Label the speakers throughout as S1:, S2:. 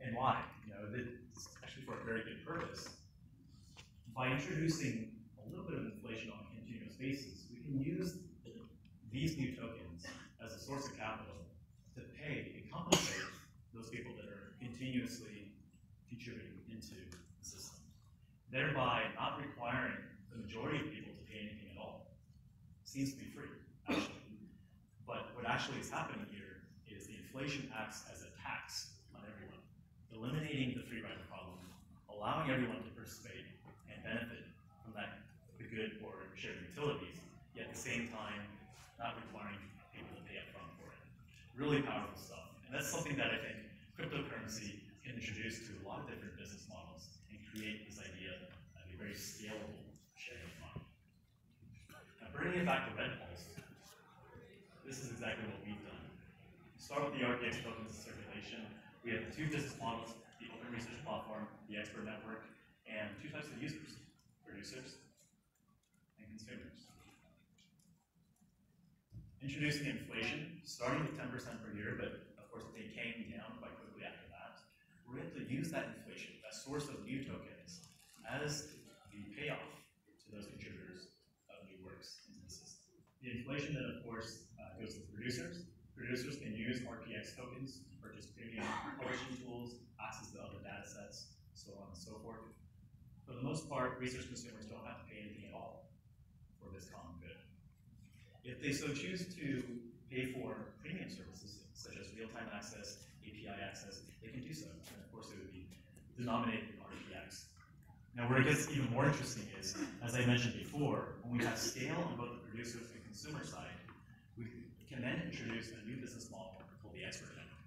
S1: And why? It's actually for a very good purpose. By introducing a little bit of inflation on a continuous basis, we can use these new tokens as a source of capital to pay and compensate those people that are continuously contributing into the system, thereby not requiring the majority of people to pay anything at all. It seems to be free, actually. But what actually is happening here is the inflation acts as a tax on everyone, eliminating the free rider problem, allowing everyone to participate and benefit from the good or shared utilities, yet at the same time, not requiring people to pay up front for it. Really powerful stuff. And that's something that I think cryptocurrency can introduce to a lot of different business models and create this idea of a very scalable sharing model. Now, bringing it back to Red Pulse, this is exactly what we've done. Start with the RPX tokens in circulation. We have two business models, the open research platform, the expert network, and two types of users, producers and consumers. Introducing inflation, starting with 10% per year, but of course they came down quite quickly after that. We're able to use that inflation, that source of new tokens, as the payoff to those contributors of new works into the system. The inflation then, of course, goes to the producers. Producers can use RPX tokens to purchase premium publishing tools, access to other data sets, so on and so forth. For the most part, research consumers don't have to pay anything at all for this common good. If they so choose to pay for premium services, such as real-time access, API access, they can do so. And of course, it would be denominated in RPX. Now, where it gets even more interesting is, as I mentioned before, when we have scale on both the producers and consumer side, we can then introduce a new business model called the expert network.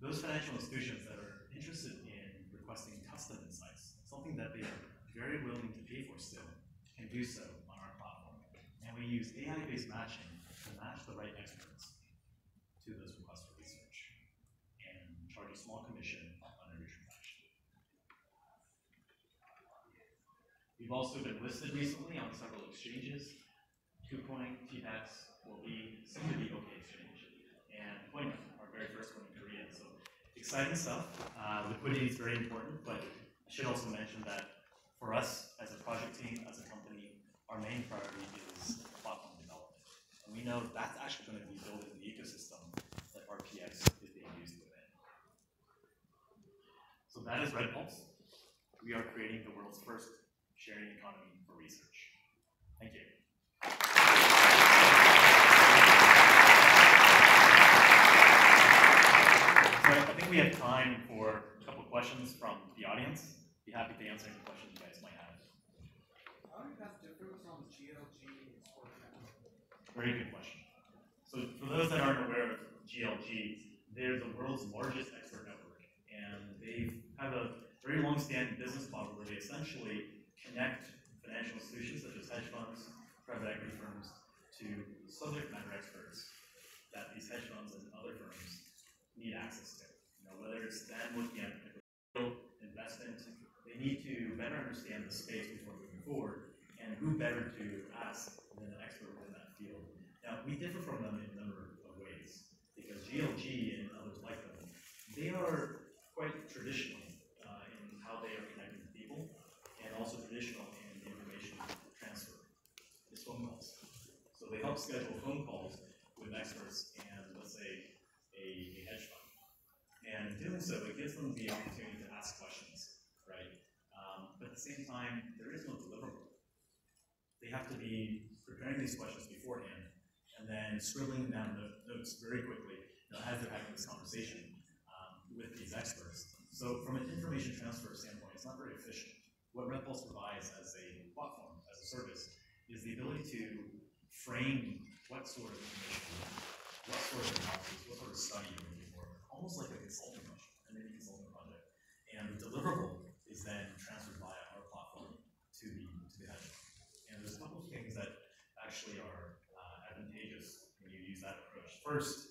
S1: Those financial institutions that are interested in requesting custom insights, something that they are very willing to pay for still, can do so on our platform. And we use AI-based matching to match the right experts to those requests for research and charge a small commission on every transaction. We've also been listed recently on several exchanges. KuCoin, TPEX, will be soon to be OK Exchange, and Coin, our very first one in Korea. So exciting stuff. Liquidity is very important, but I should also mention that for us as a project team, as a company, our main priority is platform development. And we know that's actually going to be built into the ecosystem that RPX is being used within. So that is Red Pulse. We are creating the world's first sharing economy for research. Thank you. So I think we have time for a couple of questions from the audience. Be happy to answer any questions you guys might have.
S2: How do you guys differ from GLG and Sportcast?
S1: Very good question. So for those that aren't aware of GLG, they're the world's largest expert network, and they have a very long-standing business model where they essentially connect financial institutions such as hedge funds, private equity firms, to subject matter experts that these hedge funds and other firms need access to. Whether it's them looking at investment, they need to better understand the space before moving forward, and who better to ask than an expert within that field. Now, we differ from them in a number of ways, because GLG and others like them, they are quite traditional in how they are connecting to people, and also traditional in the information transfer. It's phone calls. So they help schedule phone calls with experts and, let's say, a hedge fund. And in doing so, it gives them the opportunity to ask questions, right? But at the same time, there is no deliverable. They have to be preparing these questions beforehand and then scribbling down notes very quickly as they're having this conversation with these experts. So from an information transfer standpoint, it's not very efficient. What Red Pulse provides as a platform, as a service, is the ability to frame what sort of information, what sort of analysis, what sort of study you're looking for, almost like a consulting project, a mini consulting project. And the deliverable is then transferred via our platform to the hedge fund. And there's a couple of things that actually are advantageous when you use that approach. First,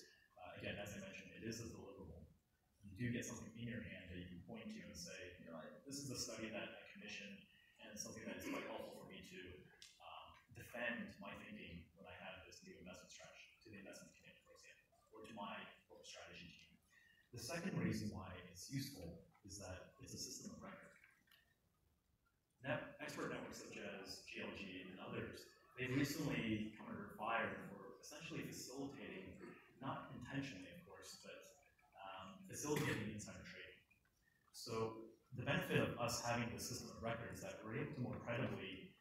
S1: again, as I mentioned, it is a deliverable. You do get something in your hand that you can point to and say, this is a study that I commissioned, and it's something that is quite helpful for me to defend my thinking when I have this new investment strategy to the investment committee, for example, or to my corporate strategy team. The second reason why it's useful is that it's a system of record. Expert networks such as GLG and others, they've recently come under fire for essentially facilitating, not intentionally of course, but facilitating insider trading. So the benefit of us having this system of record is that we're able to more credibly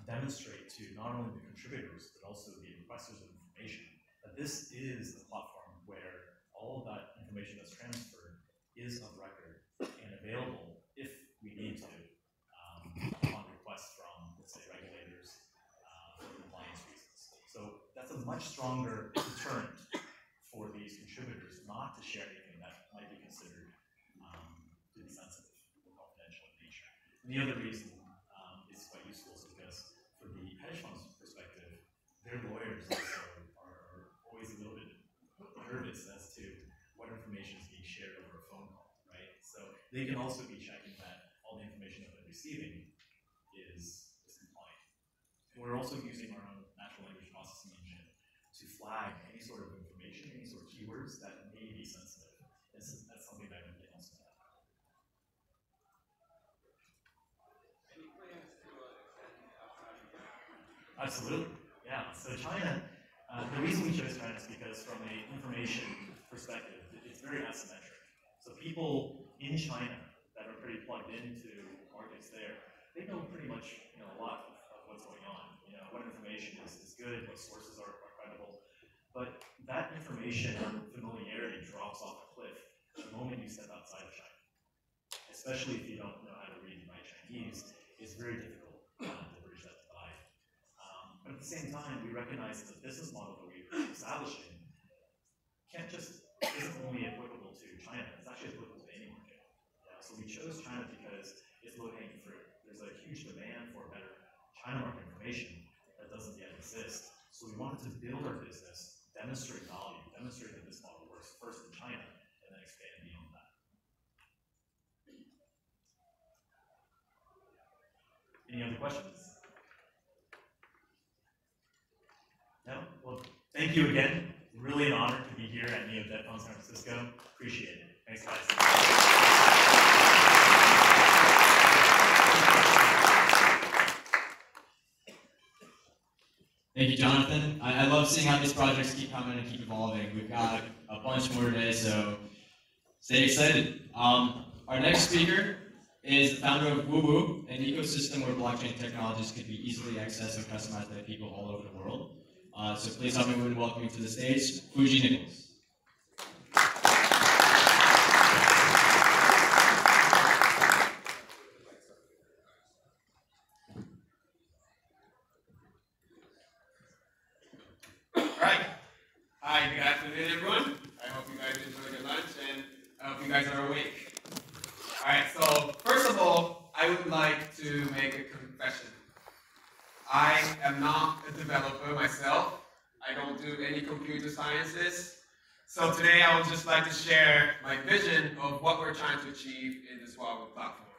S1: demonstrate to not only the contributors, but also the requesters of information, that this is the platform where all of that information that's transferred is of record and available if we need to, upon request from, let's say, regulators for compliance reasons. So that's a much stronger deterrent for these contributors not to share anything that might be considered to be sensitive or confidential in nature. And the other reason it's quite useful is because for the hedge funds perspective, their lawyers also are always a little bit nervous as to what information is being shared over a phone call, right? So they can also be checking that all the information that they're receiving is compliant. And we're also using our own natural language processing engine to flag any sort of information, any sort of keywords that may be sensitive. That's something that we can also do.
S2: Any plans to extend outside of China?
S1: Absolutely, yeah. So China, the reason we chose China is because from an information perspective, it's very asymmetric. So people in China that are pretty plugged into markets there, they know pretty much a lot of what's going on. What information is good, what sources are credible. But that information familiarity drops off a cliff the moment you step outside of China. Especially if you don't know how to read and write Chinese, it's very difficult to bridge that divide. But at the same time, we recognize the business model that we're establishing isn't only applicable to China, it's actually applicable to any market. So we chose China because it's low-hanging fruit. There's a huge demand for better China market information that doesn't yet exist. So we wanted to build our business, demonstrate value, demonstrate that this model works first in China, and then expand beyond that. Any other questions? No? Well, thank you again. Really an honor to be here at NEO DevCon San Francisco. Appreciate it. Thanks, guys.
S3: Thank you, Jonathan. I love seeing how these projects keep coming and keep evolving. We've got a bunch more today, so stay excited. Our next speaker is the founder of WooWoo, an ecosystem where blockchain technologies could be easily accessed and customized by people all over the world. So please help me in welcoming to the stage, Fuji Nichols.
S4: Hi, good afternoon, everyone. I hope you guys enjoyed your lunch and I hope you guys are awake. All right, so first of all, I would like to make a confession. I am not a developer myself. I don't do any computer sciences. So today I would just like to share my vision of what we're trying to achieve in this Huawei platform.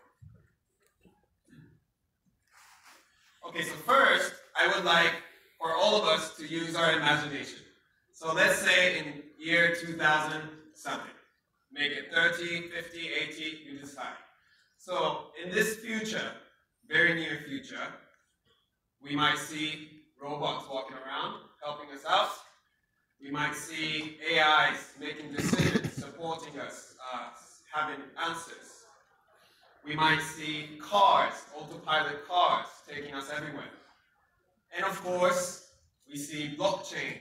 S4: Okay, so first, I would like for all of us to use our imagination. So let's say in year 2000 something. Make it 30, 50, 80, you decide. So in this future, very near future, we might see robots walking around, helping us out. We might see AIs making decisions, supporting us, having answers. We might see cars, autopilot cars, taking us everywhere. And of course, we see blockchain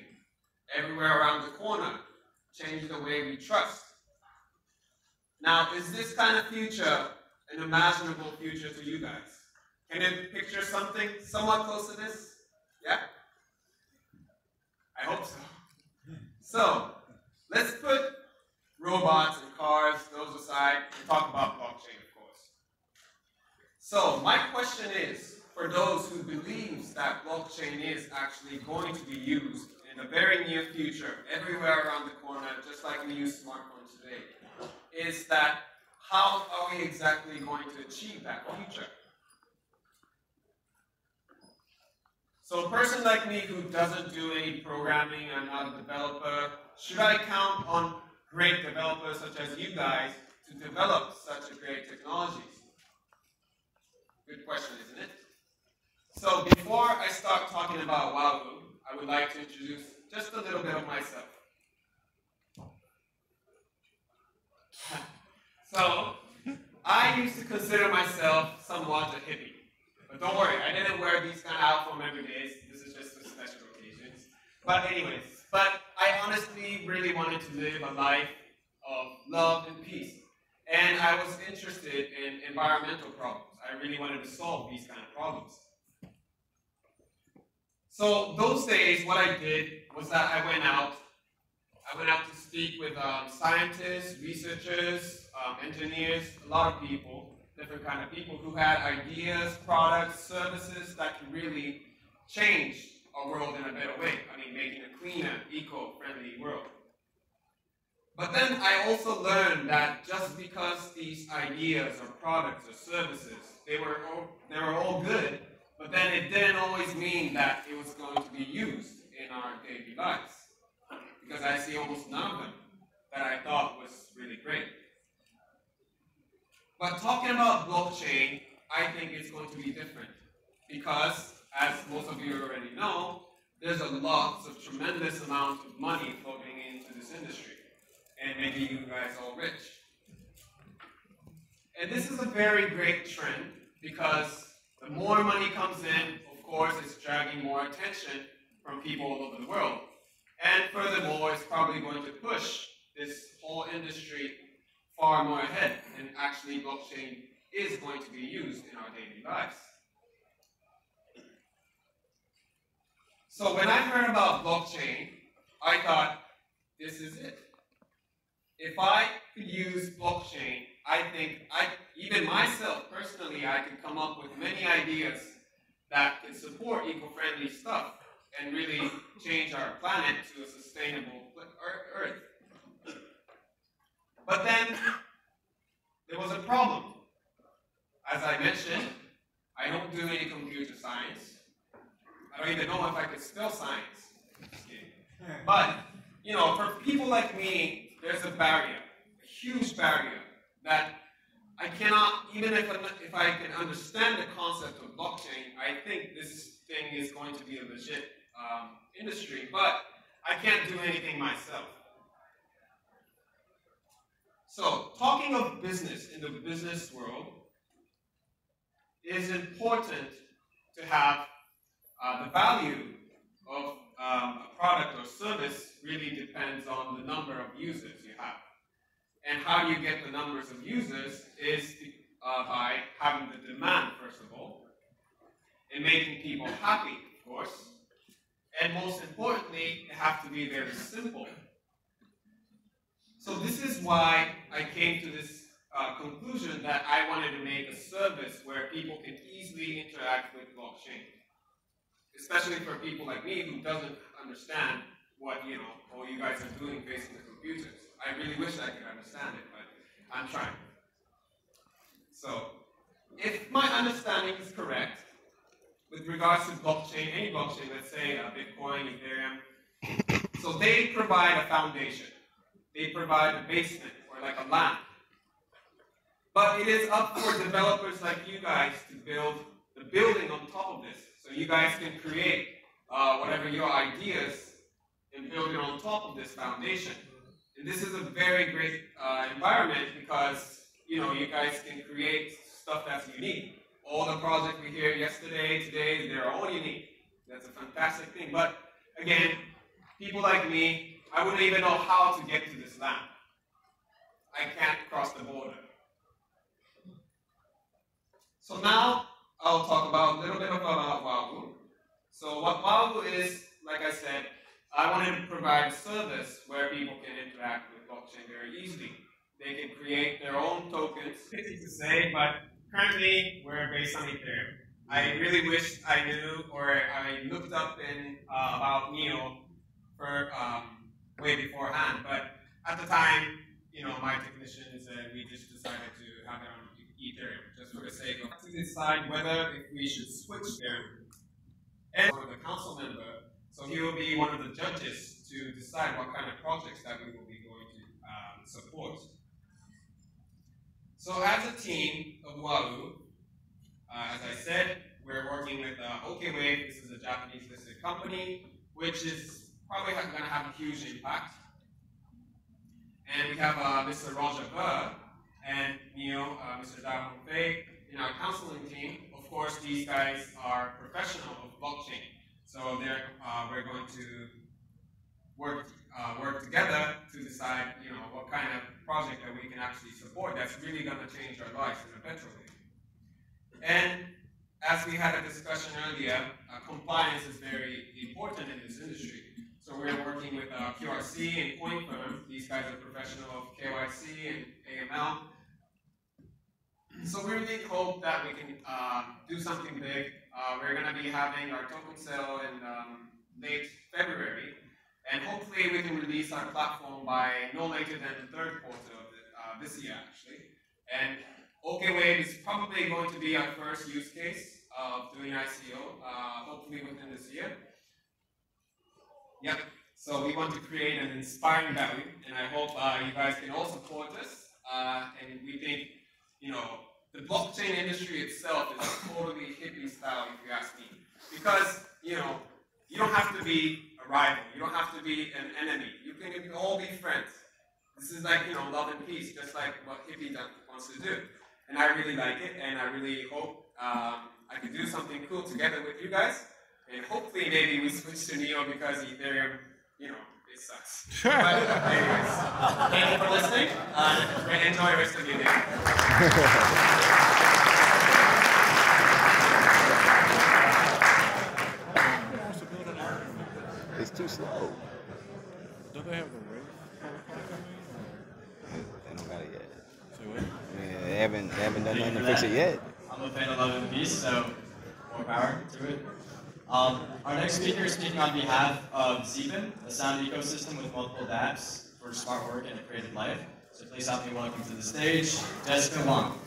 S4: everywhere around the corner, changing the way we trust. Now, is this kind of future an imaginable future to you guys? Can you picture something somewhat close to this? Yeah? I hope so. So, let's put robots and cars, those aside, and talk about blockchain, of course. So, my question is, for those who believes that blockchain is actually going to be used in the very near future, everywhere around the corner, just like we use smartphones today, is that how are we exactly going to achieve that future? So a person like me who doesn't do any programming, I'm not a developer, should I count on great developers such as you guys to develop such a great technologies? Good question, isn't it? So before I start talking about Wawu, I would like to introduce just a little bit of myself. So, I used to consider myself somewhat a hippie. But don't worry, I didn't wear these kind of outfits every day. This is just for special occasions. But anyways, I honestly really wanted to live a life of love and peace. And I was interested in environmental problems. I really wanted to solve these kind of problems. So those days, what I did was that I went out to speak with scientists, researchers, engineers, a lot of people, different kind of people who had ideas, products, services that can really change our world in a better way. I mean, making a cleaner, eco-friendly world. But then I also learned that just because these ideas or products or services, they were all good, but then it didn't always mean that it was going to be used in our daily lives. Because I see almost none of them that I thought was really great. But talking about blockchain, I think it's going to be different. Because, as most of you already know, there's a tremendous amount of money floating into this industry. And making you guys all rich. And this is a very great trend because the more money comes in, of course, it's dragging more attention from people all over the world. And furthermore, it's probably going to push this whole industry far more ahead. And actually, blockchain is going to be used in our daily lives. So when I heard about blockchain, I thought, this is it. If I could use blockchain, I think even myself personally, I could come up with many ideas that can support eco-friendly stuff and really change our planet to a sustainable Earth. But then there was a problem. As I mentioned, I don't do any computer science. I don't even know if I could spell science. But, you know, for people like me, there's a barrier, a huge barrier, that I cannot, even if I can understand the concept of blockchain, I think this thing is going to be a legit industry, but I can't do anything myself. So, talking of business in the business world, it is important to have the value of a product or service really depends on the number of users you have. And how do you get the numbers of users is by having the demand, first of all, and making people happy, of course. And most importantly, it has to be very simple. So this is why I came to this conclusion that I wanted to make a service where people can easily interact with blockchain. Especially for people like me who doesn't understand what, you know, all you guys are doing facing the computers. I really wish I could understand it, but I'm trying. So, if my understanding is correct, with regards to blockchain, any blockchain, let's say Bitcoin, Ethereum, so they provide a foundation. They provide a basement, or like a lab. But it is up for developers like you guys to build the building on top of this. So you guys can create whatever your ideas and build it on top of this foundation. And this is a very great environment because, you know, you guys can create stuff that's unique. All the projects we hear yesterday, today, they're all unique. That's a fantastic thing. But again, people like me, I wouldn't even know how to get to this lab. I can't cross the border. So now, I'll talk about a little bit about Wawu. So what Wawu is, like I said, I wanted to provide a service where people can interact with blockchain very easily. They can create their own tokens. It's easy to say, but currently we're based on Ethereum. I really wish I knew or I looked up about Neo for way beforehand, but at the time, you know, my technicians we just decided to have it on Ethereum just for the sake of to decide whether if we should switch there. And one of the council member, so he will be one of the judges to decide what kind of projects that we will be going to support. So as a team of Wahoo, as I said, we're working with OKWave. This is a Japanese listed company, which is probably going to have a huge impact. And we have Mr. Roger Burr and Neil, Mr. Dao Fei in our counseling team. Of course, these guys are professionals of blockchain, so we're going to work together to decide, what kind of project that we can actually support that's really going to change our lives in a better way. And as we had a discussion earlier, compliance is very important in this industry. So we're working with QRC and CoinFirm. These guys are professional of KYC and AML. So we really hope that we can do something big. We're going to be having our token sale in late February. And hopefully we can release our platform by no later than the third quarter of this year, actually. And OKWave is probably going to be our first use case of doing ICO, hopefully within this year. Yep. So we want to create an inspiring value, and I hope you guys can all support us. And we think, the blockchain industry itself is totally hippie style, if you ask me. Because, you don't have to be a rival. You don't have to be an enemy. You can all be friends. This is like, love and peace, just like what hippie wants to do. And I really like it, and I really hope I can do something cool together with you guys. And hopefully maybe we switch to Neo because Ethereum, it sucks. But anyways, thank you for listening, and enjoy the rest of your day.
S5: It's too slow.
S6: Don't they have the race protocol coming?
S5: They don't got it yet.
S6: Say what?
S5: Yeah, they haven't done nothing to fix it yet.
S3: I'm a fan of Love and Peace, so more power to it. Our next speaker is speaking on behalf of Zebin, a sound ecosystem with multiple dApps for smart work and a creative life. So please help me welcome to the stage, Jessica Wong.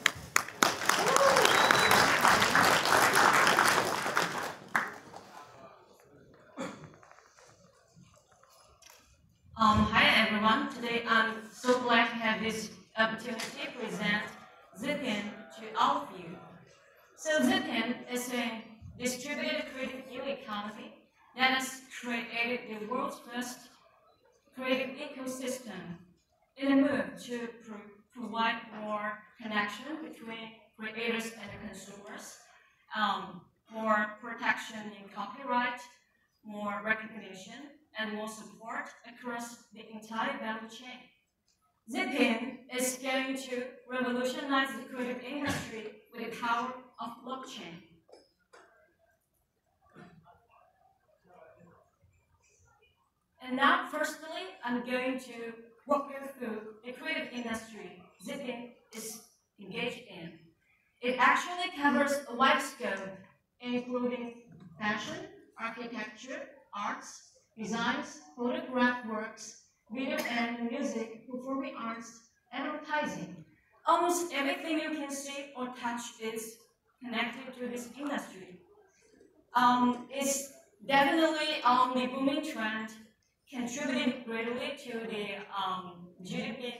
S7: Hi everyone. Today I'm so glad to have this opportunity to present Zipin to all of you. So Zipin is a distributed creative new economy that has created the world's first creative ecosystem in a move to provide more connection between creators and consumers, more protection in copyright, more recognition, and more support across the entire value chain. Zipin is going to revolutionize the creative industry with the power of blockchain. And now, firstly, I'm going to walk you through the creative industry Zipin is engaged in. It actually covers a wide scope, including fashion, architecture, arts, designs, photograph works, video and music, performing arts, advertising. Almost everything you can see or touch is connected to this industry. It's definitely on the booming trend, contributing greatly to the GDP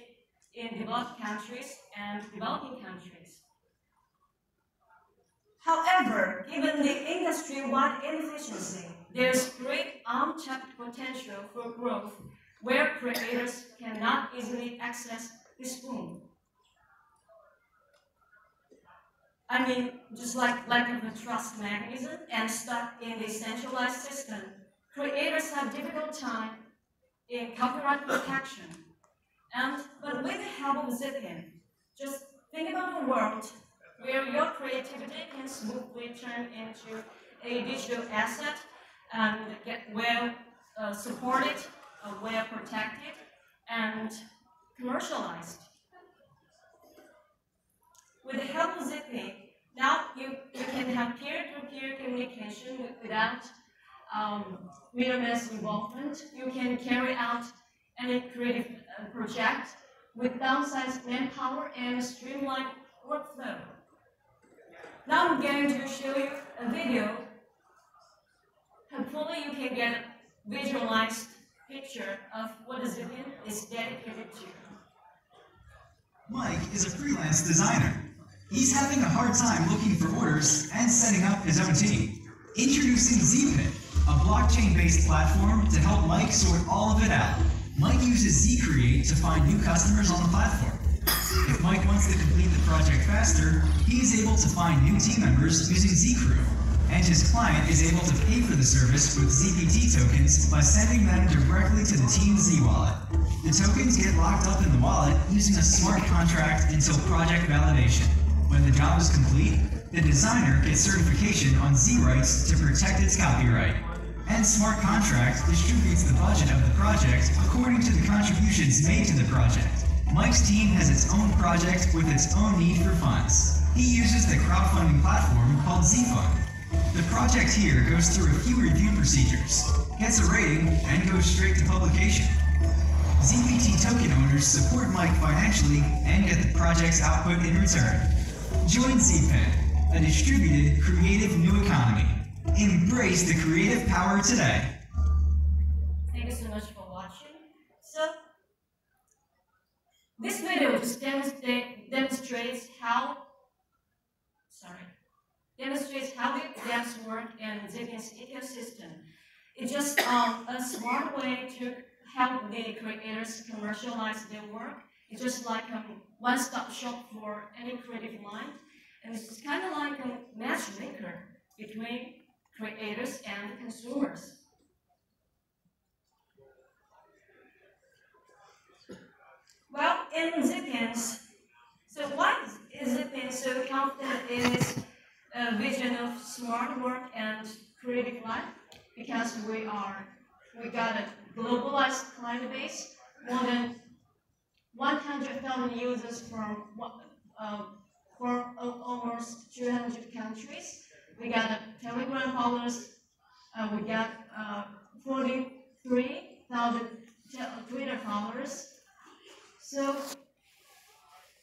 S7: in developed countries and developing countries. However, given the industry-wide inefficiency, there's great untapped potential for growth where creators cannot easily access this boom. I mean, just like lack of a trust mechanism and stuck in the centralized system, creators have difficult time in copyright protection. But with the help of Zipin, just think about a world where your creativity can smoothly turn into a digital asset and get well supported, well protected, and commercialized. With the help of Zipin, now you can have peer-to-peer communication without middleman's involvement. You can carry out any creative project with downsized manpower and streamlined workflow. Now I'm going to show you a video. Hopefully you can get a visualized picture of what Zipin is dedicated to.
S8: Mike is a freelance designer. He's having a hard time looking for orders and setting up his own team. Introducing ZPit, a blockchain-based platform to help Mike sort all of it out. Mike uses zCreate to find new customers on the platform. If Mike wants to complete the project faster, he is able to find new team members using zCrew, and his client is able to pay for the service with ZPT tokens by sending them directly to the team's Z-wallet. The tokens get locked up in the wallet using a smart contract until project validation. When the job is complete, the designer gets certification on Z-rights to protect its copyright. And smart contract distributes the budget of the project according to the contributions made to the project. Mike's team has its own project with its own need for funds. He uses the crowdfunding platform called ZFund. The project here goes through a few review procedures, gets a rating, and goes straight to publication. ZPT token owners support Mike financially and get the project's output in return. Join ZPit, a distributed, creative new economy. Embrace the creative power today.
S7: Thank you so much for watching. So, this video just demonstrates how the dApps work in Zipin's ecosystem. It's just a smart way to help the creators commercialize their work. It's just like a one-stop shop for any creative mind, and it's kind of like a matchmaker between creators and consumers. Well, in Zipin's, so why is Zipin so confident in its vision of smart work and creative life? Because we got a globalized client base, more than 100,000 users from almost 200 countries. We got Telegram followers. We got 43,000 Twitter followers. So,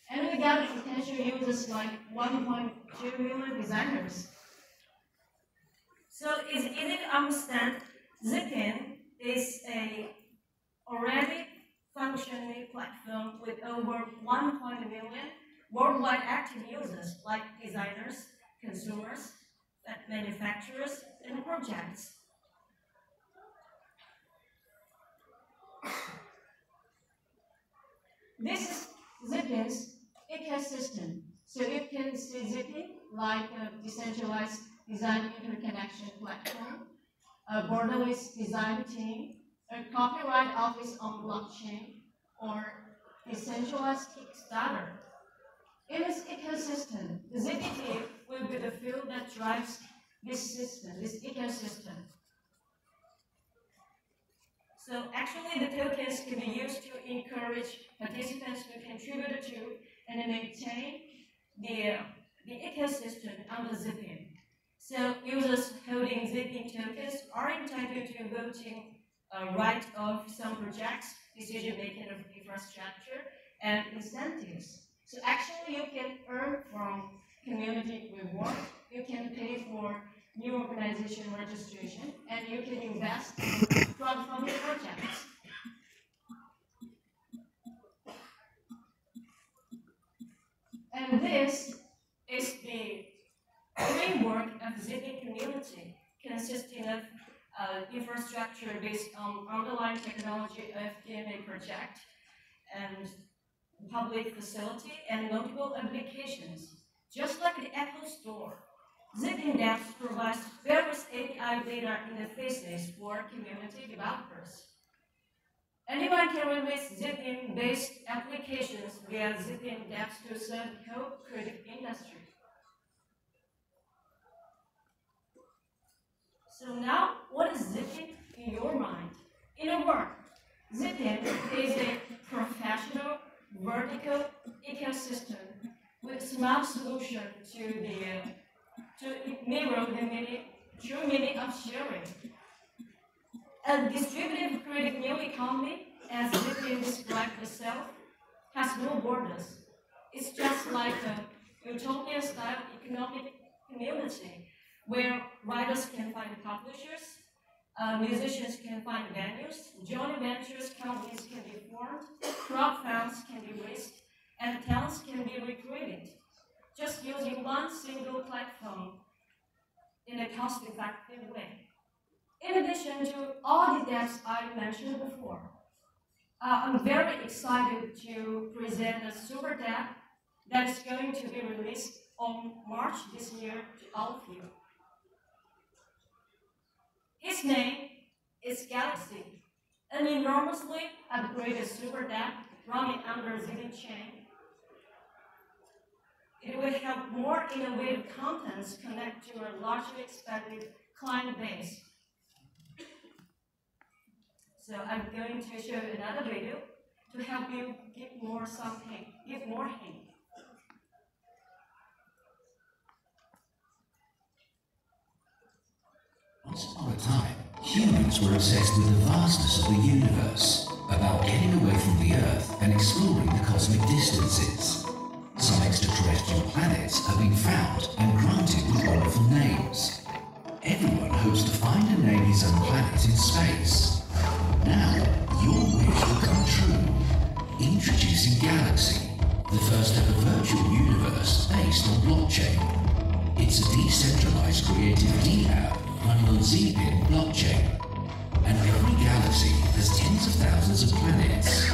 S7: and we got potential users like 1.2 million designers. So it's easy to understand Zipin is a already functioning platform with over 1 million worldwide active users like designers, consumers, manufacturers, and projects. This is Zipin's ecosystem. So you can see Zipin like a decentralized design interconnection platform, a borderless design team, a copyright office on blockchain, or decentralized Kickstarter. In this ecosystem, the ZPT will be the field that drives this system, this ecosystem. So actually the tokens can be used to encourage participants to contribute to and maintain the ecosystem under Zipin. So users holding Zipin tokens are entitled to voting right of some projects, decision-making of infrastructure, and incentives. So actually you can earn from community reward, you can pay for new organization registration, and you can invest in crowdfunding projects. And this is the framework of Zipin community, consisting of infrastructure based on underlying technology of DMA project, and public facility, and multiple applications. Just like the Apple Store, Zipin dApps provides various API data interfaces for community developers. Anyone can release Zipin-based applications via Zipin dApps to serve the whole creative industry. So now, what is Zipin in your mind? In a word, Zipin is a professional vertical ecosystem with smart solution to mirror the true meaning of sharing. A distributed creative new economy, as Zipin described itself, has no borders. It's just like a utopian-style economic community where writers can find publishers, musicians can find venues, joint ventures companies can be formed, crowd funds can be raised, and talents can be recruited just using one single platform in a cost-effective way. In addition to all the devs I mentioned before, I'm very excited to present a super dev that is going to be released on March this year to all of you. His name is Galaxy, an enormously upgraded super dev running under Zillion chain. It will help more innovative contents connect to a largely expanded client base. So I'm going to show you another video to help you give more hint.
S9: Once upon a time, humans were obsessed with the vastness of the universe, about getting away from the Earth and exploring the cosmic distances. Some extraterrestrial planets have been found and granted with wonderful names. Everyone hopes to find and name his own planet in space. Now, your wish will come true. Introducing Galaxy, the first ever virtual universe based on blockchain. It's a decentralized creativity app running on Zpin blockchain. And every galaxy has tens of thousands of planets.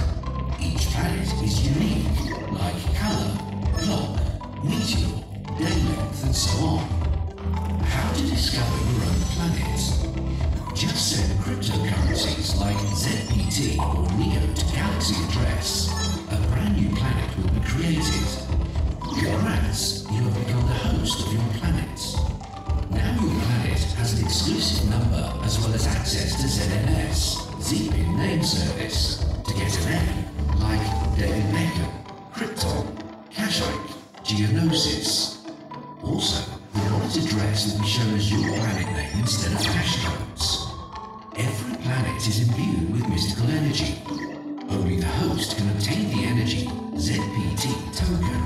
S9: Each planet is unique, like color, block, meteor, day length, and so on. How to discover your own planet? Just send cryptocurrencies like ZPT or NEO to Galaxy address. A brand new planet will be created. Congrats, you have become the host of your planet. Now your planet has an exclusive number as well as access to ZNS, Zpin name service, to get a name like David Beckham, Krypton, Kashike, Geonosis. Also, the wallet address will be shown as your planet name instead of hash codes. Every planet is imbued with mystical energy. Only the host can obtain the energy ZPT token.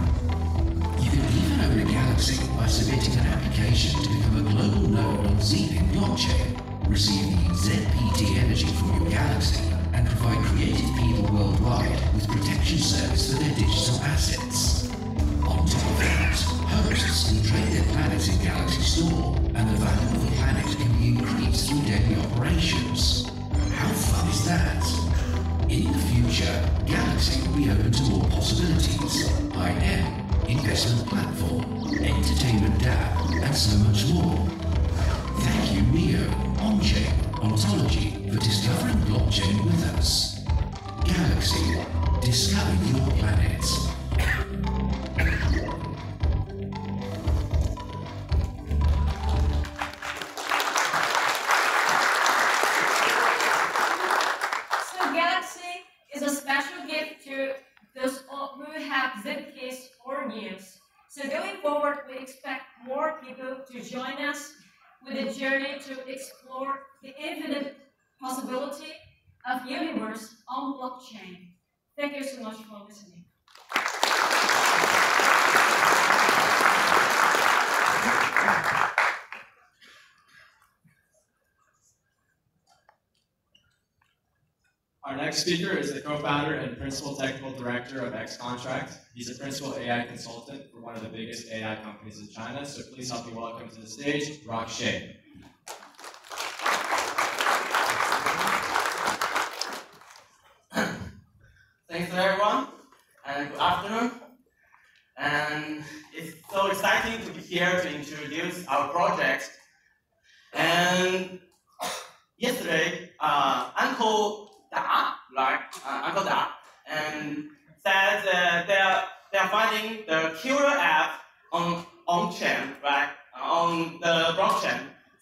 S9: You can even own a galaxy by submitting an application to become a global node on Zpin blockchain, receive the ZPT energy from your galaxy, and provide creative people worldwide with protection service for their digital assets. On top of that, hosts can trade their planets in Galaxy Store, and the value of the planet can be increased through daily operations. How fun is that? In the future, Galaxy will be open to more possibilities. IM, investment platform, entertainment DApp, and so much more. Thank you, Neo, On-Chain, Ontology, for discovering blockchain with us. Galaxy, discover your planet.
S7: So Galaxy is a special gift to those who have ZKs or NEOs. So going forward, we expect more people to join us with a journey to explore the infinite possibility of universe on blockchain. Thank you so much for listening.
S3: Our next speaker is the co-founder and principal technical director of XContract. He's a principal AI consultant for one of the biggest AI companies in China. So please help me welcome to the stage, Rock Shea.
S10: Thanks everyone, and good afternoon. And it's so exciting to be here to introduce our project. And yesterday, Uncle Da, and said they are finding the killer app on chain, right, on the blockchain.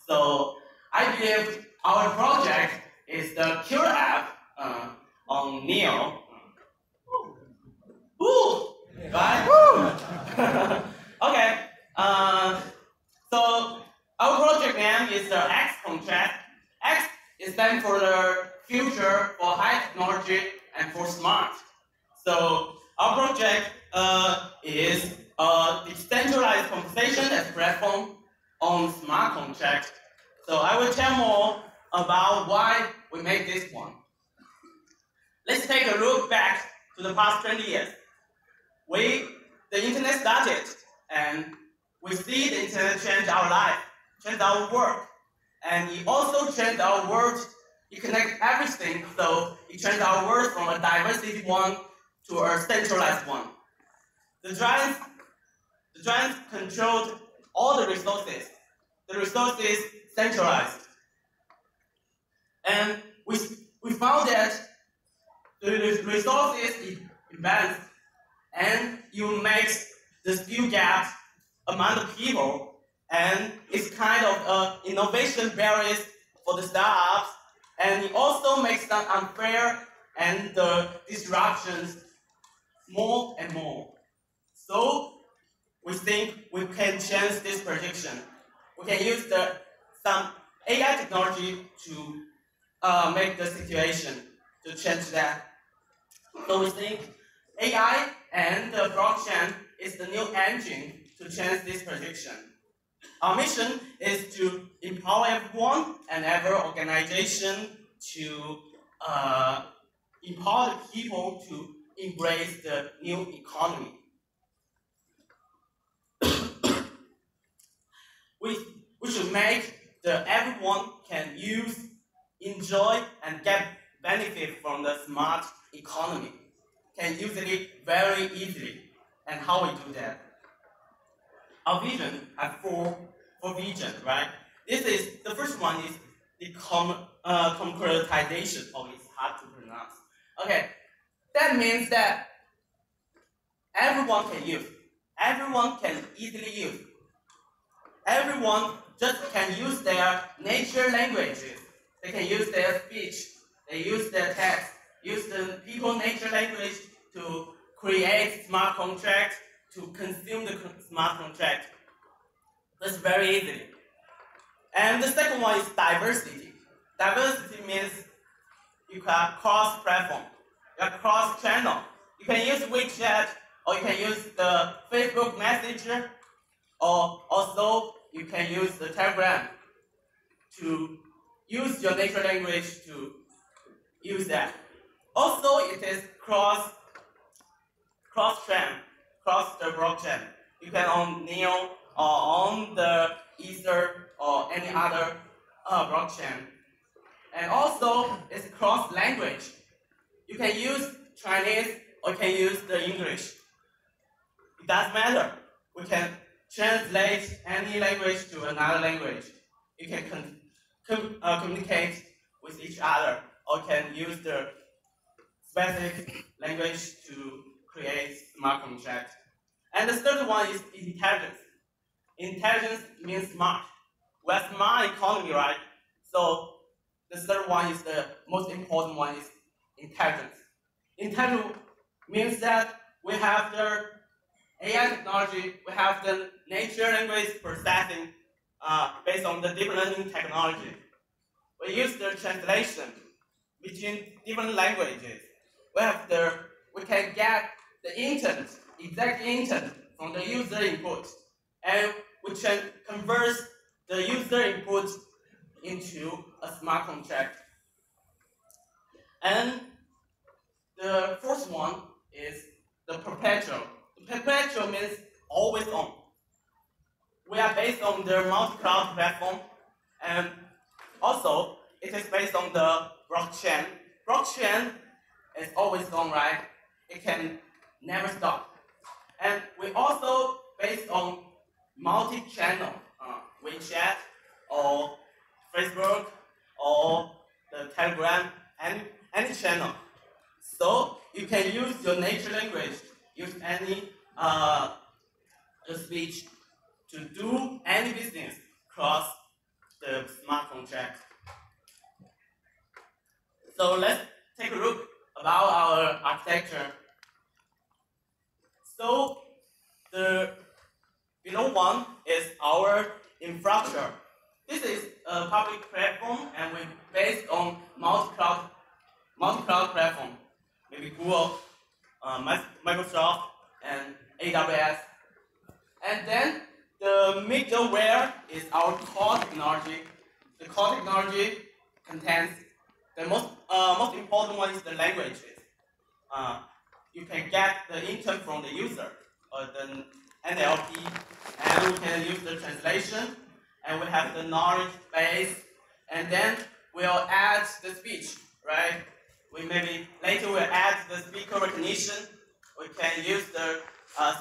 S10: So I believe our project is the killer app on Neo. Woo! Right? Woo! Okay. So our project name is the XContract. X is stand for the future, for high technology, and for smart. So our project is a decentralized conversation as platform on smart contract. So I will tell more about why we made this one. Let's take a look back to the past 20 years. the internet started, and we see the internet change our life, change our work, and it also changed our world. It connects everything, so it changed our world from a diversity one to a centralized one. The giants controlled all the resources. The resources centralized. And we found that the resources imbalance, and you make the skill gap among the people, and it's kind of innovation barriers for the startups, and it also makes them unfair and the disruptions more and more. So we think we can change this prediction. We can use some AI technology to make the situation, to change that. So we think AI and the blockchain is the new engine to change this prediction. Our mission is to empower everyone and every organization to empower the people to embrace the new economy. We should make everyone can use, enjoy, and get benefit from the smart economy. Can use it very easily. And how we do that? Our vision has four visions, right? The first one is the concretization. Oh, it's hard to pronounce. Okay, that means that everyone can use. Everyone can easily use. Everyone just can use their nature languages. They can use their speech. They use their text. Use the people nature language to create smart contracts, to consume the smart contract. That's very easy. And the second one is diversity. Diversity means you can cross-platform, you can cross-channel. You can use WeChat, or you can use the Facebook Messenger, or also you can use the Telegram to use your nature language to use that. Also, it is cross-chain, cross the blockchain. You can on Neo or on the Ether or any other blockchain. And also, it's cross-language. You can use Chinese or you can use the English. It doesn't matter. We can translate any language to another language. You can communicate with each other, or can use the specific language to create smart contracts. And the third one is intelligence. Intelligence means smart. We're a smart economy, right? So the third one is the most important one is intelligence. Intelligence means that we have the AI technology, we have the natural language processing based on the deep learning technology. We use the translation between different languages. We can get the intent, exact intent from the user input, and we can convert the user input into a smart contract. And the fourth one is the perpetual. The perpetual means always on. We are based on the multi-cloud platform, and also it is based on the blockchain. Blockchain is always on, right? It can never stop. And we also based on multi-channel, WeChat or Facebook or the Telegram, any channel. So you can use your nature language, use any speech to do any business across the smart contract. So let's take a look about our architecture. So the below one is our infrastructure. This is a public platform, and we're based on multi-cloud platform, maybe Google, Microsoft, and AWS. And then the middleware is our core technology. The core technology contains the most important one is the languages. you can get the intent from the user, or the NLP, and we can use the translation, and we have the knowledge base, and then we'll add the speech, right? Later we'll add the speaker recognition. We can use the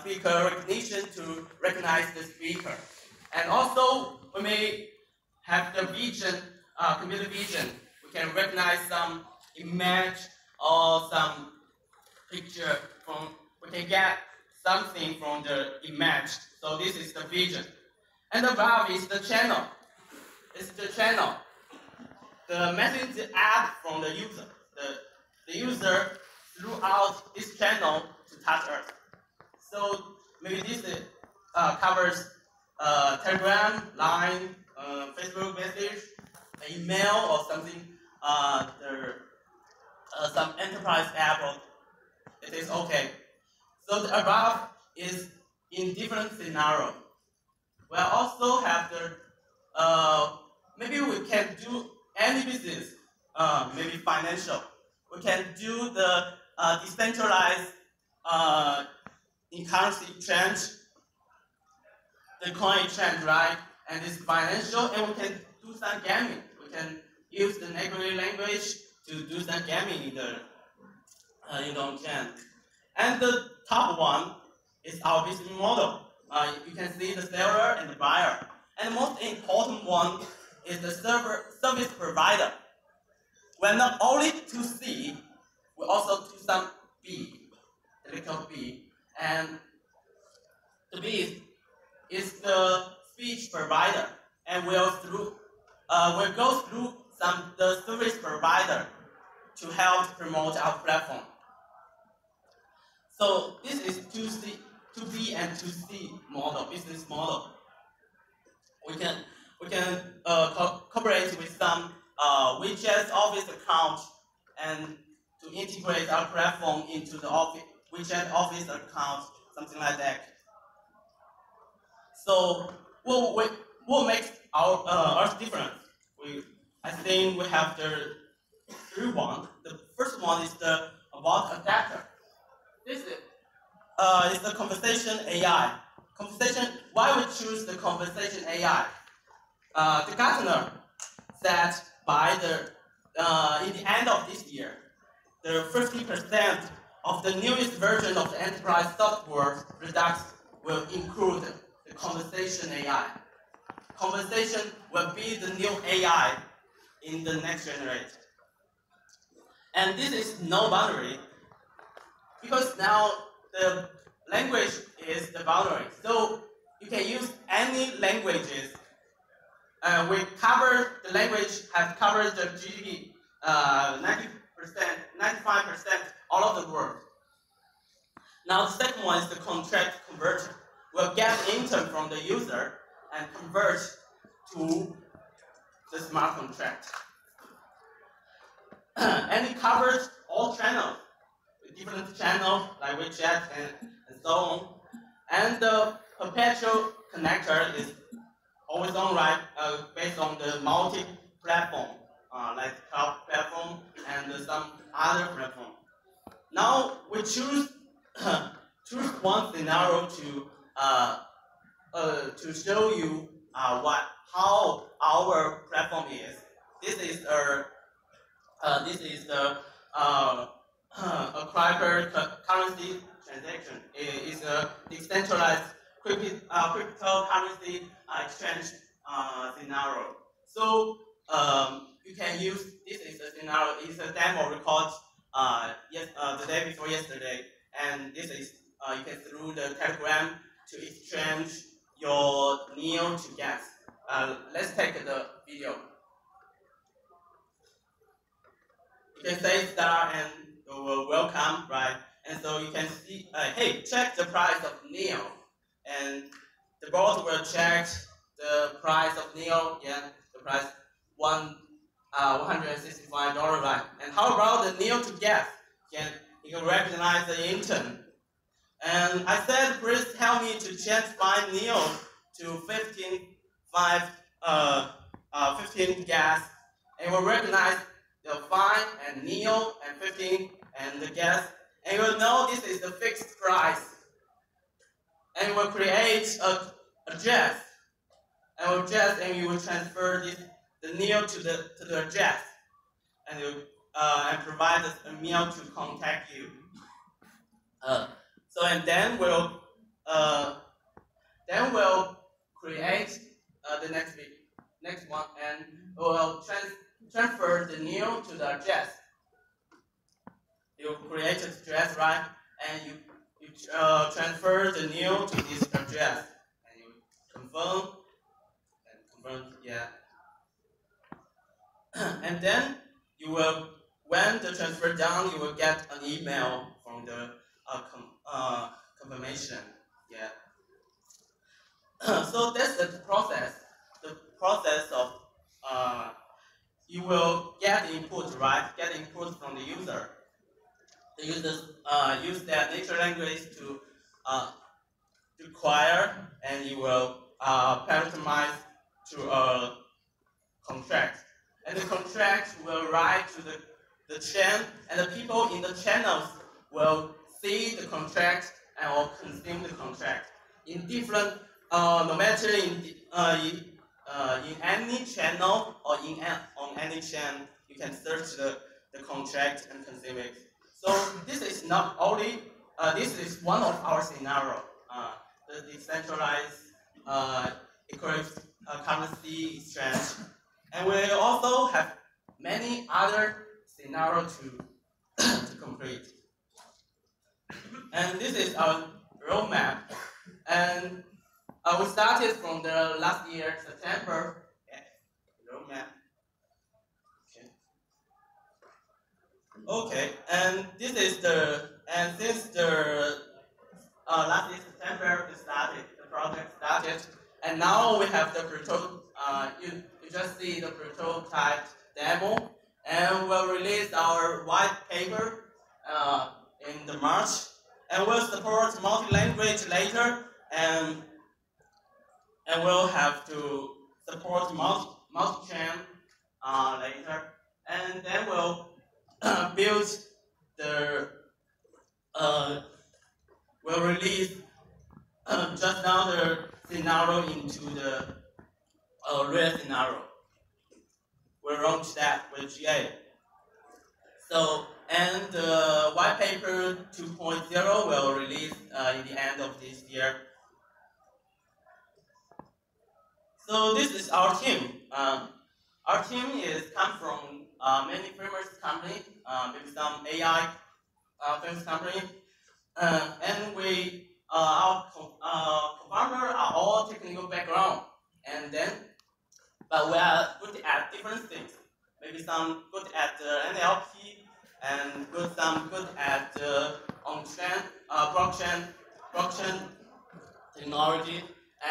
S10: speaker recognition to recognize the speaker. And also, we may have the vision, computer vision. We can recognize some image or some picture we can get something from the image. So this is the vision. And above is the channel. It's the channel. The message is add from the user. The user throughout this channel to touch us. So maybe this covers Telegram, Line, Facebook message, email, or something. Some enterprise app, or it is okay. So the above is in different scenario. We also have the maybe we can do any business, maybe financial. We can do the decentralized in currency exchange, the coin exchange, right? And it's financial, and we can do some gaming. We can use the natural language to do some gaming in the chain. And the top one is our business model. You can see the seller and the buyer. And the most important one is the service provider. We're not only to C, we also do some B, the little B. And the B is the speech provider, and we'll go through the service provider to help promote our platform. So this is 2B and 2C model, business model. We can cooperate with some WeChat office account and to integrate our platform into the WeChat office account, something like that. So what makes our different? I think we have the three one. The first one is the about adapter. This is the conversation AI. Why we choose the conversation AI? The Gartner said by in the end of this year, the 50% of the newest version of the enterprise software products will include the conversation AI. Conversation will be the new AI in the next generation. And this is no boundary, because now the language is the boundary. So you can use any languages. We cover the language have covered the GDP 90%, 95% all of the world. Now the second one is the contract converter. We'll get intent from the user and convert to the smart contract. And it covers all channels, different channels like WeChat and so on. And the perpetual connector is always on, right, based on the multi-platform, like cloud platform and some other platform. Now we choose one scenario to show you how our platform is. This is the cryptocurrency transaction. It is a decentralized cryptocurrency exchange scenario. So you can use this is a scenario. It's a demo recorded the day before yesterday, and this is you can through the Telegram to exchange your NEO to gas. Let's take the video. You can say star and welcome, right? And so you can see, hey, check the price of NEO. And the bot will check the price of NEO, the price $165, right? And how about the NEO to gas? You can recognize the intent. And I said, please help me to change my NEO to 15 gas. And we'll recognize the 5 and NEO and 15 and the gas. and you will know this is the fixed price. And you will create a address, and you will transfer the NEO to the address, and you and provide a mail to contact you. And then we'll create the next one, and we'll transfer the NEO to the address. You create an address, right? And you transfer the NEO to this address, and you confirm, yeah. And then you will, when the transfer done, you will get an email from the confirmation, yeah. So that's the process. The process of you will get input, right? Get input from the user. The users use their natural language to acquire, and you will parameterize to a contract. And the contract will write to the chain, and the people in the channels will see the contract and will consume the contract. In different, no matter in any channel or on any chain, you can search the contract and consume it. So this is not only, this is one of our scenario, the decentralized currency exchange. And we also have many other scenarios to complete. And this is our roadmap. And we started from the last year, September. Yeah, roadmap. Okay, and this is since the last year, September, the project started, and now we have the prototype. You just see the prototype demo, and we'll release our white paper in the March, and we'll support multi-language later, and we'll have to support multi-chain later, and then we'll build we'll release just now the scenario into the real scenario. We'll launch that with GA. So, and the white paper 2.0 will release in the end of this year. So this is our team. Our team comes from many famous companies, maybe some AI famous company, and our co-founders are all technical background, but we are good at different things. Maybe some good at NLP, and some good at on-chain, blockchain technology,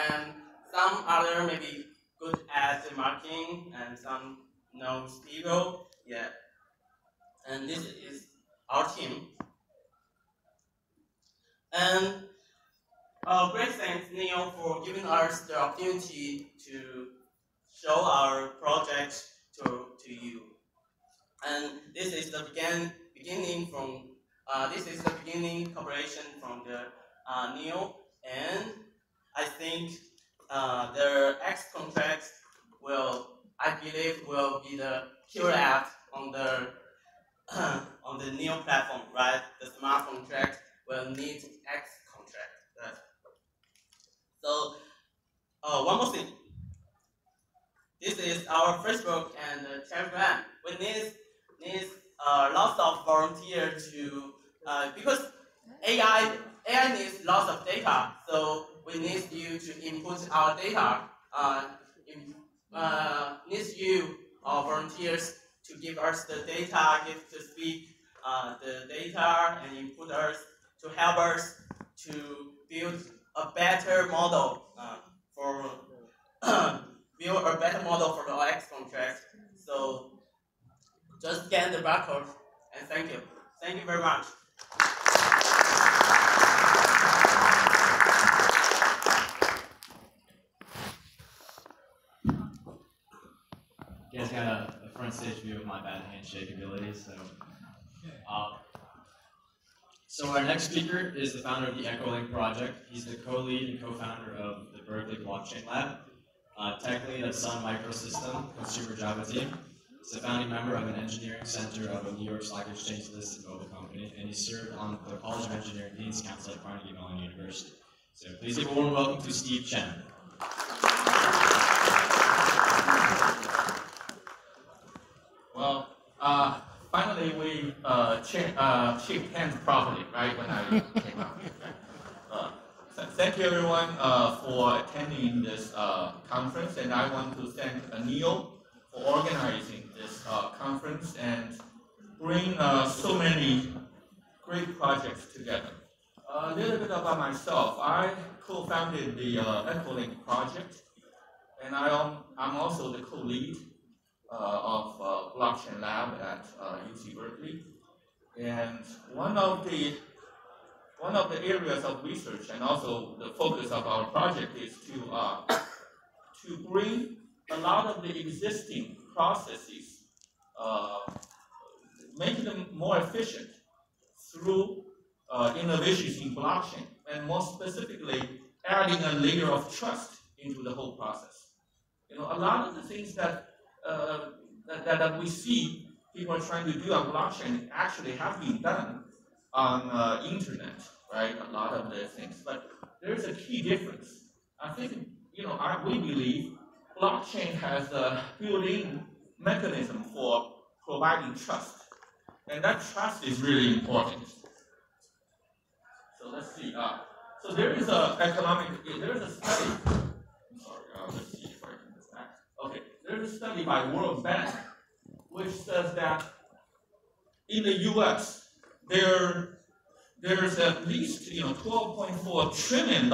S10: and some other maybe good at marketing, and some know people, yeah. And this is our team. And great thanks, Neil, for giving us the opportunity to show our project to you. And this is the beginning cooperation from the Neil, and I think the X contract I believe will be the killer app on the Neo platform, right? The smart contract will need X contract. Right? So one more thing. This is our Facebook and Telegram. We need lots of volunteers to because AI needs lots of data. So we need you to input our data. Needs you volunteers to give us the data, to speak the data, and input us to help us to build a better model for the X contract. So just scan the barcode, and thank you. Thank you very much.
S3: You guys got a front stage view of my bad handshake abilities, so So our next speaker is the founder of the EchoLink project. He's the co-lead and co-founder of the Berkeley Blockchain Lab, tech lead at Sun Microsystem consumer Java team. He's a founding member of an engineering center of a New York Stock Exchange listed mobile company, and he served on the College of Engineering Dean's Council at Carnegie Mellon University. So please give a warm welcome to Steve Chen.
S11: Well, finally we shook hands properly, right, when I came out. Thank you everyone for attending this conference, and I want to thank Neil for organizing this conference and bring so many great projects together. A little bit about myself. I co-founded the EchoLink project, and I'm also the co-lead of Blockchain Lab at UC Berkeley. And one of the areas of research and also the focus of our project is to bring a lot of the existing processes, make them more efficient through innovations in blockchain, and more specifically, adding a layer of trust into the whole process. You know, a lot of the things that we see people are trying to do on blockchain actually have been done on internet, right? A lot of the things, but there's a key difference. I think, you know, we believe blockchain has a built-in mechanism for providing trust, and that trust is really important. So let's see. So there is a study. I'm sorry. Let's see if I can do that. Okay. There's a study by World Bank which says that in the U.S. there's at least $12.4 trillion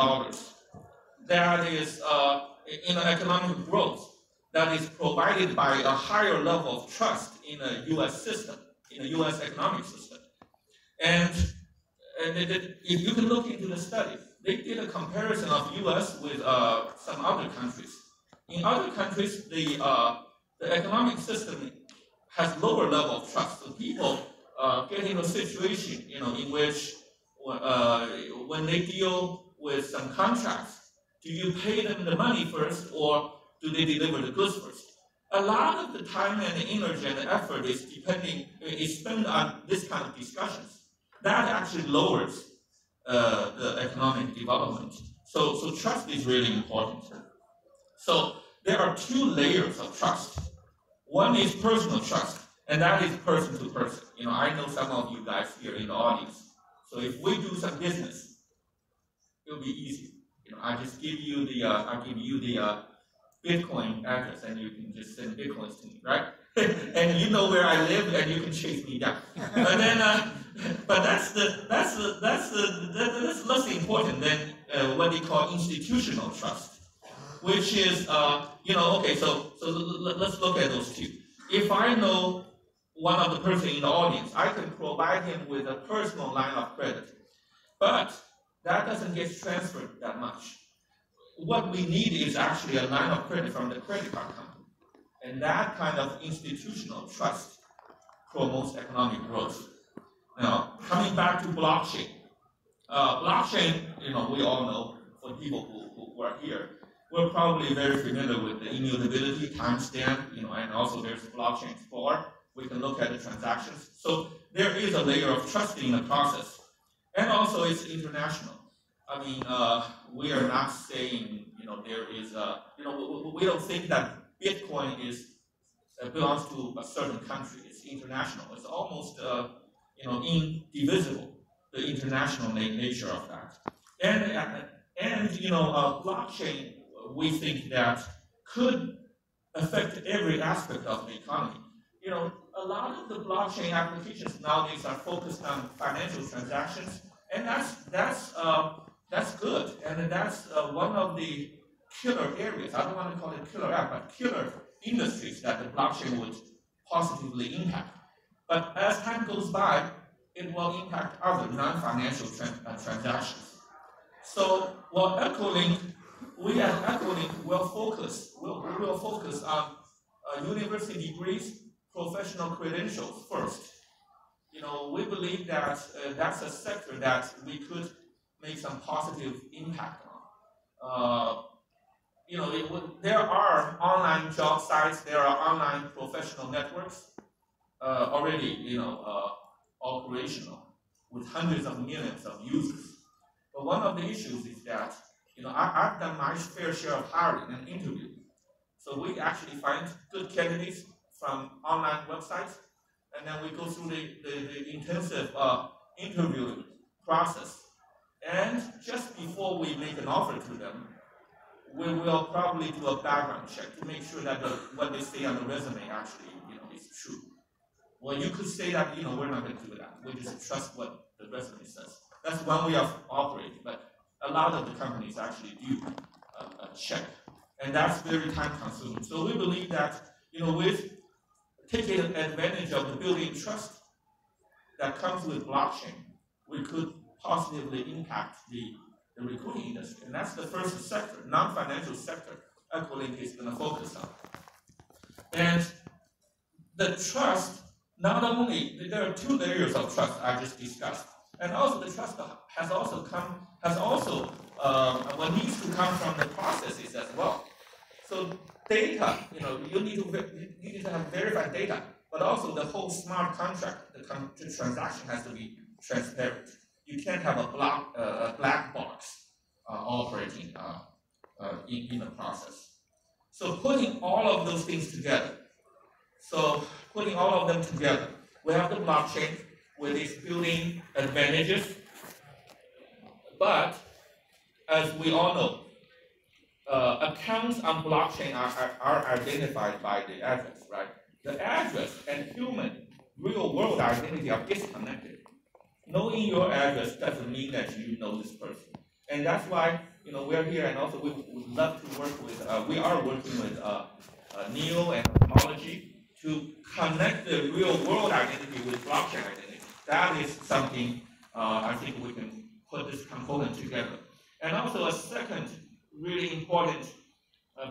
S11: that is in economic growth that is provided by a higher level of trust in a U.S. system, in a U.S. economic system, and if you can look into the study, they did a comparison of U.S. with some other countries. In other countries, the economic system has lower level of trust. So people get into a situation, in which when they deal with some contracts, do you pay them the money first, or do they deliver the goods first? A lot of the time and the energy and the effort is spent on this kind of discussions. That actually lowers the economic development. So trust is really important. So there are two layers of trust. One is personal trust, and that is person to person. I know some of you guys here in the audience. So if we do some business, it'll be easy. I just give you the Bitcoin address, and you can just send Bitcoins to me, right? And you know where I live, and you can chase me down. But then, but that's less important than what they call institutional trust, which is okay. So let's look at those two. If I know one of the person in the audience, I can provide him with a personal line of credit, but that doesn't get transferred that much. What we need is actually a line of credit from the credit card company. And that kind of institutional trust promotes economic growth. Now, coming back to blockchain. Blockchain, we all know, for people who are here, we're probably very familiar with the immutability, timestamp, and also there's blockchain explorer. We can look at the transactions. So there is a layer of trust in the process. And also it's international. I mean, we are not saying, there is we don't think that Bitcoin belongs to a certain country. It's international. It's almost, indivisible, the international nature of that. And blockchain, we think that could affect every aspect of the economy. A lot of the blockchain applications nowadays are focused on financial transactions, and that's good, and that's one of the killer areas. I don't want to call it killer app, but killer industries that the blockchain would positively impact. But as time goes by, it will impact other non-financial transactions. So, EchoLink, we at EchoLink will focus on university degrees, professional credentials first. we believe that that's a sector that we could make some positive impact on. There are online job sites, there are online professional networks already, operational with hundreds of millions of users. But one of the issues is that, I've done my fair share of hiring and interviewing. So we actually find good candidates from online websites, and then we go through the intensive interviewing process. And just before we make an offer to them, we will probably do a background check to make sure that what they say on the resume actually, is true. Well, you could say that, we're not going to do that. We just trust what the resume says. That's one way of operating, but a lot of the companies actually do a check. And that's very time consuming. So we believe that, with taking advantage of the building trust that comes with blockchain, we could positively impact the recruiting industry. And that's the first sector, non-financial sector, Equilink is going to focus on. And the trust, not only, there are two layers of trust I just discussed. And also the trust has also what needs to come from the processes as well. So data, you need to have verified data, but also the whole smart contract, the transaction has to be transparent. You can't have a black box operating in the process. So putting all of those things together, we have the blockchain with its building advantages, but as we all know, accounts on blockchain are identified by the address, right? The address and human real-world identity are disconnected. Knowing your address doesn't mean that you know this person. And that's why, we're here, and also we would love to work with, we are working with NEO and Homology to connect the real-world identity with blockchain identity. That is something I think we can put this component together. And also a second really important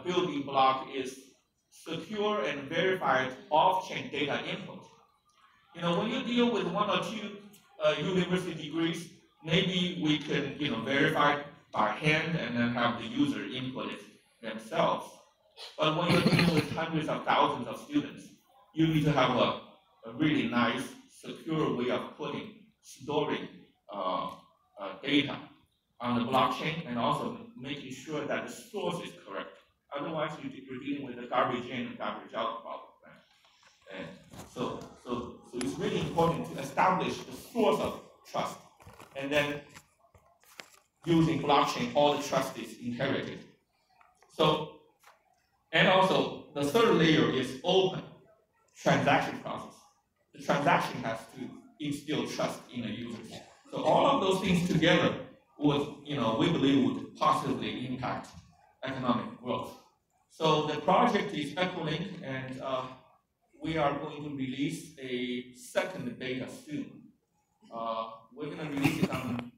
S11: building block is secure and verified off-chain data input. When you deal with one or two university degrees, maybe we can verify by hand and then have the user input it themselves. But when you're dealing with hundreds of thousands of students, you need to have a really nice, secure way of storing data on the blockchain, and also making sure that the source is correct. Otherwise, you're dealing with the garbage in and garbage out problem. Right? And so it's really important to establish the source of trust, and then using blockchain, all the trust is inherited. So, and also the third layer is open transaction process. The transaction has to instill trust in the users. So all of those things together would, we believe would positively impact economic growth. So the project is Equilink, and we are going to release a second beta soon. We're going to release it on,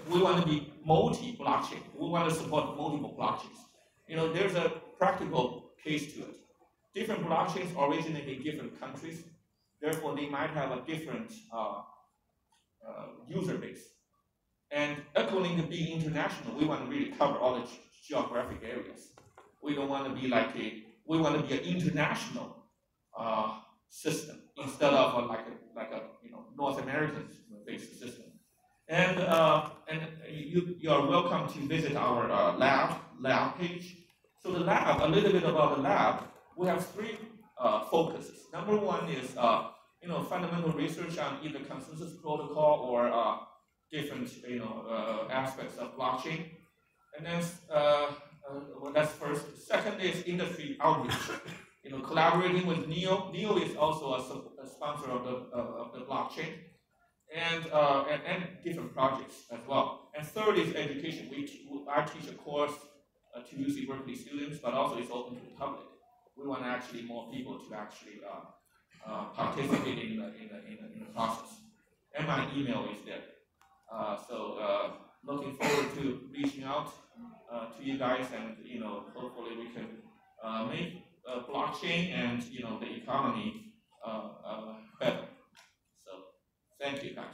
S11: we want to be multi-blockchain. We want to support multiple blockchains. There's a practical case to it. Different blockchains originate in different countries. Therefore, they might have a different user base. And Equilink being international, we want to really cover all the geographic areas. We don't want to be we want to be an international system instead of like a North American based system. And you are welcome to visit our lab page. So the lab, a little bit about the lab, we have three focuses. Number one is fundamental research on either consensus protocol or different aspects of blockchain. And then that's first. Second is industry outreach. Collaborating with NEO. NEO is also a sponsor of the blockchain, and different projects as well. And third is education. I teach a course to UC Berkeley students, but also it's open to the public. We want actually more people to actually participate in the process. And my email is there. So looking forward to reaching out to you guys, and hopefully we can make blockchain and the economy better. Thank you, guys.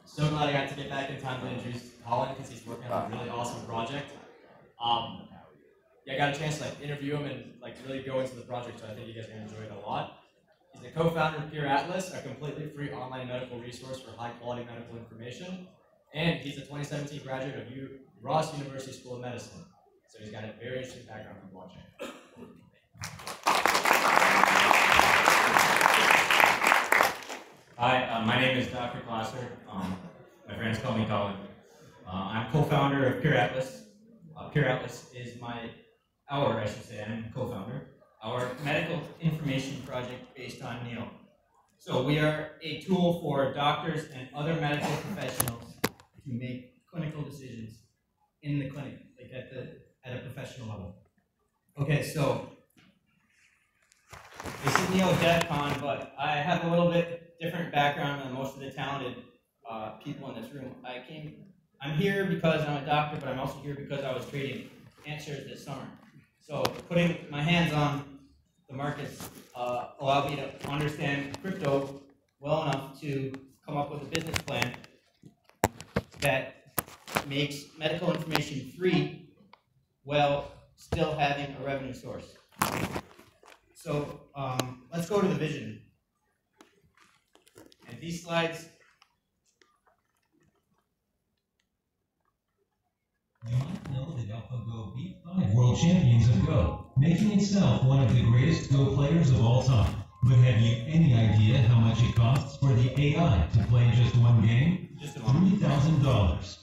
S3: So glad I got to get back in time to introduce Colin because he's working on a really awesome project. Yeah, I got a chance to interview him and really go into the project, so I think you guys are going to enjoy it a lot. He's the co-founder of Pure Atlas, a completely free online medical resource for high-quality medical information. And he's a 2017 graduate of Ross University School of Medicine. So he's got a very interesting background in blockchain.
S12: Hi, my name is Dr. Glasser. My friends call me Colin. I'm co-founder of Pure Atlas. Pure Atlas is I'm co-founder, our medical information project based on NEO. So we are a tool for doctors and other medical professionals to make clinical decisions in the clinic, at a professional level. Okay, so this is NEO DevCon, but I have a little bit different background than most of the talented people in this room. I'm here because I'm a doctor, but I'm also here because I was trading ant shares this summer. So putting my hands on the markets allowed me to understand crypto well enough to come up with a business plan that makes medical information free while still having a revenue source. So let's go to the vision. And these slides.
S8: You might know that AlphaGo beat 5 world champions of Go, making itself one of the greatest Go players of all time. But have you any idea how much it costs for the AI to play just one game? $3,000.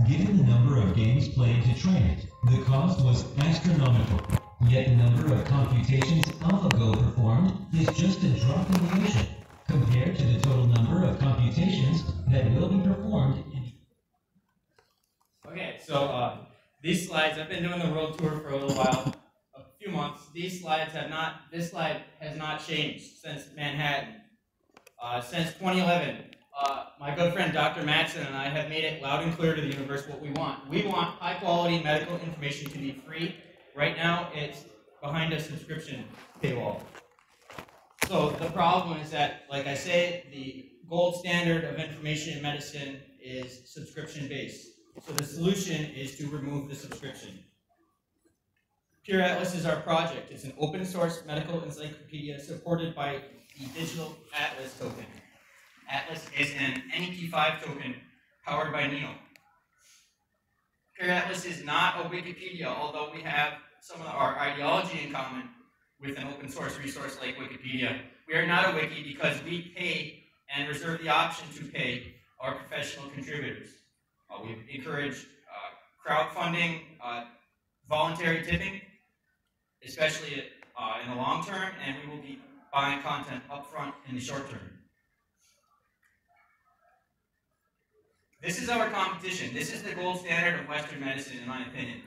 S8: Given the number of games played to train it, the cost was astronomical. Yet the number of computations AlphaGo performed is just a drop in the ocean, compared to the total number of computations that will be performed in.
S12: Okay, so these slides, I've been doing the world tour for a little while, a few months. This slide has not changed since Manhattan. Since 2011, my good friend Dr. Matson and I have made it loud and clear to the universe what we want. We want high quality medical information to be free. Right now, it's behind a subscription paywall. So the problem is that, like I say, the gold standard of information in medicine is subscription-based. So the solution is to remove the subscription. Pure Atlas is our project. It's an open source medical encyclopedia supported by the digital Atlas token. Atlas is an NEP5 token powered by NEO. Pure Atlas is not a Wikipedia, although we have some of our ideology in common with an open source resource like Wikipedia. We are not a wiki because we pay and reserve the option to pay our professional contributors. We encourage crowdfunding, voluntary tipping, especially in the long term, and we will be buying content upfront in the short term. This is our competition. This is the gold standard of Western medicine, in my opinion.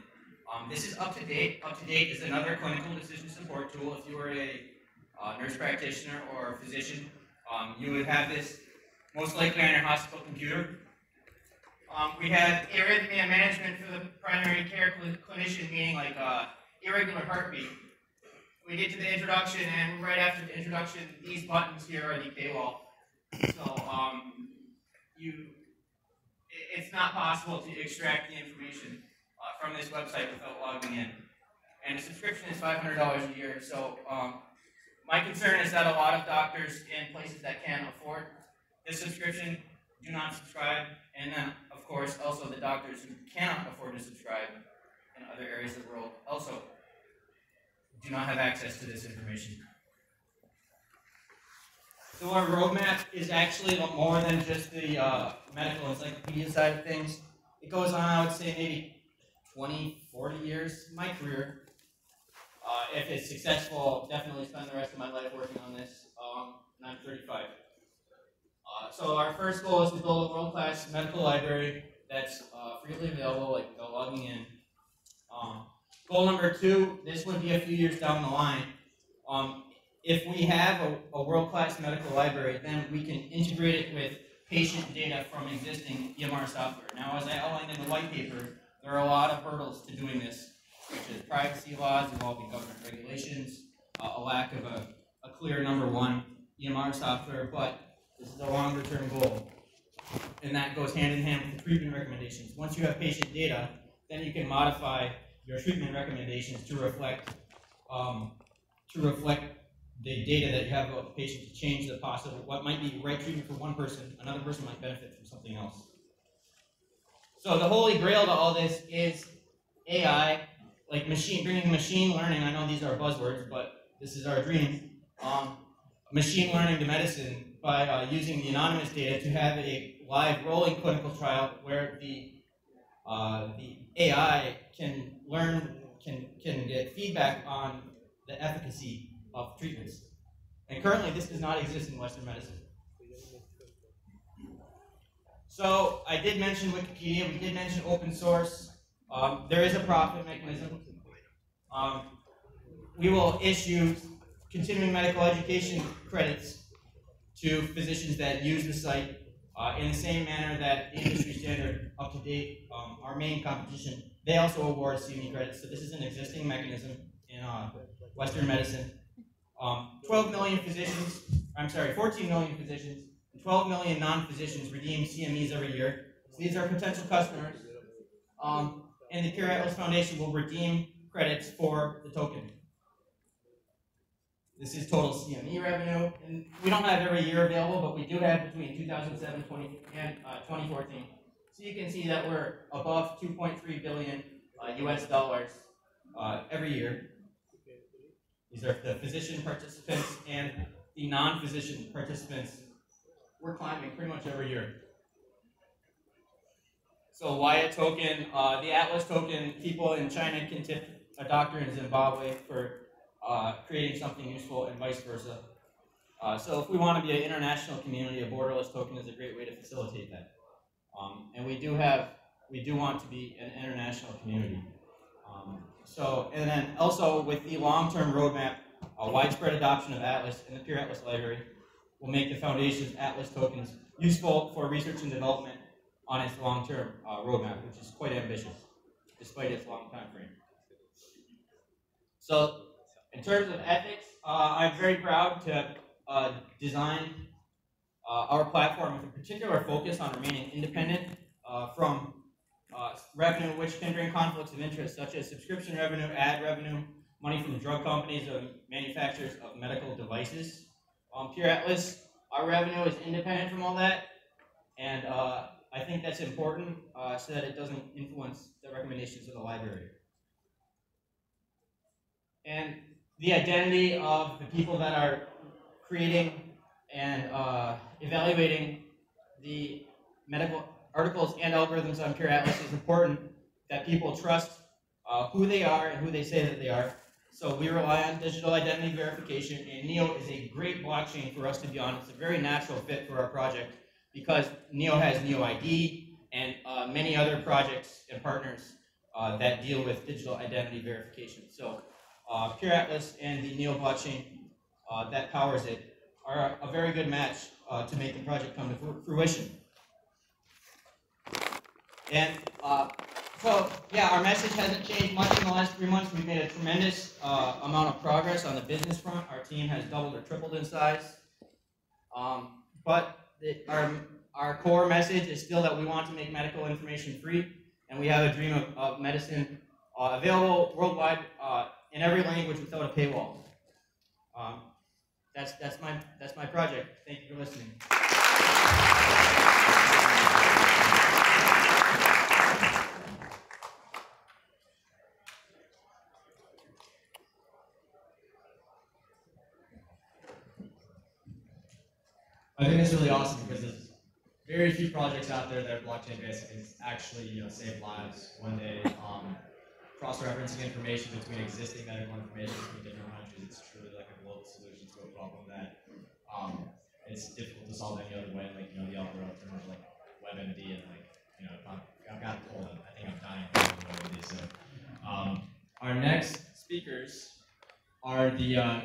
S12: This is up to date. Up to date is another clinical decision support tool. If you were a nurse practitioner or a physician, you would have this most likely on your hospital computer. We have arrhythmia management for the primary care clinician, meaning irregular heartbeat. We get to the introduction, and right after the introduction, these buttons here are the paywall. So it's not possible to extract the information from this website without logging in. And the subscription is $500 a year. So my concern is that a lot of doctors in places that can afford this subscription do not subscribe. And then, of course, also the doctors who cannot afford to subscribe in other areas of the world also do not have access to this information. So our roadmap is actually more than just the medical encyclopedia side of things. It goes on, I would say, maybe 20, 40 years. My career, If it's successful, definitely spend the rest of my life working on this. And I'm 35. So our first goal is to build a world-class medical library that's freely available, like logging in. Goal number 2, this would be a few years down the line. If we have a world-class medical library, then we can integrate it with patient data from existing EMR software. Now, as I outlined in the white paper, there are a lot of hurdles to doing this, such as privacy laws involving government regulations, a lack of a clear number 1 EMR software, but this is a longer-term goal. And that goes hand in hand with the treatment recommendations. Once you have patient data, then you can modify your treatment recommendations to reflect the data that you have about the patient, to change the possible, what might be right treatment for one person, another person might benefit from something else. So the holy grail to all this is AI, like bringing machine learning. I know these are buzzwords, but this is our dream. Machine learning to medicine by using the anonymous data to have a live rolling clinical trial where the AI can get feedback on the efficacy of treatments. And currently, this does not exist in Western medicine. So I did mention Wikipedia. We did mention open source. There is a profit mechanism. We will issue continuing medical education credits to physicians that use the site in the same manner that the industry standard up to date, our main competition, they also award CME credits. So this is an existing mechanism in Western medicine. 14 million physicians, and 12 million non-physicians redeem CMEs every year. So these are potential customers. And the Pure Atlas Foundation will redeem credits for the token. This is total CME revenue, and we don't have every year available, but we do have between 2007 and 2014. So you can see that we're above 2.3 billion US dollars every year. These are the physician participants and the non-physician participants. We're climbing pretty much every year. So why a token? The Atlas token, people in China can tip a doctor in Zimbabwe for creating something useful and vice versa. So if we want to be an international community, a borderless token is a great way to facilitate that. And we do want to be an international community. And then also with the long-term roadmap, widespread adoption of Atlas and the Pure Atlas library will make the Foundation's Atlas tokens useful for research and development on its long-term roadmap, which is quite ambitious, despite its long time frame. So, in terms of ethics, I'm very proud to design our platform with a particular focus on remaining independent from revenue which can bring conflicts of interest, such as subscription revenue, ad revenue, money from drug companies or manufacturers of medical devices. Pure Atlas, our revenue is independent from all that, and I think that's important so that it doesn't influence the recommendations of the library. And the identity of the people that are creating and evaluating the medical articles and algorithms on Pure Atlas is important, that people trust who they are and who they say that they are. So we rely on digital identity verification, and NEO is a great blockchain for us to be on. It's a very natural fit for our project because NEO has NEO ID and many other projects and partners that deal with digital identity verification. So Pure Atlas and the NEO blockchain that powers it are a very good match to make the project come to fruition. And so, yeah, our message hasn't changed much in the last 3 months. We've made a tremendous amount of progress on the business front. Our team has doubled or tripled in size. But our core message is still that we want to make medical information free, and we have a dream of medicine available worldwide in every language without a paywall. That's my project. Thank you for listening.
S3: I think it's really awesome because there's very few projects out there that are blockchain based and can actually, save lives one day. cross-referencing information between existing medical information between different countries. It's truly like a global solution to a problem that it's difficult to solve any other way. Like, the algorithm of like WebMD and like, if I've got a cold, I think I'm dying from WebMD. So our next speakers are the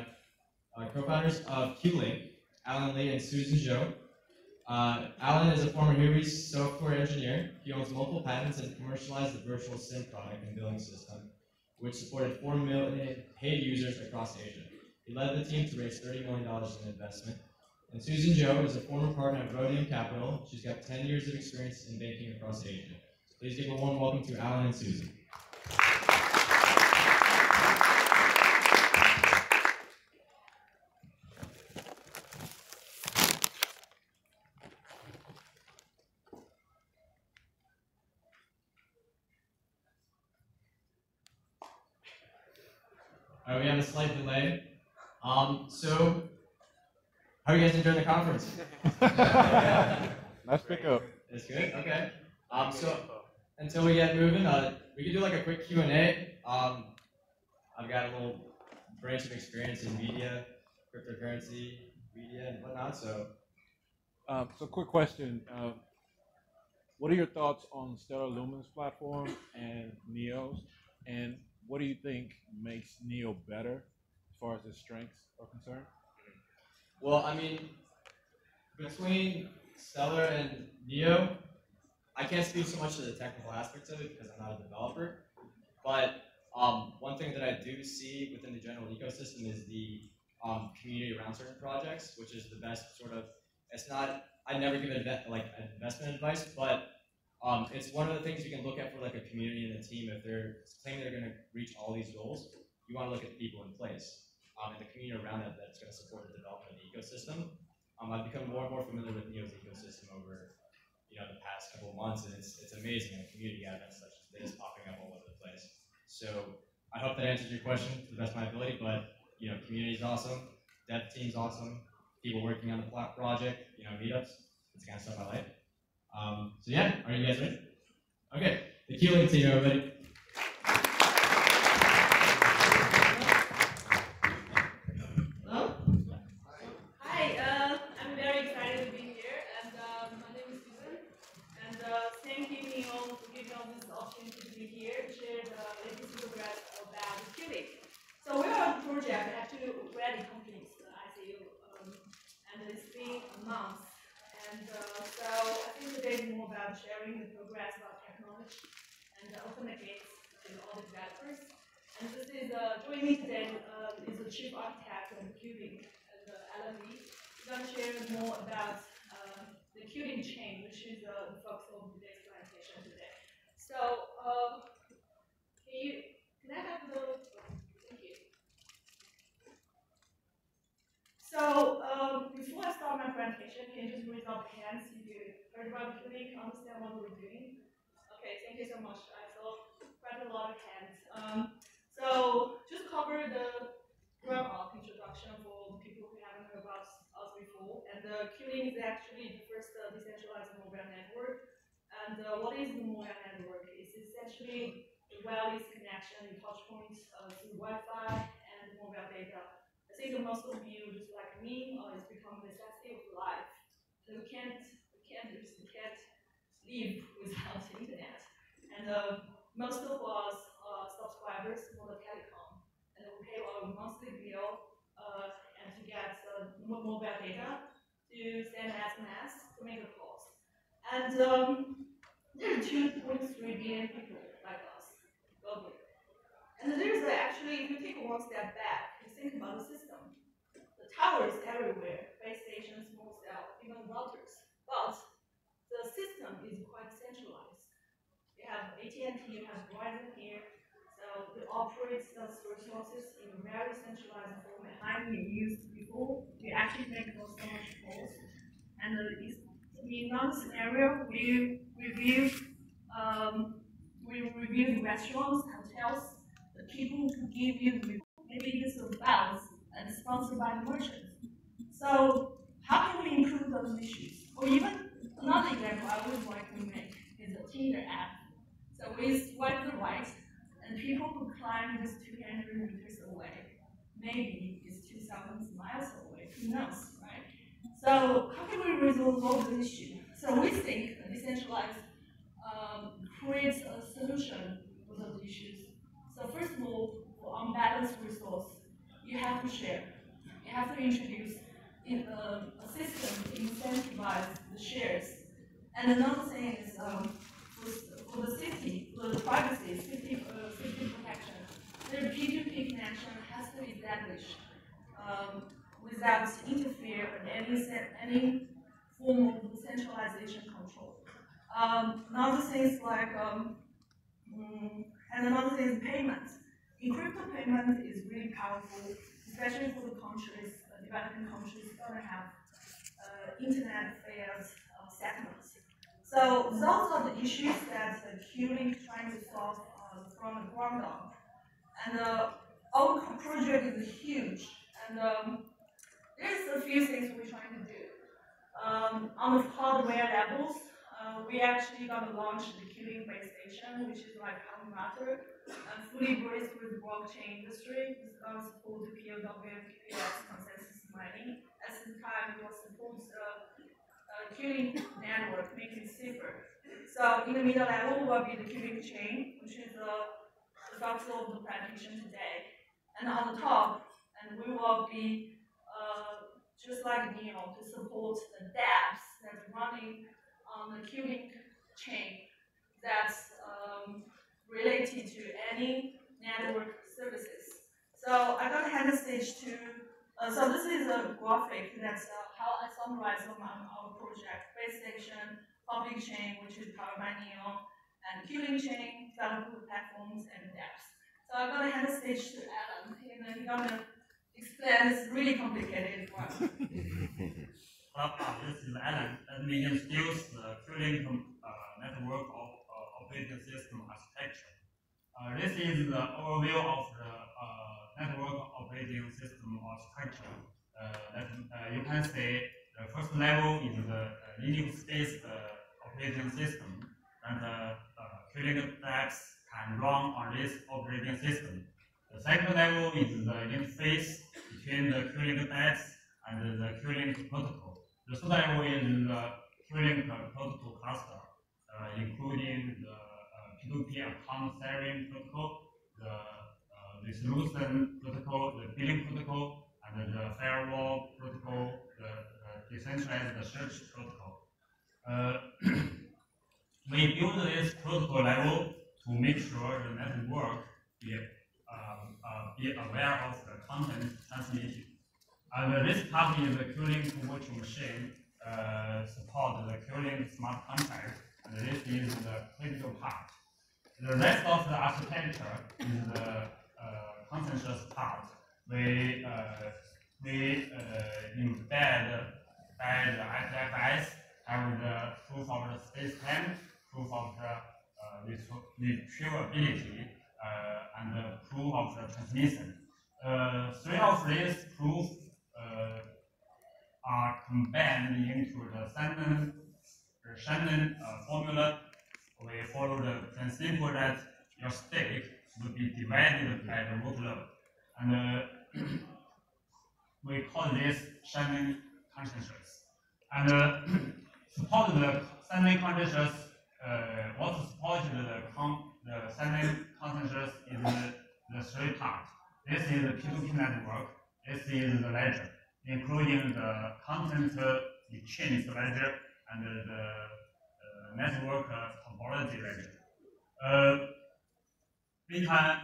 S3: co-founders of QLink, Alan Lee and Susan Zhou. Alan is a former Huey software engineer. He owns multiple patents and commercialized the virtual SIM product and billing system, which supported 4 million paid users across Asia. He led the team to raise $30 million in investment. And Susan Zhou is a former partner at Rhodium Capital. She's got 10 years of experience in banking across Asia. Please give a warm welcome to Alan and Susan. All right, we have a slight delay. So, how are you guys enjoying the conference?
S6: Nice pickup.
S3: It's good. Okay. So until we get moving, we could do like a quick Q&A. I've got a little branch of experience in media, cryptocurrency, media, and whatnot. So,
S6: quick question. What are your thoughts on Stellar Lumen's platform and Neo's? And what do you think makes Neo better as far as its strengths are concerned?
S3: Well, I mean, between Stellar and Neo, I can't speak so much to the technical aspects of it because I'm not a developer. But one thing that I do see within the general ecosystem is the community around certain projects, which is the best sort of. It's not. I never give investment advice, but it's one of the things you can look at for like a community and a team. If they're claiming they're going to reach all these goals, you want to look at the people in place and the community around it that's going to support the development of the ecosystem. I've become more and more familiar with Neo's ecosystem over the past couple of months, and it's amazing. And community events such as this popping up all over the place. So I hope that answers your question to the best of my ability. But community is awesome, dev team's awesome, people working on the project, meetups. It's the kind of stuff I like. So yeah, are you guys ready? Okay, the QLink team, everybody.
S13: Hello? Hi, I'm very excited to be here, and my name is Susan, and thank you, Neil, for giving us this opportunity to be here to share the latest progress about QLink. So we are a project that actually already completes the ICU, and it's been a month. And so I think today is more about sharing the progress of our technology and open the gates to all the developers. And this is joining me today is the chief architect of QLink, and Alan Lee. He's going to share more about the QLink chain, which is the focus of today's presentation today. So can I have the? Thank you. So before I start my presentation, can you just raise up hands if you heard about QLink, understand what we're doing? Okay, thank you so much. I saw quite a lot of hands. So just cover the wrap-up introduction for people who haven't heard about us before. And QLink is actually the first decentralized mobile network. And what is the mobile network? It's essentially the wireless connection and touch points through Wi-Fi and mobile data. I think most of you, just like me, it's become a necessity of life. So we can't live without the internet. And most of us are subscribers for the telecom, and we pay our monthly bill and to get mobile data, to send SMS, to make calls. And there are 2.3 billion people like us globally. And there's actually, if you take one step back and think about the system, the towers everywhere, base stations, small cells, even routers. But the system is quite centralized. You have AT&T, you have Verizon here, so it operates those resources in a very centralized format. Time we used before, we actually make those so much calls. And in another scenario, we review restaurants, hotels, the people who give you maybe use of valves and sponsored by the merchants. So how can we improve those issues? Or even another example I would like to make is the Tinder app. So we swipe to the right, and and people who climb this 200 meters away, maybe it's 2,000 miles away, who knows, right? So how can we resolve the issue? So we think a decentralized creates a solution for those issues. So first of all, for unbalanced resource, you have to share. You have to introduce a system to incentivize the shares. And another thing is for the safety, for the privacy, safety protection, the P2P connection has to be established without interfere with any form of centralization control. Another thing is like, and another thing is payment. In crypto, payment is really powerful, especially for the countries, developing countries, going to have internet-based settlements. So those are the issues that Q-Link is trying to solve from the ground up. And our project is huge, and there's a few things we're trying to do. On the hardware levels, we actually gonna launch the Q-Link base station, which is like calculator, fully braced with blockchain industry. It's gonna support the POW and PPS consensus mining. At the time, it will support Q-Link network, making it safer. So in the middle level will be the Q-Link chain, which is the structure of the plantation today. And on the top, and we will be just like Neo to support the dApps that's running on the Q-Link chain that's related to any network services. So I'm going to hand the stage to, so this is a graphic that's how I summarize our project. Base station, public chain, which is powered by Neo, and Q-Link chain, developer platforms, and dApps. So I'm going to hand the stage to Alan, and then he's going to explain this really complicated one.
S14: This is Alan. Let me introduce the Q-Link network of operating system architecture. This is the overview of the network operating system architecture. You can see the first level is the Linux-based operating system, and Q-Link apps can run on this operating system. The second level is the interface between the Q-Link apps and the Q-Link protocol. The third level is the Q-Link protocol cluster, including the P2P account sharing protocol, the resolution protocol, the billing protocol, and the firewall protocol, the decentralized search protocol. We build this protocol level to make sure the network be aware of the content transmitted. And this part is the Q-Link virtual machine support the Q-Link smart contract, and this is the critical part. The rest of the architecture is the consensus part. We embed the IPFS, have the proof of the space-time, proof of the retrievability, and the proof of the transmission. Three of these proofs are combined into the Shannon formula. We follow the principle that your state will be divided by the workload. And we call this Shannon consensus. And support the Shannon consensus, what supports the Shannon consensus is the three parts. This is the P2P network. This is the ledger, including the content exchange ledger and the network topology ledger. We can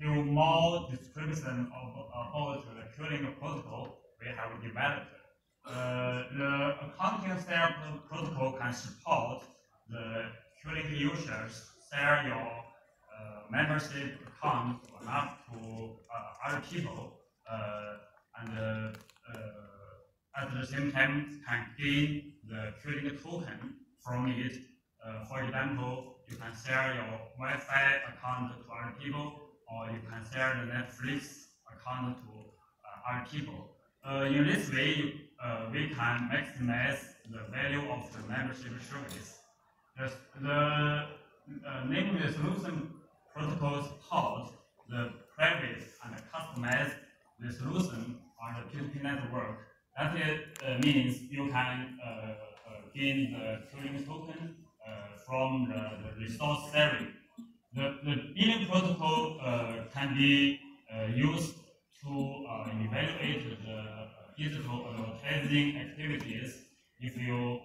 S14: do more description about the Q-Link protocol we have developed. The accounting share protocol can support the Q-Link users share your membership account up to other people, and at the same time can gain the Q-Link token from it. For example, you can share your Wi-Fi account to other people, or you can share the Netflix account to other people. In this way, we can maximize the value of the membership service. The name of the solution protocol support the private and customized the solution on the P2P network. That means you can gain the Turing token from the resource sharing. The billing protocol can be used to evaluate the digital advertising activities if you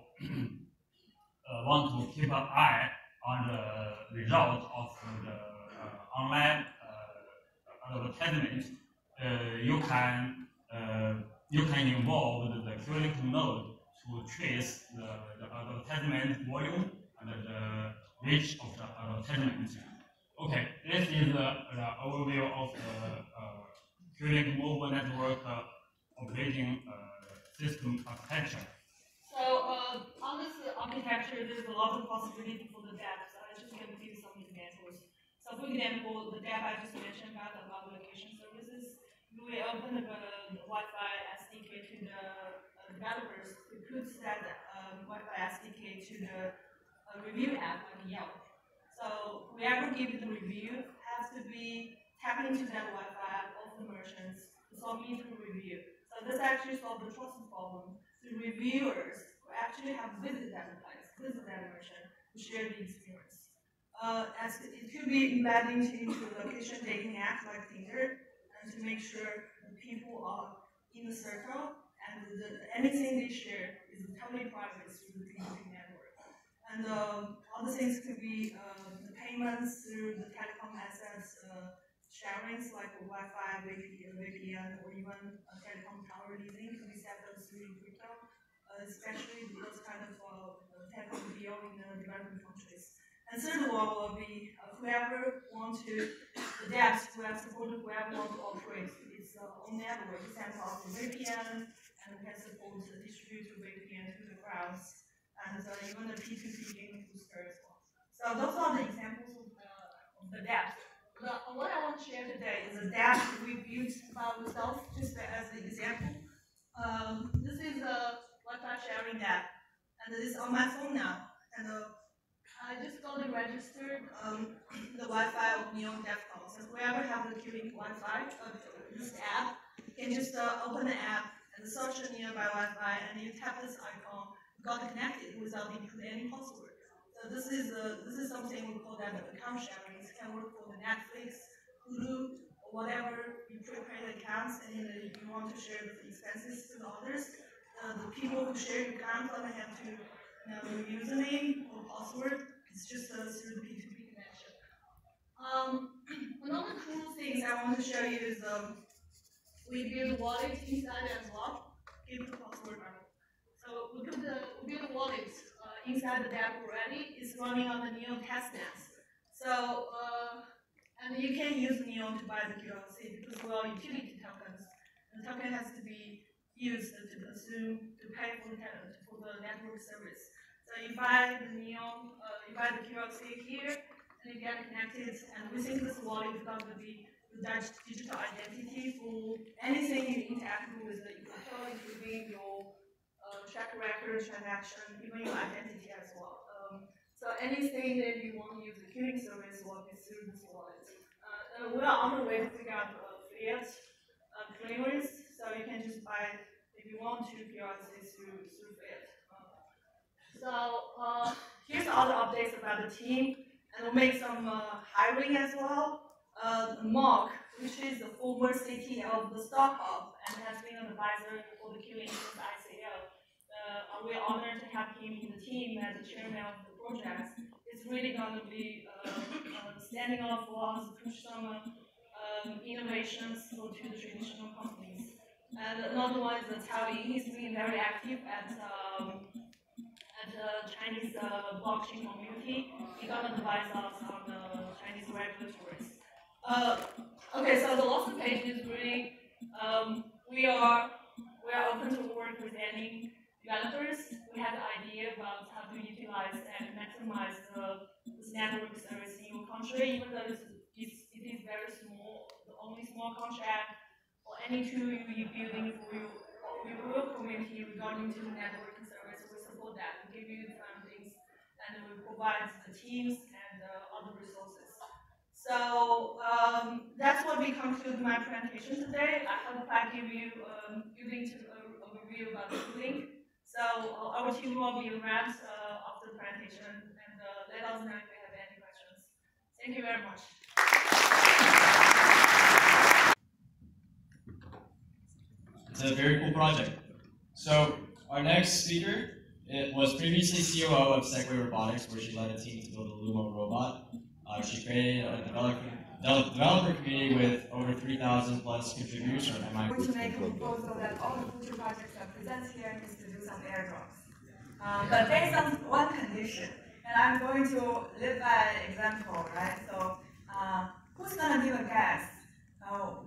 S14: want to keep an eye on the result of the online advertisement. You can involve the Turing node to trace the advertisement volume and the reach of the advertisement. Okay, this is the overview of the Turing mobile network operating system architecture.
S13: So on this architecture, there's a lot of possibility for the depth. So I just going to give you some examples. So for example, the depth I just mentioned about location services, we open the Wi-Fi SDK to the developers to put that Wi-Fi SDK to the review app on Yelp. So whoever gives the review has to be tapping into that Wi-Fi of the merchants to submit the review. So this actually solves the trust problem. The reviewers who actually have visited that place, visited that merchant, to share the experience. As it could be embedding into location dating apps like Tinder, and to make sure the people are in the circle and anything they share is totally private through the P2P network. And other things could be the payments through the telecom assets sharings like Wi-Fi, VPN, or even telecom tower leasing can be settled through crypto, especially those kind of telecom deal in the developing countries. And third one will be whoever wants to, the dApps who have supported whoever wants to operate its own network, sends off the VPN, and we can support the distributed VPN to the clouds, and even the P2P gaming booster as well. So those are the examples of the dApps. What I want to share today is a dApp we built by ourselves, just as an example. This is a Wi-Fi sharing app, and it is on my phone now. And I just got it registered the Wi-Fi of Neon DevCon. So whoever have the Qlink Wi-Fi, this app, can just open the app and search the nearby Wi-Fi, and you tap this icon, got connected without inputting any password. So this is something we call that account sharing. It can work for the Netflix, Hulu, or whatever you prepaid accounts, and you want to share the expenses to the others. The people who share your account don't have to know your username or password. It's just through the P2P connection. Another cool thing I want to show you is we build wallet inside as well. Give the password on. So we build a wallet inside the dApp already. It's running on the Neon testnet. So and you can use Neon to buy the QLC because we are utility tokens. The token has to be used to pay for the network service. So you buy the Neon, you buy the QLC here, and you get connected. And we think this wallet is going to be the digital identity for anything you interact with the user, including your track record, transaction, even your identity as well. So anything that you want to use the queuing service will be through this wallet. We are on the way to figure out fiat clearance, so you can just buy if you want to QRC through fiat. So here's the other updates about the team, and we'll make some hiring as well. Mark, which is the former CTO of the Startup and has been an advisor for the queuing since ICO. We're honored to have him in the team as the chairman of the project. It's really going to be standing up for us to push some innovations to the traditional companies. And another one is Tao Ying. He's been very active at the Chinese blockchain community. He's going to advise us on the Chinese regulatories. Okay, so the last page is really we are open to work with any developers. We have the idea about how to utilize and maximize this network service in your country, even though it is very small, the only small contract or any tool you're building for your rural community regarding to networking service, we support that. We give you the fundings and we provide the teams and other resources. So that's what we conclude my presentation today. I hope I give you giving to a review about the tooling. So our team will be around after the presentation and let us know if you have any questions. Thank you very much.
S3: It's a very cool project. So our next speaker was previously COO of Segway Robotics, where she led a team to build a Lumo robot. She created a developer community with over 3,000 plus contributors from MIT.
S15: I'm going to make a proposal that all the future projects that present here needs to do some airdrops. But based on one condition, and I'm going to live by example, right? So who's going to give a guess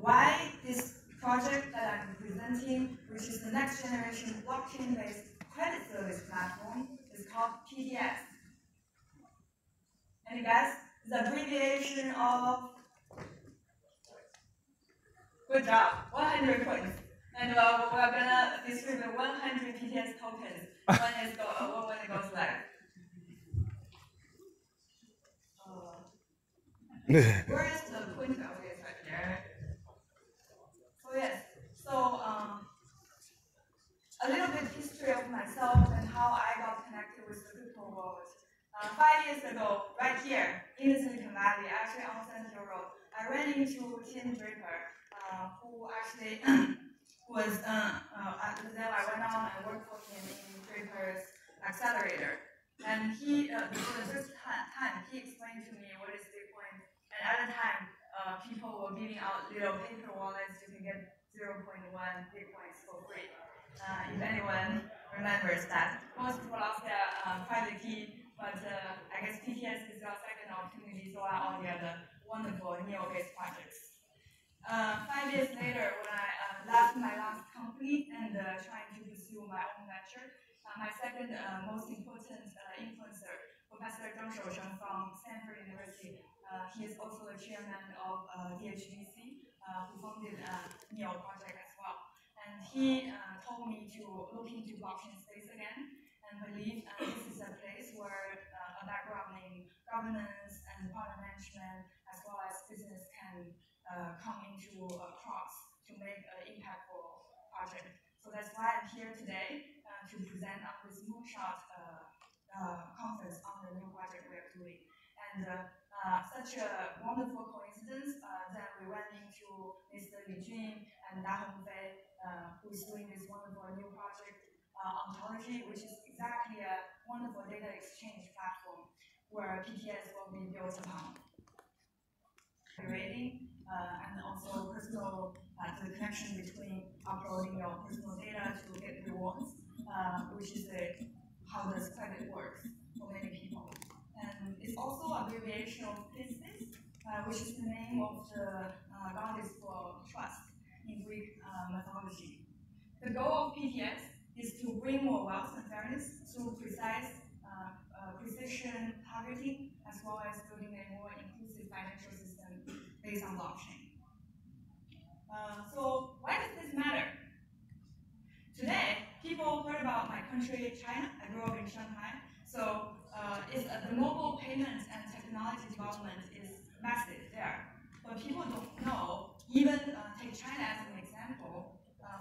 S15: why this project that I'm presenting, which is the next generation blockchain-based credit service platform, is called PDS? Any guess? The abbreviation of, good job, 100 points. And we're gonna distribute 100 PTS tokens when it goes live. Where is the pointer? Okay, it's right there. So yes, so a little bit history of myself and how I got connected with the crypto world. 5 years ago, right here in the Silicon Valley, actually on Central Road, I ran into Tim Draper, who actually was, then I went on and worked for him in Draper's accelerator. And he, for the first time, he explained to me what is Bitcoin. And at the time, people were giving out little paper wallets. You can get 0.1 Bitcoins for free. If anyone remembers that. Most people lost their private key, but I guess PTS is our second opportunity, so are all the other wonderful NEO-based projects. 5 years later, when I left my last company and trying to pursue my own venture, my second most important influencer, Professor Zheng Shousheng from Stanford University, he is also the chairman of DHBC, who founded NEO project as well. And he told me to look into blockchain space again and believe this is a place where a background in governance and product management as well as business can come into a cross to make an impactful project. So that's why I'm here today to present on this moonshot conference on the new project we are doing. And such a wonderful coincidence that we ran into Mr. Li Jun and Da Hongfei, who is doing this wonderful new project, Ontology, which is exactly a wonderful data exchange platform where PTS will be built upon. Rating and also personal, the connection between uploading your personal data to get rewards, which is how this credit works for many people. And it's also an abbreviation of business, which is the name of the goddess for trust in Greek mythology. The goal of PTS is to bring more wealth and fairness through precision targeting, as well as building a more inclusive financial system based on blockchain. So why does this matter? Today, people heard about my country, China. I grew up in Shanghai. So the mobile payments and technology development is massive there. But people don't know, even take China as an example,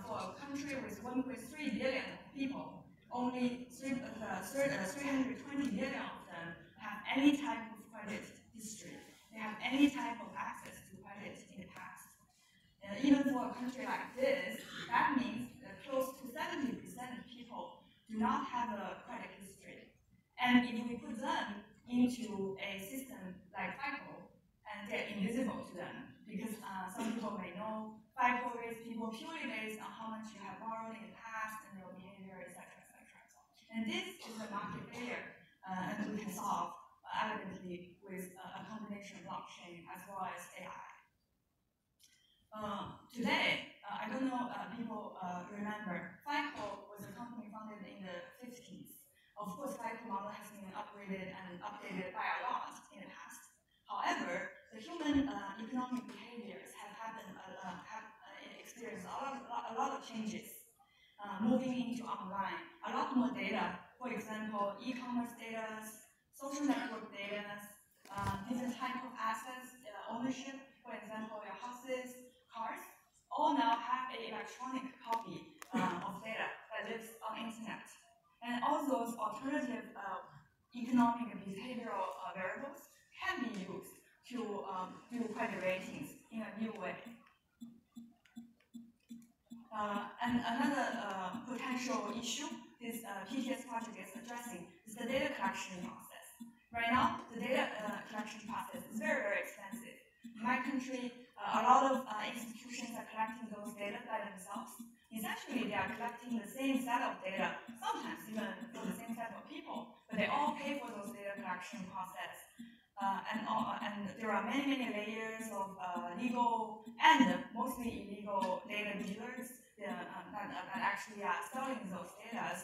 S15: for a country with 1.3 billion people, only 320 million of them have any type of credit history. They have any type of access to credit in the past. Even for a country like this, that means that close to 70% of people do not have a credit history. And if we put them into a system like FICO, and they're invisible to them, because some people may know FICO rates people purely based on how much you have borrowed in the past and your behavior, etc., etc. And this is a market failure, and we can solve elegantly with a combination of blockchain as well as AI. Today, I don't know people remember, FICO was a company founded in the 50s. Of course, FICO model has been upgraded and updated by a lot in the past. However, the human economic behaviors have experienced a lot of changes. Moving into online, a lot more data. For example, e-commerce data, social network data, different type of assets ownership, for example, your houses, cars, all now have an electronic copy of data that lives on internet. And all those alternative economic and behavioral variables can be used to do credit ratings in a new way. And another potential issue this PTS project is addressing is the data collection process. Right now, the data collection process is very, very expensive. In my country, a lot of institutions are collecting those data by themselves. Essentially, they are collecting the same set of data, sometimes even for the same set of people, but they all pay for those data collection process. And there are many, many layers of legal and mostly illegal data dealers that actually are selling those data.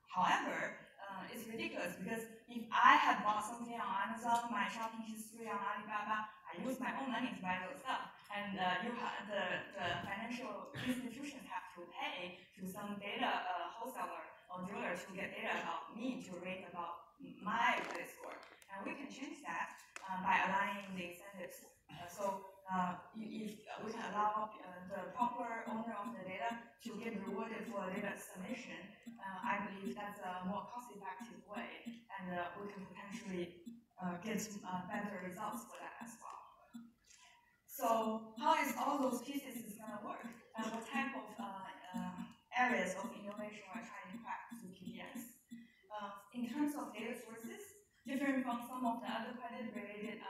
S15: However, it's ridiculous because if I had bought something on Amazon, my shopping history on Alibaba, I use my own money to buy those stuff, and the financial institutions have to pay to some data wholesaler or dealer to get data about me to rate about my credit score. And we can change that by aligning the incentives. If we can allow the proper owner of the data to get rewarded for data submission, I believe that's a more cost-effective way, and we can potentially get better results for that as well. So how is all those pieces going to work? And what type of areas of innovation we're trying to crack through PTS? In terms of data sources, different from some of the other credit-related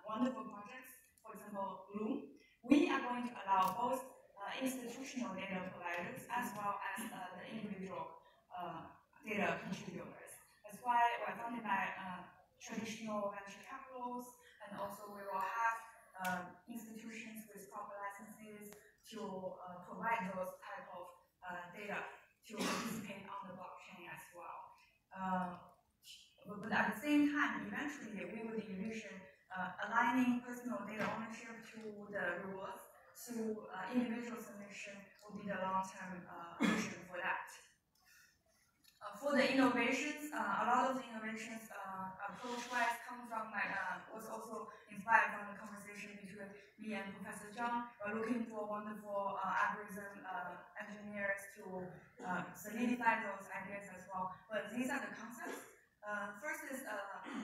S15: wonderful projects, for example, Bloom, we are going to allow both institutional data providers as well as the individual data contributors. That's why we're funded by traditional venture capitals, and also we will have institutions with proper licenses to provide those type of data to participate on the blockchain as well. But at the same time, eventually we would envision aligning personal data ownership to the rewards through individual submission will be the long-term vision for that. For the innovations, a lot of the innovations approach-wise come from was also inspired from the conversation between me and Professor Zhang. We're looking for wonderful algorithm engineers to solidify those ideas as well. But these are the concepts. First is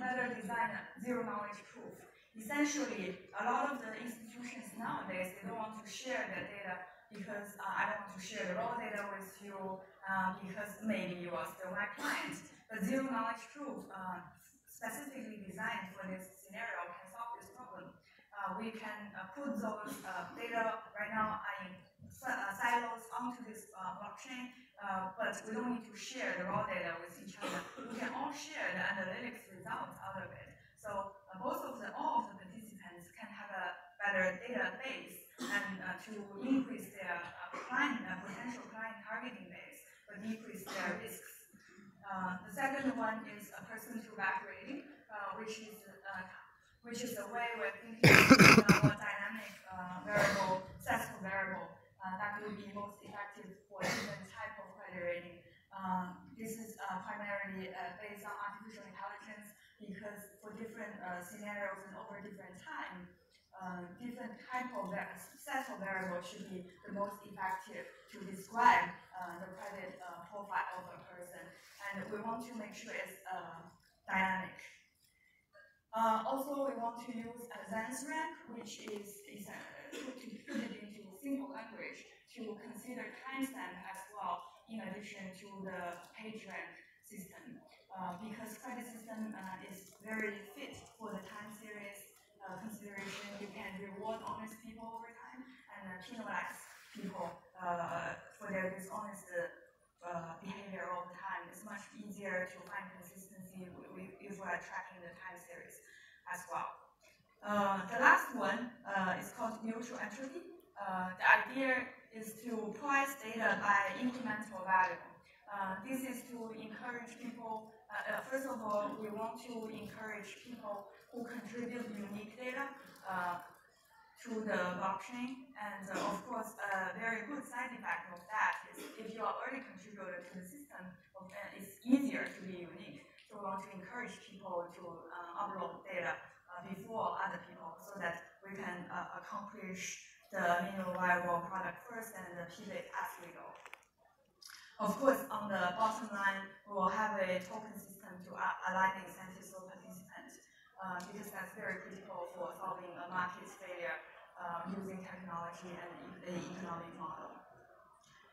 S15: better design zero-knowledge proof. Essentially, a lot of the institutions nowadays, they don't want to share their data because I don't want to share the raw data with you because maybe you are still my client. But zero-knowledge proof, specifically designed for this scenario, can solve this problem. We can put those data right now in silos onto this blockchain, but we don't need to share the raw data with each other. We can all share the analytics results out of it. So all of the participants can have a better database and to increase their potential client targeting base, but decrease their risks. The second one is a person-to-back rating, which is a way we're thinking of a dynamic variable, sets of variable that will be most effective for different type of credit rating. This is primarily based on artificial intelligence because for different scenarios and over different time, different type of set of variables should be the most effective to describe the credit profile of a person. And we want to make sure it's dynamic. Also, we want to use Zen's rank, which is to put it into simple language to consider timestamp as well, in addition to the page rank system. Because credit system is very fit for the time series consideration. You can reward honest people over time and penalize people for their dishonest behavior over time. It's much easier to find consistency if we're tracking the time series as well. The last one is called neutral entropy. The idea is to price data by incremental value. This is to encourage people, first of all, we want to encourage people who contribute unique data to the blockchain. And of course, a very good side effect of that is if you are early contributor to the system, it's easier to be unique. So we want to encourage people to upload data before other people so that we can accomplish the minimum viable product first and pivot as we go. Of course, on the bottom line, we will have a token system to align incentives for participants because that's very critical for solving a market failure using technology and the economic model.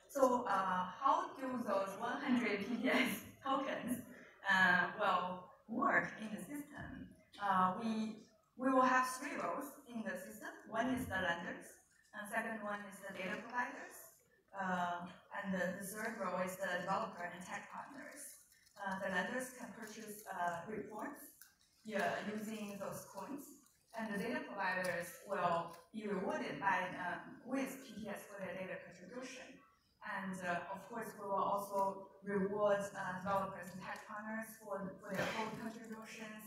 S15: So how do those 100 PPS tokens work in the system? We will have 3 roles in the system. One is the lenders, and second one is the data providers, and the third role is the developer and tech partners. The lenders can purchase reports using those coins, and the data providers will be rewarded by with PPS for their data contribution. And of course, we will also reward developers and tech partners for their code contributions,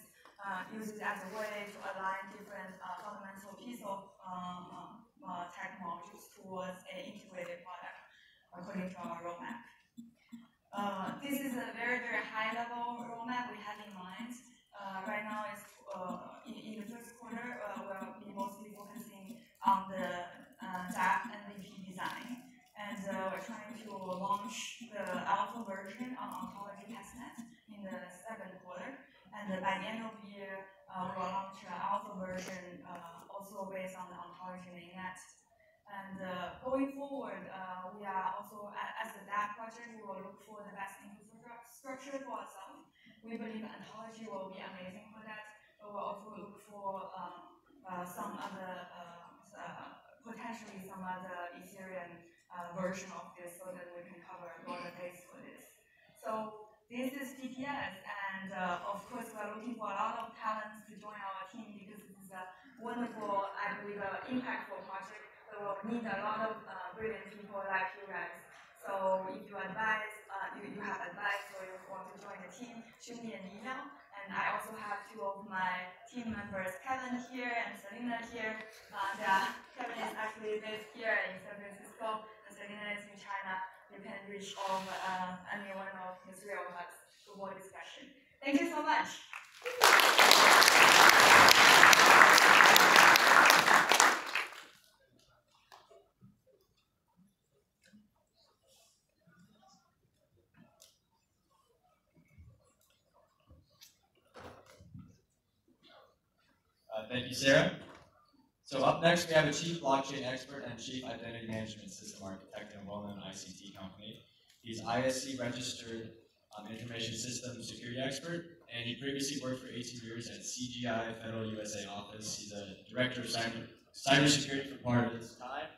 S15: use it as a way to align different fundamental pieces of technologies towards an integrated product according to our roadmap. This is a very, very high-level roadmap we have in mind. Right now, in the first quarter, we'll be mostly focusing on the DApp MVP design. And we're trying to launch the alpha version on ontology testnet in the second quarter. And by the end of the year, we will launch an alpha version also based on the ontology mainnet. And going forward, we are also, as a DApp project, we will look for the best infrastructure for ourselves. We believe ontology will be amazing for that. We will also look for some other, potentially some other Ethereum version of this so that we can cover a broader base for this. So this is PPS, and of course we're looking for a lot of talents to join our team because this is a wonderful, I believe, impactful project that will need a lot of brilliant people like you guys. So if you advise, you have advice or you want to join the team, shoot me an email. And I also have 2 of my team members, Kevin here and Selena here. Kevin is actually based here in San Francisco, and Selena is in China. You can reach all any one of the 3 of us for more discussion. Thank you so much.
S3: Thank you, Sarah. So up next, we have a chief blockchain expert and chief identity management system architect in a well-known ICT company. He's ISC registered information system security expert, and he previously worked for 18 years at CGI Federal USA office. He's a director of cybersecurity for part of his time.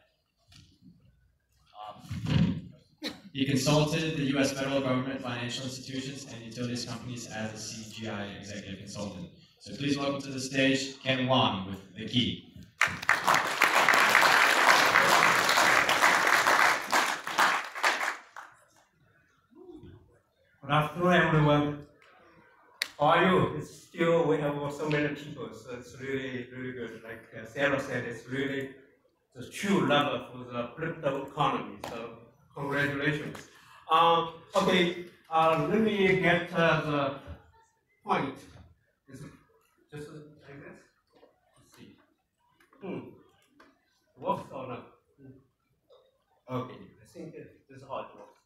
S3: He consulted the U.S. federal government, financial institutions, and utilities companies as a CGI executive consultant. So please welcome to the stage Ken Wong with The Key.
S16: Good afternoon, everyone. How are you? It's still, we have so many people, so it's really, really good. Like Sarah said, it's really the true level for the crypto economy. So congratulations. Okay, let me get the point. Just like this. Let's see. Works or not? Okay, I think this is how it works.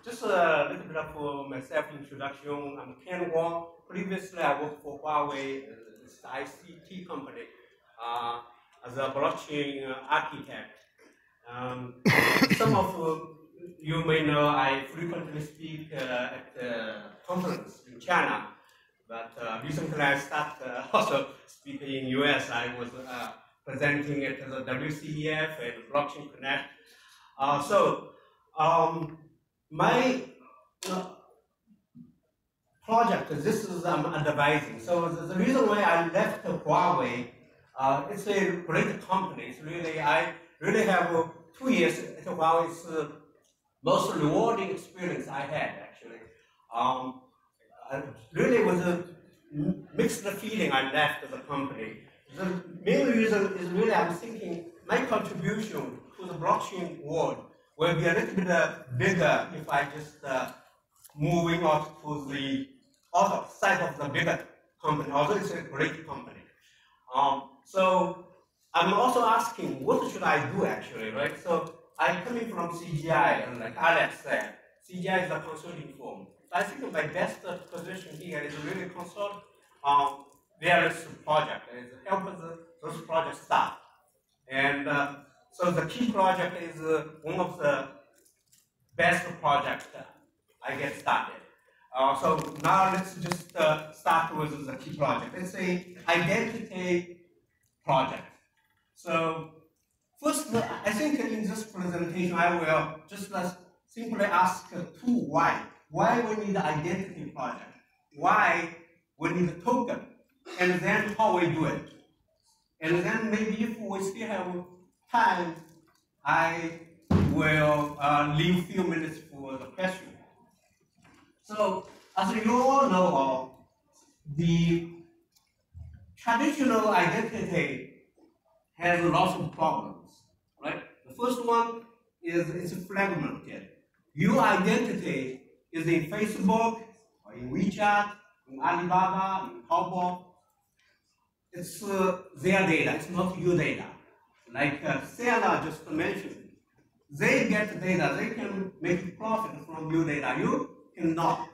S16: Just a little bit of my self-introduction. I'm Ken Wong. Previously, I worked for Huawei, it's the ICT company, as a blockchain architect. Some of you may know I frequently speak at the conference in China. But recently I started also speaking in US. I was presenting at the WCEF and Blockchain Connect. My project, this is I'm advising. So the reason why I left Huawei, it's a great company. It's really, I really have 2 years at Huawei. It's the most rewarding experience I had actually. Really was a mixed feeling I left the company. The main reason is really I'm thinking my contribution to the blockchain world will be a little bit bigger if I just moving out to the other side of the bigger company, although it's a great company. So I'm also asking, what should I do actually, right? So I'm coming from CGI, and like Alex said, CGI is a consulting firm. So I think my best position here is really consult on various projects, and help those projects start. And so the key project is one of the best projects I get started. So now let's just start with the key project. It's a identity project. So first, I think in this presentation, I will just simply ask two why. Why we need an identity project? Why we need a token? And then how we do it. And then maybe if we still have time, I will leave a few minutes for the question. So, as you all know, the traditional identity has lots of problems, right? The first one is it's fragmented. Your identity is in Facebook, or in WeChat, in Alibaba, in Taobao. It's their data, it's not your data. Like Sarah just mentioned, they get data, they can make profit from your data, you cannot.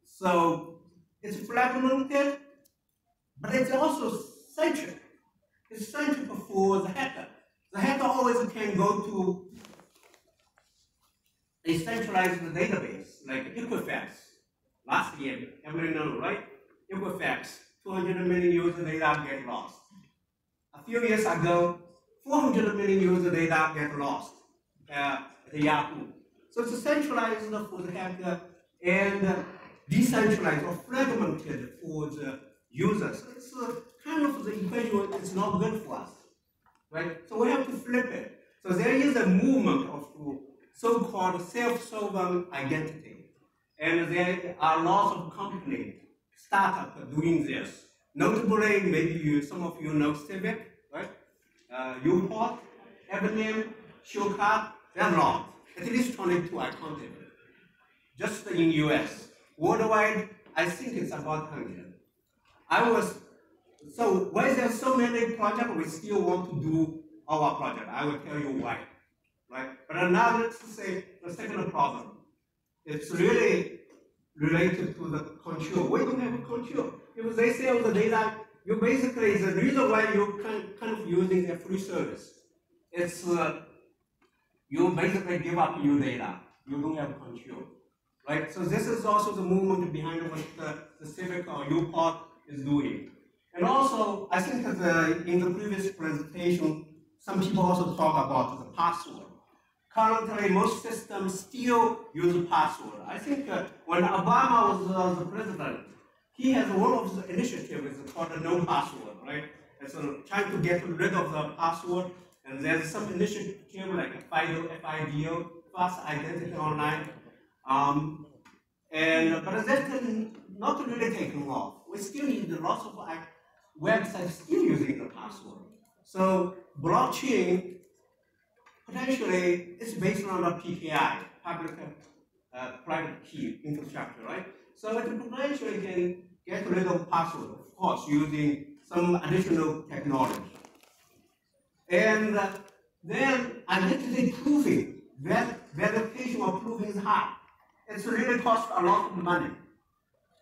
S16: So it's fragmented, but it's also centric. It's centric for the hacker. The hacker always can go to a centralized database, like Equifax. Last year, everyone knows, right? Equifax, 200 million user data get lost. A few years ago, 400 million user data get lost at Yahoo. So it's centralized for the hacker and decentralized or fragmented for the users. It's kind of the equation is not good for us, right? So we have to flip it. So there is a movement of so-called self-sovereign identity. And there are lots of companies, startups doing this. Notably, maybe some of you know Civic, right? Uport, Eminem, Showcard, there are lots. At least 22 I counted. Just in US. Worldwide, I think it's about 100. So why there's so many projects, we still want to do our project. I will tell you why, right? But now let's say the second problem. It's really related to the control. We don't have control. If they sell the data, you basically, the reason why you kind of using a free service, it's you basically give up your data. You don't have control, right? So this is also the movement behind what the Civic or Uport is doing. And also, I think in the previous presentation, some people also talk about the password. Currently, most systems still use password. I think when Obama was the president, he has one of the initiatives called No Password, right? And so trying to get rid of the password, and there's some initiative like FIDO, Fast Identity Online, but that's not really taken off. We still need lots of websites still using the password. So blockchain potentially is based on a PKI, public private key infrastructure, right? So it potentially can get rid of password, of course, using some additional technology. And then identity proofing, verification or proving is hard. It's really costs a lot of money.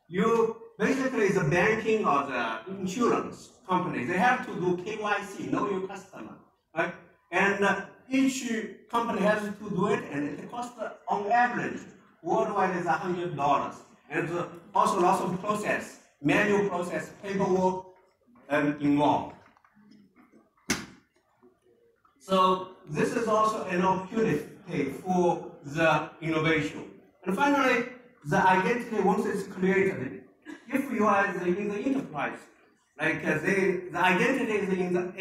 S16: You basically the banking or the insurance company, they have to do KYC, know your customer, right? And each company has to do it, and it costs on average worldwide is $100. And also lots of process, manual process, paperwork involved. So this is also an opportunity for the innovation. And finally, the identity, once it's created, if you are in the enterprise, like the identity is in the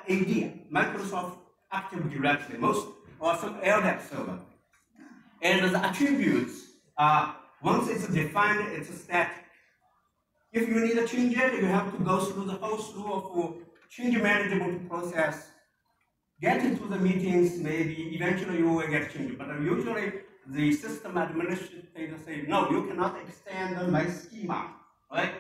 S16: AD, Microsoft Active Directory, or some LDAP server. And the attributes, once it's defined, it's static. If you need to change it, you have to go through the whole slew of change management process, get into the meetings, maybe eventually you will get changed. But usually the system administrator say, no, you cannot extend my schema, right?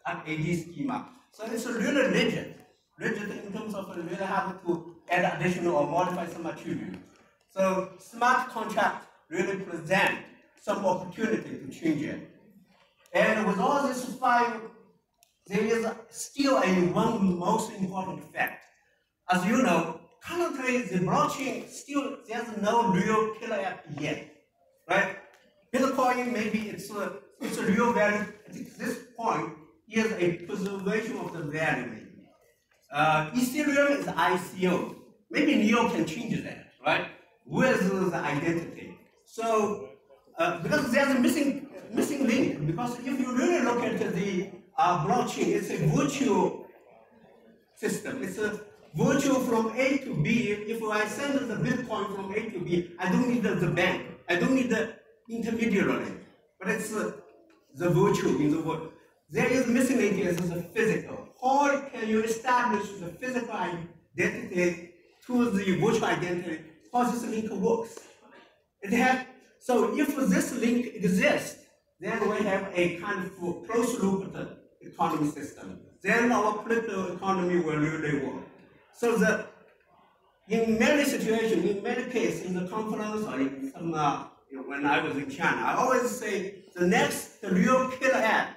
S16: AD schema. So it's really rigid. rigid in terms of really having to add additional or modify some attributes. So smart contract really present some opportunity to change it. And with all this five, there is still one most important fact. As you know, currently the blockchain still, there's no real killer app yet, right? Bitcoin, maybe it's a real value at this point. Is a preservation of the value. Ethereum is ICO. Maybe Neo can change that, right? With the identity. So because there's a missing link. Because if you really look at the blockchain, it's a virtual system. It's a virtual from A to B. If I send the Bitcoin from A to B, I don't need the bank. I don't need the intermediary. But it's the virtual in the world. There is missing link is the physical. How can you establish the physical identity to the virtual identity? How this link works? So if this link exists, then we have a kind of closed loop economy system. Then our crypto economy will really work. So in many situations, in many cases, in the conference or in some, when I was in China, I always say the real killer app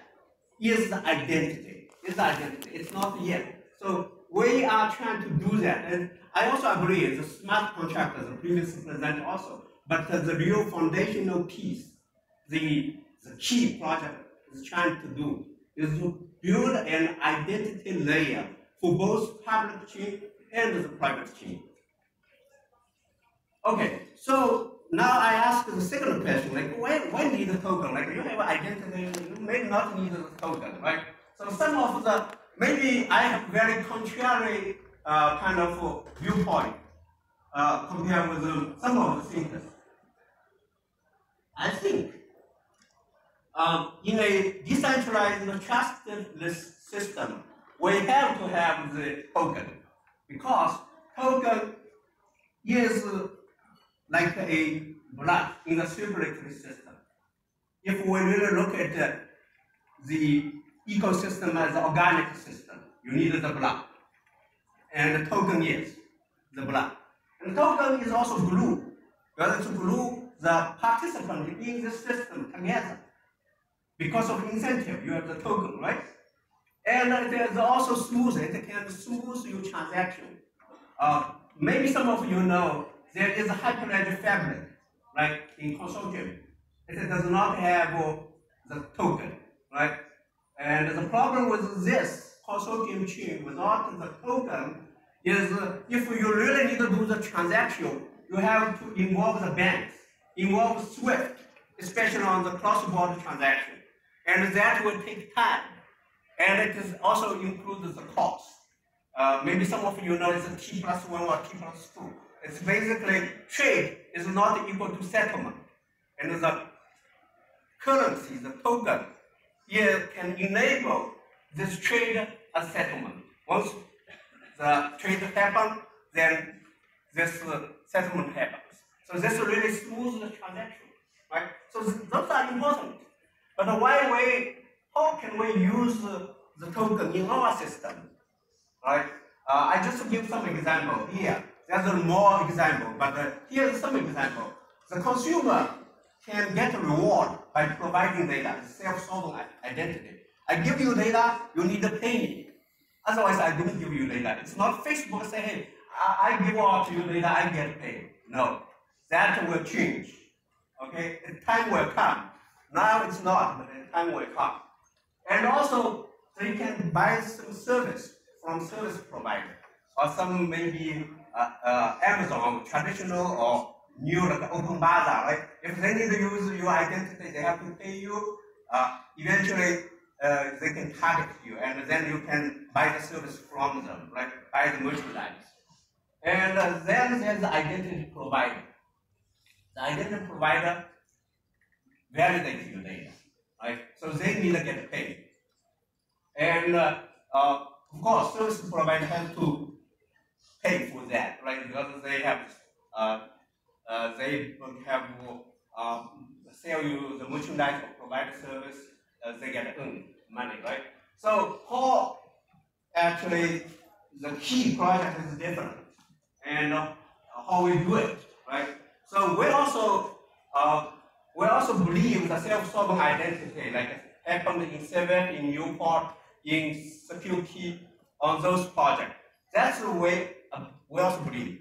S16: is the identity. It's not yet. So we are trying to do that. And I also agree, the smart contract, as the previous presenter also, but the real foundational piece, the key project is trying to do, is to build an identity layer for both public chain and the private chain. Okay, so now I ask the second question, like why need a token? Like you have an identity, you may not need a token, right? So some of maybe I have very contrary kind of viewpoint compared with some of the thinkers. I think in a decentralized, trustless system, we have to have the token because token is like a block in the circulatory system. If we really look at the ecosystem as an organic system, you need the block. And the token is the block. And the token is also glue, because to glue the participant in the system together. Because of incentive, you have the token, right? And there's also smooth, it can smooth your transaction. Maybe some of you know there is a hyperledger fabric, right, in consortium. It does not have the token, right? And the problem with this consortium chain without the token is if you really need to do the transaction, you have to involve the banks, involve SWIFT, especially on the cross-border transaction. And that will take time. And it is also includes the cost. Maybe some of you know it's a T+1 or T+2. It's basically trade is not equal to settlement. And the currency, the token, can enable this trade as settlement. Once the trade happens, then this settlement happens. So this really smooths the transaction, right? So those are important. But how can we use the token in our system, right? I just give some example here. There's more example, but here's some example. The consumer can get a reward by providing data, self-solving identity. I give you data, you need to pay me. Otherwise, I don't give you data. It's not Facebook say, hey, I give out to you data, I get paid. No, that will change. Okay, the time will come. Now it's not, but the time will come. And also, they can buy some service from service provider, or some maybe Amazon, traditional or new like open bazaar, right? If they need to use your identity, they have to pay you. Eventually, they can target you, and then you can buy the service from them, right? Buy the merchandise. And then there's the identity provider. The identity provider validates your data, right? So they need to get paid. And of course, service provider has to pay for that, right? Because they have sell you the merchandise or provide the service, they get money, right? So how actually the key project is different, and how we do it, right? So we also believe the self-solving identity, like happened in Civic, in Newport, in security, on those projects. That's the way we also believe.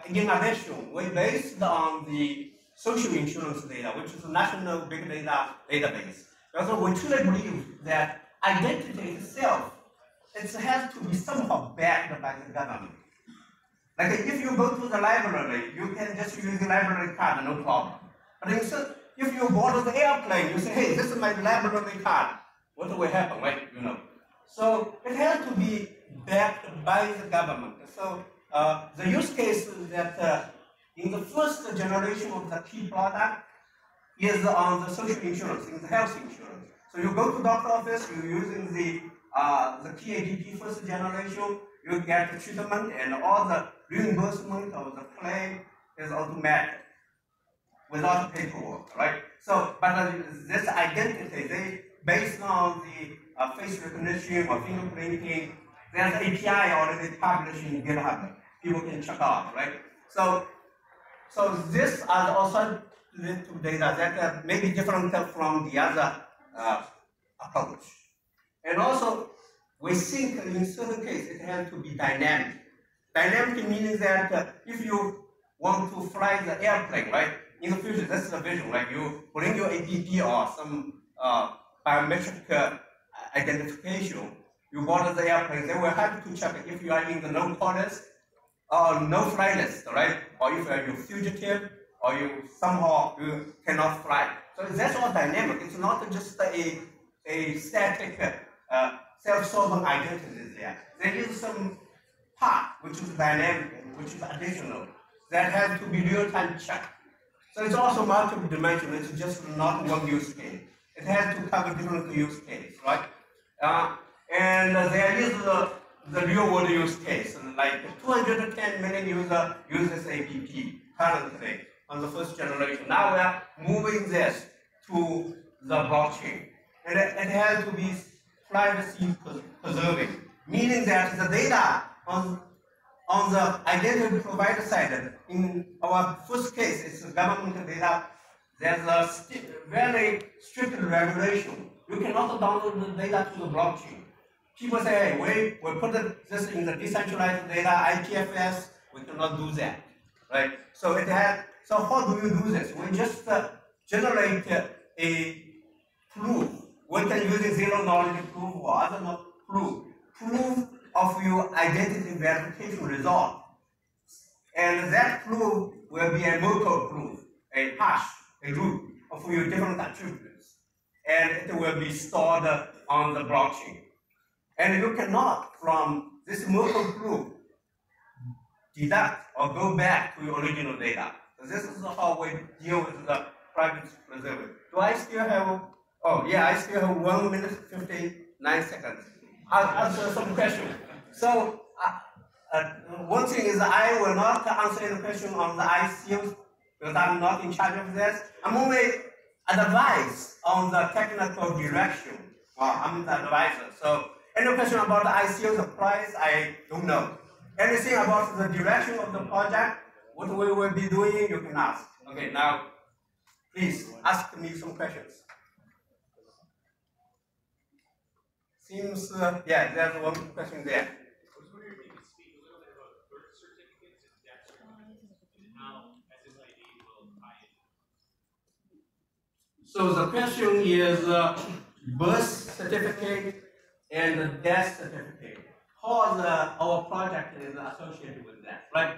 S16: In addition, we based on the social insurance data, which is a national big data database. Also, we truly believe that identity itself, it has to be somehow backed by the government. Like if you go to the library, you can just use the library card, no problem. But if you board the airplane, you say, hey, this is my library card. What will happen, right? You know. So it has to be backed by the government. So the use case is that in the first generation of the key product is on the social insurance, in the health insurance. So you go to doctor office, you're using the key ADP first generation, you get the treatment and all the reimbursement of the claim is automatic without paperwork, right? So, but this identity, they based on the face recognition or fingerprinting, there's API already published in GitHub. People can check out, right? So this are also little data that may be different from the other approach. And also, we think in certain cases it has to be dynamic. Dynamic meaning that if you want to fly the airplane, right? In the future, that's the vision, right? You bring your ADP or some biometric identification, you board the airplane, they will have to check if you are in the no-call list or no-fly list, right? Or if you are a fugitive, or you somehow you cannot fly. So that's all dynamic. It's not just a static self-solving identity there. There is some part which is dynamic, which is additional, that has to be real-time checked. So it's also multiple dimensional. It's just not one use case. It has to cover different use cases, right? And there is the real-world use case. Like 210 million users use this APP currently on the first generation. Now we are moving this to the blockchain. And it has to be privacy preserving, meaning that the data on the identity provider side, in our first case, it's government data, there's a very strict regulation. You cannot download the data to the blockchain. People say, hey, we put this in the decentralized data, IPFS, we cannot do that, right? So so how do we do this? We just generate a proof. We can use a zero-knowledge proof or other proof of your identity verification result. And that proof will be a local proof, a hash, a root of your different attributes. And it will be stored on the blockchain. And you cannot, from this local proof, deduct or go back to your original data. So this is how we deal with the privacy preserving. Do I still have, oh yeah, I still have 1 minute 59 seconds. I'll answer some questions. So one thing is I will not answer any question on the ICOs because I'm not in charge of this. I'm only advice on the technical direction. I'm the advisor. So any question about the ICO, the price, I don't know. Anything about the direction of the project, what we will be doing, you can ask. Okay, now, please ask me some questions. Seems, yeah, there's one question there. So the question is birth certificate and the death certificate. How our project is associated with that, right?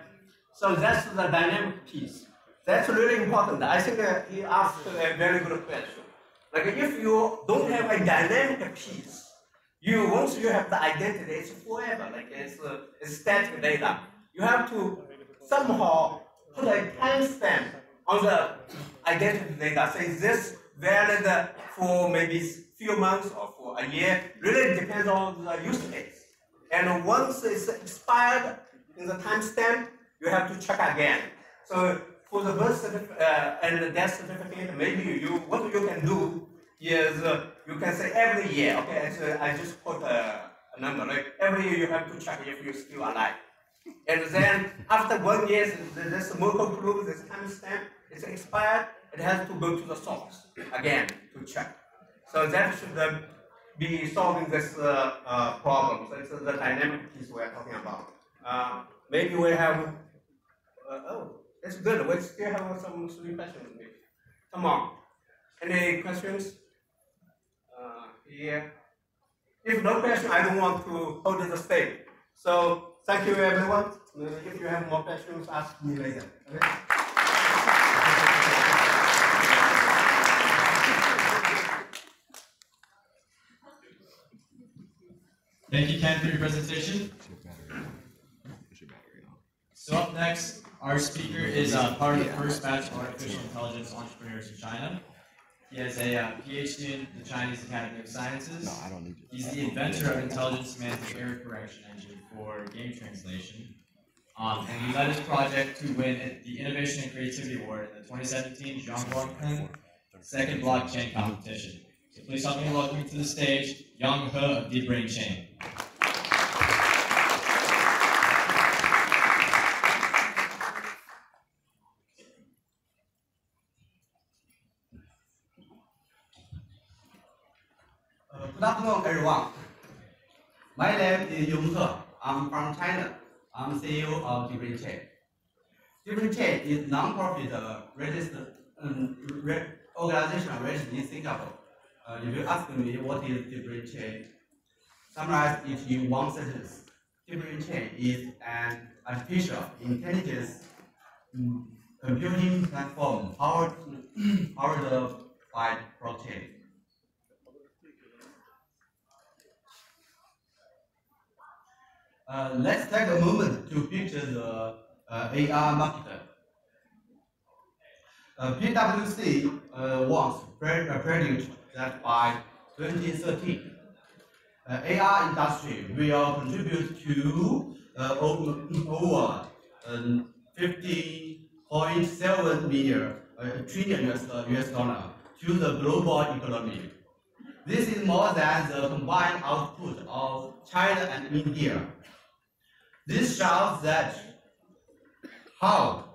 S16: So that's the dynamic piece. That's really important. I think he asked a very good question. Like if you don't have a dynamic piece, once you have the identity, it's forever. Like it's static data. You have to somehow put a timestamp on the identity data. Say this valid for maybe few months or for a year. Really depends on the use case. And once it's expired in the timestamp, you have to check again. So for the birth certificate and the death certificate, maybe what you can do is you can say every year. Okay, so I just put number. Like every year you have to check if you're still alive. And then after 1 year, this local proof, this timestamp is expired. It has to go to the source again to check. So that should be solving this problem. So it's the dynamic piece we're talking about. Maybe we have. Oh, that's good. We still have some 3 questions. Maybe. Come on. Any questions? Here. If no question, I don't want to hold the stage. So thank you, everyone. If you have more questions, ask me later. Okay?
S3: Thank you, Ken, for your presentation. So up next, our speaker is part of the first batch of artificial intelligence entrepreneurs in China. He has a PhD in the Chinese Academy of Sciences. He's the inventor of intelligent semantic error correction engine for game translation. And he led his project to win the Innovation and Creativity Award in the 2017 Zhongguangpeng second blockchain competition. So please help me welcome to the stage, Yang He of Deep Brain Chain.
S17: Good afternoon, everyone. My name is Yang He. I'm from China. I'm CEO of Deep Brain Chain. Deep Brain Chain is a non-profit registered organization registered in Singapore. If you ask me what is Deep Brain Chain, summarize it in one sentence. Deep Brain Chain is an artificial intelligence computing platform powered by blockchain. Let's take a moment to picture the AR market. PwC wants to predict that by 2030, AR industry will contribute to over 50.7 trillion US dollar to the global economy. This is more than the combined output of China and India. This shows that how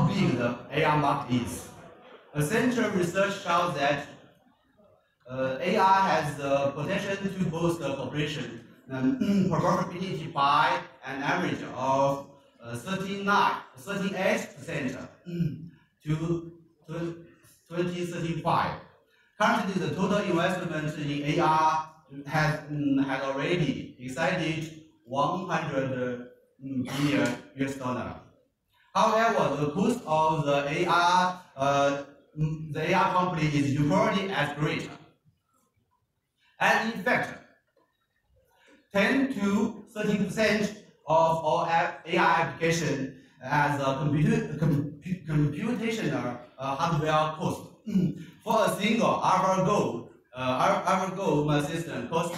S17: big the AR market is. Essential research shows that AR has the potential to boost the population probability by an average of 38% to 2035. Currently, the total investment in AR has already exceeded 100 billion US dollar. However, the cost of the AR company is usually as great. And in fact, 10 to 13% of all AI applications as a computational hardware cost. For a single AlphaGo system costs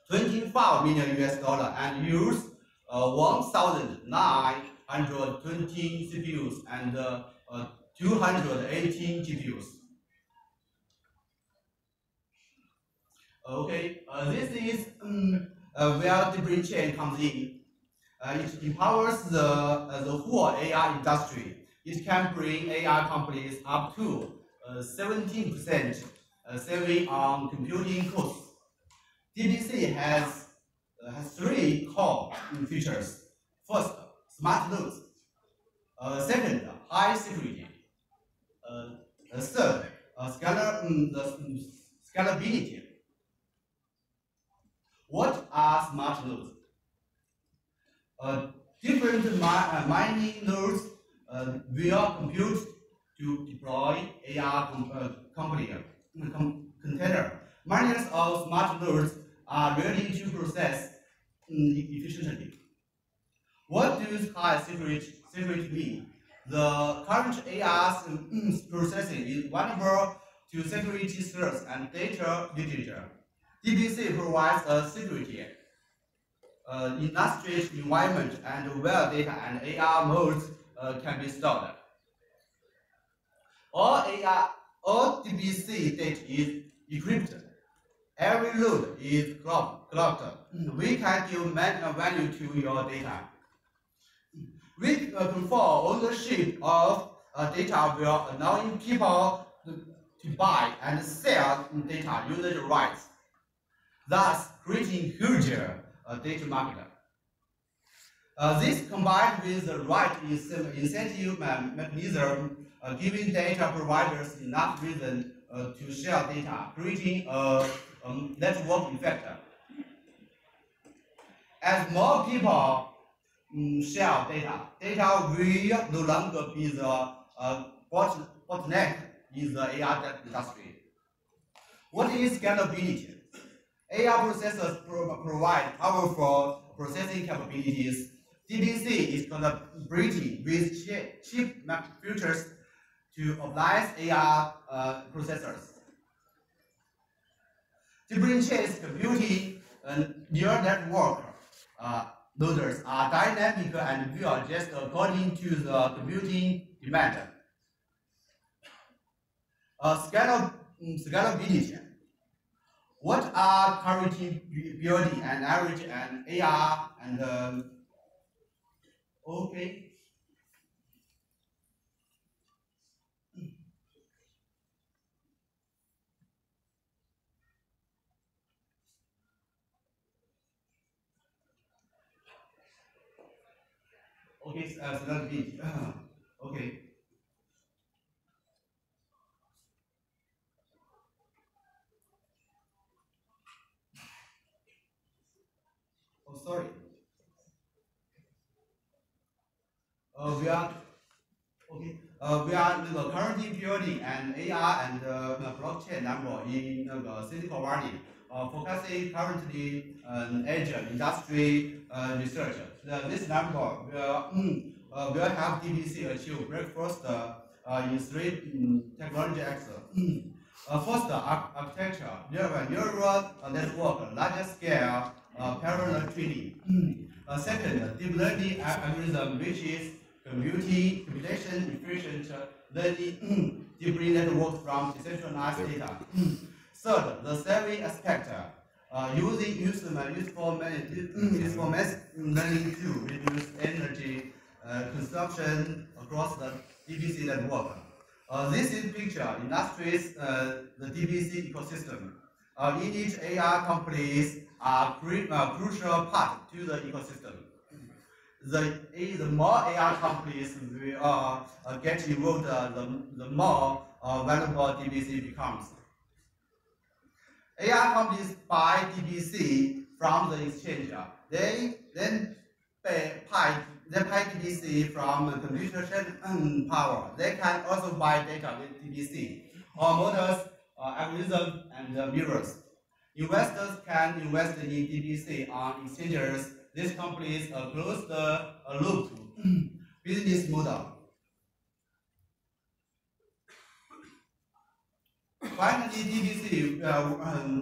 S17: 25 million US dollar and use 1,920 CPUs and 218 GPUs. Okay, this is where Deep Brain Chain comes in. It empowers the whole AI industry. It can bring AI companies up to 17% saving on computing costs. DBC has 3 core features. First, smart nodes. Second, high security. Third, scalability. What are smart nodes? Different mining nodes will compute to deploy AR container. Miners of smart nodes are ready to process efficiently. What does high security mean? The current AR processing is vulnerable to security threats and data leakage. DBC provides a security illustrated environment and where data and AR modes can be stored. All DBC data is encrypted. Every load is clocked. We can give value to your data. We control ownership of data while allowing people to buy and sell data usage rights, thus creating huge data market. This combined with the right incentive mechanism, giving data providers enough reason to share data, creating a network effect. As more people share data will no longer be the bottleneck in the AI industry. What is scalability? AI processors provide powerful processing capabilities. DBC is collaborating with chip manufacturers to apply AI processors. Differentiates computing and neural network loaders are dynamic and will adjust according to the computing demand. Scalability. What are currently building and average and AR and okay? Okay, scalability. Okay. Oh, sorry. We are okay. We are currently building an AI and blockchain number in Silicon Valley, focusing currently on Asian industry research. This number will help DBC achieve breakthroughs in three technology axes. First, architecture, neural network, larger scale parallel training. Second, deep learning algorithm, which is computation efficient learning deep networks from decentralized data. Third, the savvy aspect, using useful learning to reduce energy consumption across the DBC network. This is picture illustrates the DBC ecosystem. In each AI companies are crucial part to the ecosystem. The more AI companies will get involved, the more valuable DBC becomes. AI companies buy DBC from the exchange. They then pay DBC from computation power. They can also buy data with DBC or models, algorithms, and mirrors. Investors can invest in DBC on exchanges. These companies close the loop business model. Finally, DBC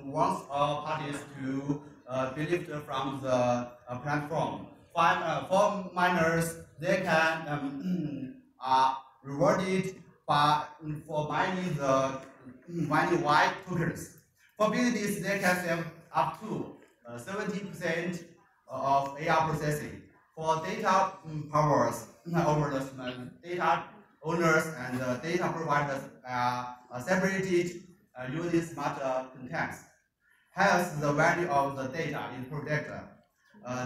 S17: wants all parties to benefit from the platform. For miners, they can are rewarded for mining white tokens. For business, they can save up to 70% of AI processing. For data powers, data owners and data providers are separated using smart contracts. Hence, the value of the data is protected.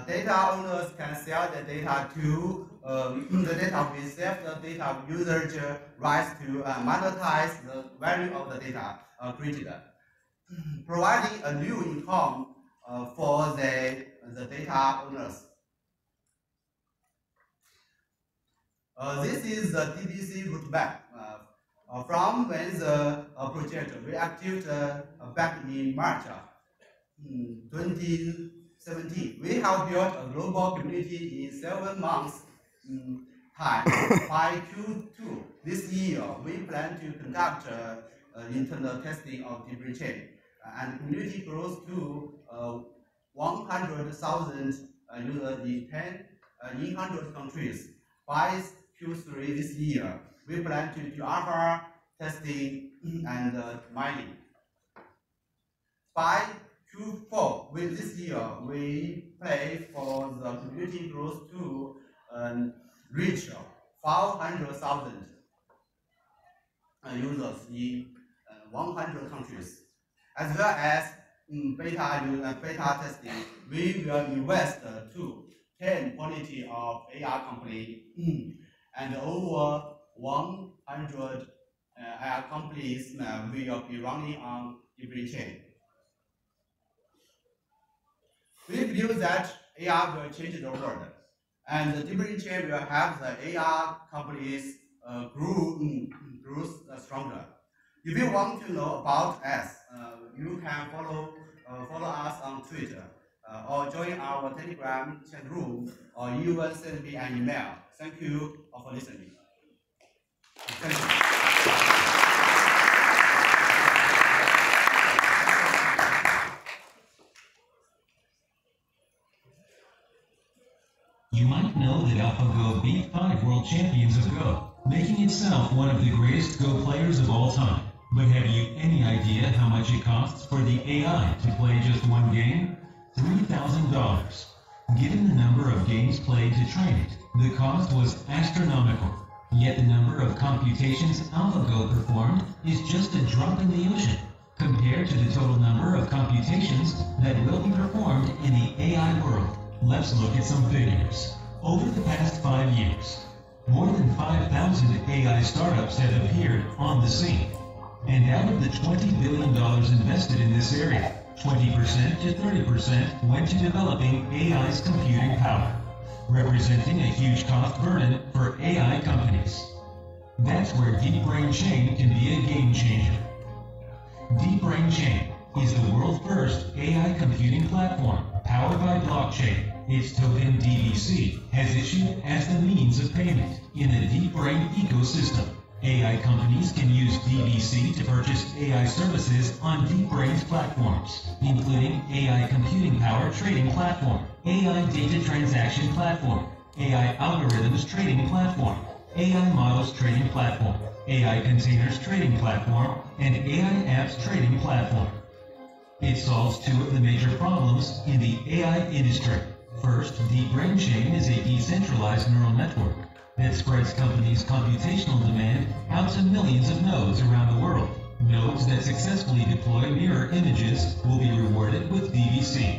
S17: Data owners can sell the data to the data will save the data users rights to monetize the value of the data created, providing a new income for the data owners. This is the DBC roadmap from when the project we active back in March 2017. We have built a global community in 7 months time. By Q2 this year, we plan to conduct internal testing of different chain, and community grows to 100,000 users in 100 countries. By Q3 this year, we plan to do alpha testing and mining. by Q4 with this year, we plan for the community growth to reach 500,000 users in 100 countries, as well as beta testing. We will invest to 10 quality of AI company and over 100 AI companies will be running on different chain. We believe that AI will change the world, and the different chain will have the AI companies grow stronger. If you want to know about us, you can follow us on Twitter or join our Telegram chat room, or even send me an email. Thank you for listening. Thank you.
S18: You might know that AlphaGo beat 5 world champions of Go, making itself one of the greatest Go players of all time. But have you any idea how much it costs for the AI to play just one game? $3,000. Given the number of games played to train it, the cost was astronomical. Yet the number of computations AlphaGo performed is just a drop in the ocean, compared to the total number of computations that will be performed in the AI world. Let's look at some figures. Over the past 5 years, more than 5,000 AI startups have appeared on the scene. And out of the $20 billion invested in this area, 20% to 30% went to developing AI's computing power, representing a huge cost burden for AI companies. That's where Deep Brain Chain can be a game changer. Deep Brain Chain is the world's first AI computing platform powered by blockchain. Its token DBC has issued as the means of payment in the Deep Brain ecosystem. AI companies can use DBC to purchase AI services on Deep Brain's platforms, including AI computing power trading platform, AI data transaction platform, AI algorithms trading platform, AI models trading platform, AI containers trading platform, and AI apps trading platform. It solves 2 of the major problems in the AI industry. First, Deep Brain Chain is a decentralized neural network that spreads companies' computational demand out to millions of nodes around the world. Nodes that successfully deploy mirror images will be rewarded with DBC.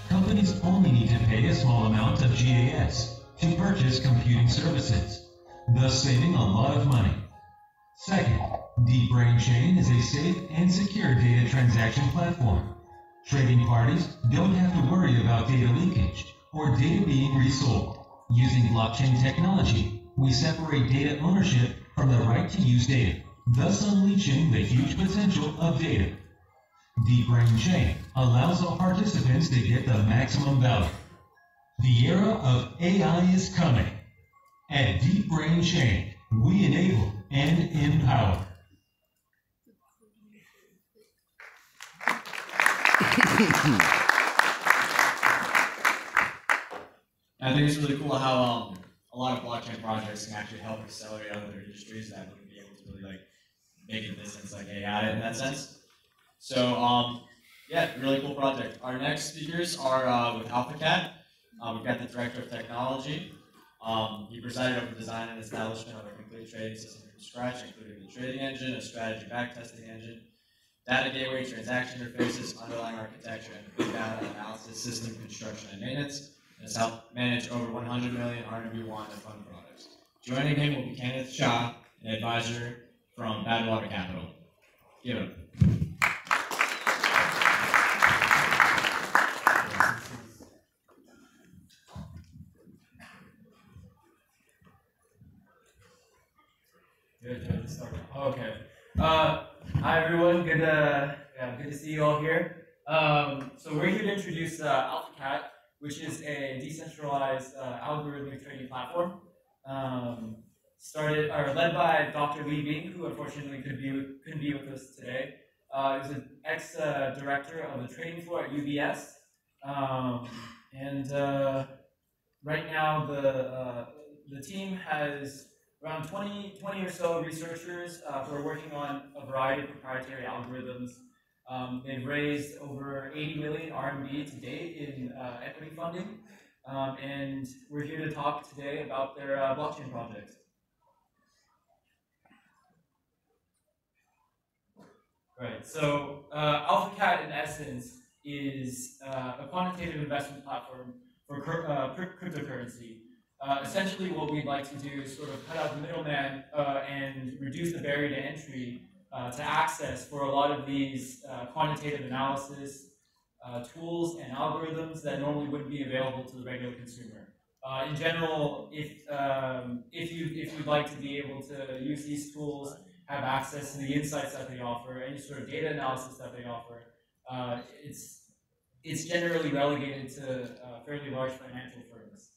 S18: Companies only need to pay a small amount of GAS to purchase computing services, thus saving a lot of money. Second, Deep Brain Chain is a safe and secure data transaction platform. Trading parties don't have to worry about data leakage or data being resold. Using blockchain technology, we separate data ownership from the right to use data, thus unleashing the huge potential of data. Deep Brain Chain allows all participants to get the maximum value. The era of AI is coming. At Deep Brain Chain, we enable and empower.
S3: I think it's really cool how a lot of blockchain projects can actually help accelerate other industries that wouldn't be able to really make a business like AI in that sense. So yeah, really cool project. Our next speakers are with AlphaCat. We've got the Director of Technology. He presided over the design and establishment of a complete trading system from scratch, including the trading engine, a strategy backtesting engine, data gateway, transaction interfaces, underlying architecture, and big data analysis, system construction, and maintenance. And has helped manage over 100 million RMB1 of fund products. Joining him will be Kenneth Shah, an advisor from Badwater Capital. Give it up.
S19: Good. Okay. Hi everyone. Good to see you all here. So we're here to introduce AlphaCat, which is a decentralized algorithmic trading platform. Led by Dr. Li Bing, who unfortunately couldn't be with us today. He's an ex-director of the trading floor at UBS. Right now the team has around 20 or so researchers who are working on a variety of proprietary algorithms They've raised over 80 million RMB to date in equity funding, and we're here to talk today about their blockchain project. Right, so AlphaCat in essence is a quantitative investment platform for cryptocurrency. Essentially what we'd like to do is sort of cut out the middleman and reduce the barrier to entry to access for a lot of these quantitative analysis tools and algorithms that normally wouldn't be available to the regular consumer. In general, if you'd like to be able to use these tools, have access to the insights that they offer, any sort of data analysis that they offer, it's generally relegated to fairly large financial firms.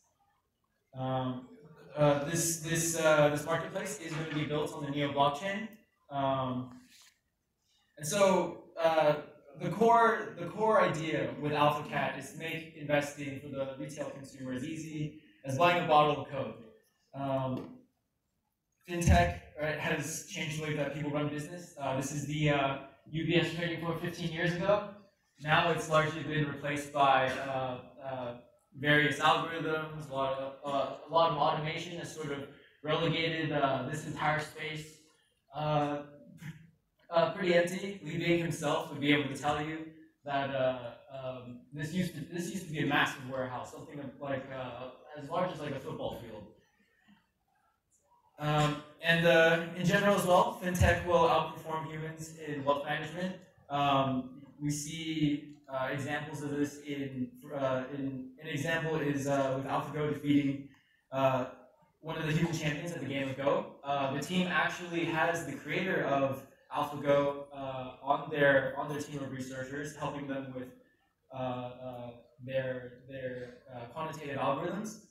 S19: This marketplace is going to be built on the Neo blockchain, and so the core idea with AlphaCat is to make investing for the retail consumer as easy as buying a bottle of Coke. FinTech, right, has changed the way that people run business. This is the UBS trading floor 15 years ago. Now it's largely been replaced by various algorithms. A lot of automation has sort of relegated this entire space pretty empty. Li Bing himself would be able to tell you that this used to be a massive warehouse, something like as large as like a football field. In general as well, FinTech will outperform humans in wealth management. We see examples of this an example is with AlphaGo defeating one of the human champions at the game of Go. The team actually has the creator of AlphaGo on their team of researchers, helping them with their quantitative algorithms.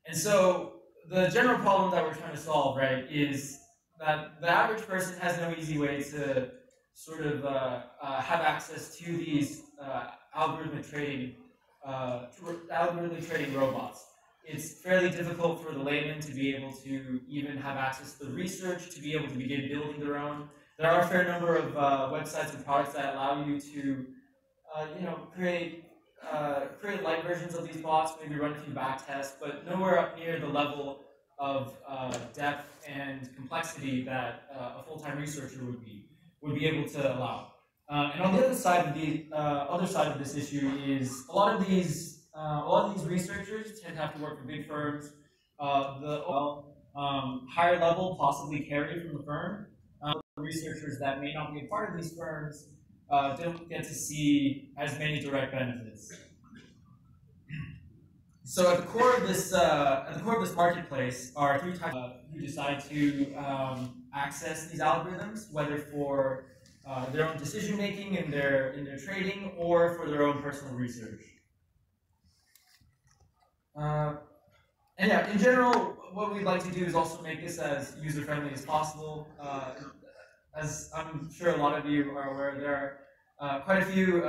S19: And so the general problem that we're trying to solve, right, is that the average person has no easy way to sort of have access to these algorithmic trading robots. It's fairly difficult for the layman to be able to even have access to the research, to be able to begin building their own. There are a fair number of websites and products that allow you to, create light versions of these bots, maybe run a few back tests, but nowhere up near the level of depth and complexity that a full-time researcher would be able to allow. And on the other side of this issue is a lot of these researchers tend to have to work for big firms. Higher level possibly carry from the firm. Researchers that may not be a part of these firms don't get to see as many direct benefits. So at the core of this marketplace are three types who decide to access these algorithms, whether for their own decision making in their trading or for their own personal research. And yeah, in general, what we'd like to do is also make this as user friendly as possible. As I'm sure a lot of you are aware, there are quite a few,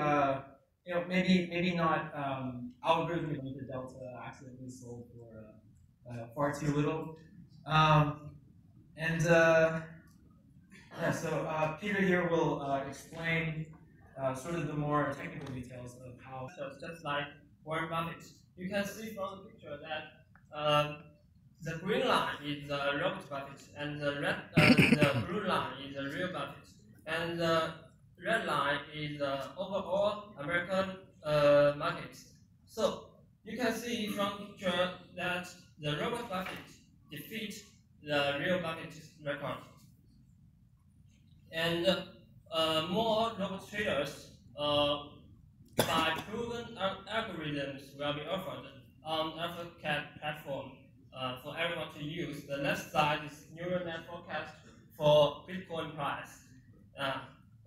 S19: maybe not algorithmic the Delta accidentally sold for far too little. So Peter here will explain sort of the more technical details of how.
S12: So it's just like Warren Buffett. You can see from the picture that the green line is the Robert Buffett, and the blue line is the real Buffett, and the red line is the overall American market. So you can see from the picture that the Robert Buffett defeats the real Buffett's record, and more robot traders by proven algorithms will be offered on AlphaCat platform for everyone to use. The left side is neural net forecast for Bitcoin price,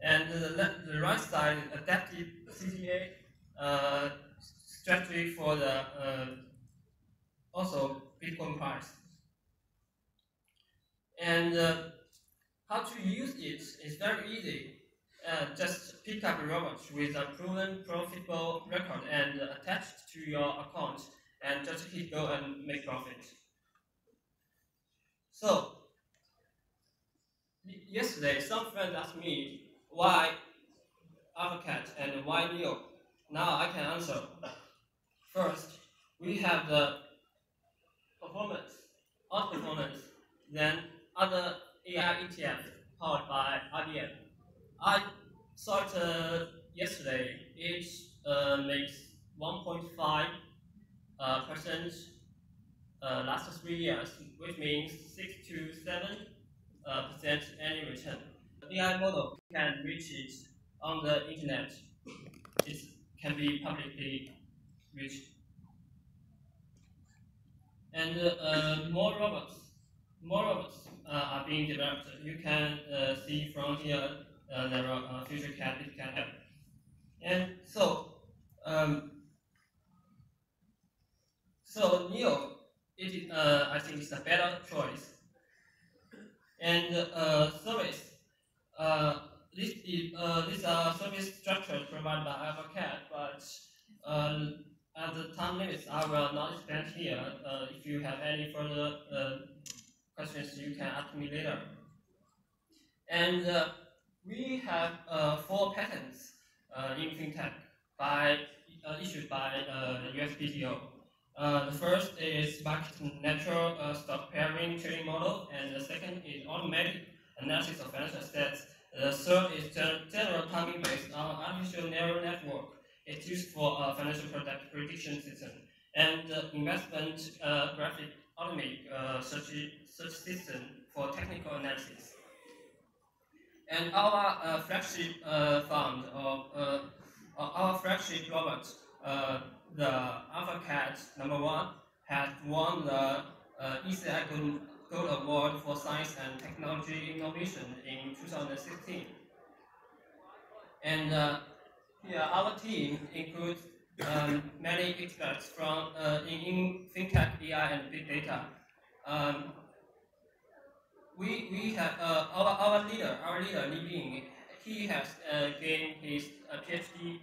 S12: and the right side is adaptive CTA strategy for the also Bitcoin price. And how to use it is very easy. Just pick up a robot with a proven profitable record and attach it to your account, and just hit go and make profit. So yesterday, some friends asked me,
S20: why AlphaCat and why Neo? Now I can answer. First, we have the performance, outperformance, then other AI ETF powered by IBM. I saw it yesterday. It makes 1.5% last 3 years, which means 6 to 7% annual return. The AI model can reach it on the internet. It can be publicly reached. And more robots are being developed. You can see from here there are future cat, big cat. And so Neo, I think it's a better choice. And service. These are service structures provided by AlphaCat, but at the time limits, I will not expand here. If you have any further questions, you can ask me later. And we have 4 patents in fintech issued by the USPTO. The first is market natural stock pairing trading model, and the second is automatic analysis of financial assets. The third is general timing based on artificial neural network. It's used for financial product prediction system and investment graphic automatic search system for technical analysis. And our flagship fund of our flagship robot, the AlphaCat #1, has won the ECI Gold Award for Science and Technology Innovation in 2016. And here our team includes many experts from in fintech, AI, and big data. We have our leader, Li Bing. He has gained his PhD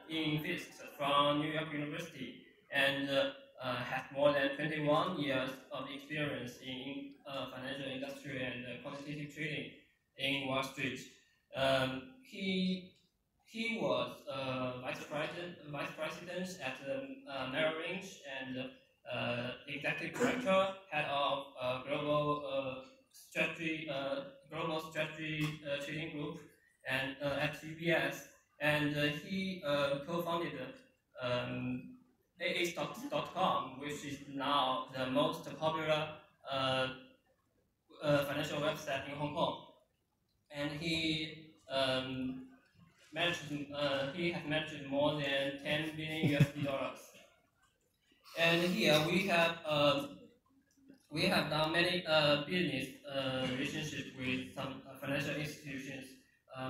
S20: in physics from New York University and has more than 21 years of experience in financial industry and quantitative trading in Wall Street. He was vice president at Merrill Lynch and executive director, head of global strategy trading group, and at UBS. And he co-founded AAStocks.com, which is now the most popular financial website in Hong Kong. And he has managed more than $10 billion US. And here we have done many business relationships with some financial institutions.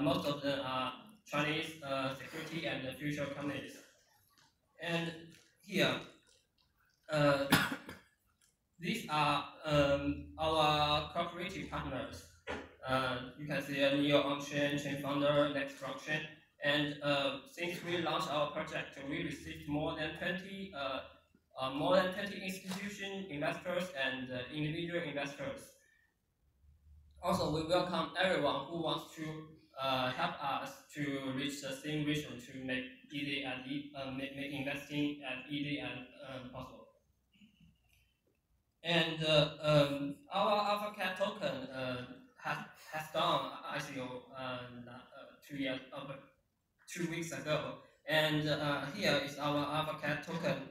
S20: Most of them are Chinese security and future companies. And here, these are our cooperative partners. You can see a Neo on-chain, chain founder, next blockchain. And since we launched our project, we received more than 20 institution investors and individual investors. Also, we welcome everyone who wants to help us to reach the same vision to make make investing as easy as possible. And our AlphaCat token has done ICO 2 weeks ago. And here is our AlphaCat token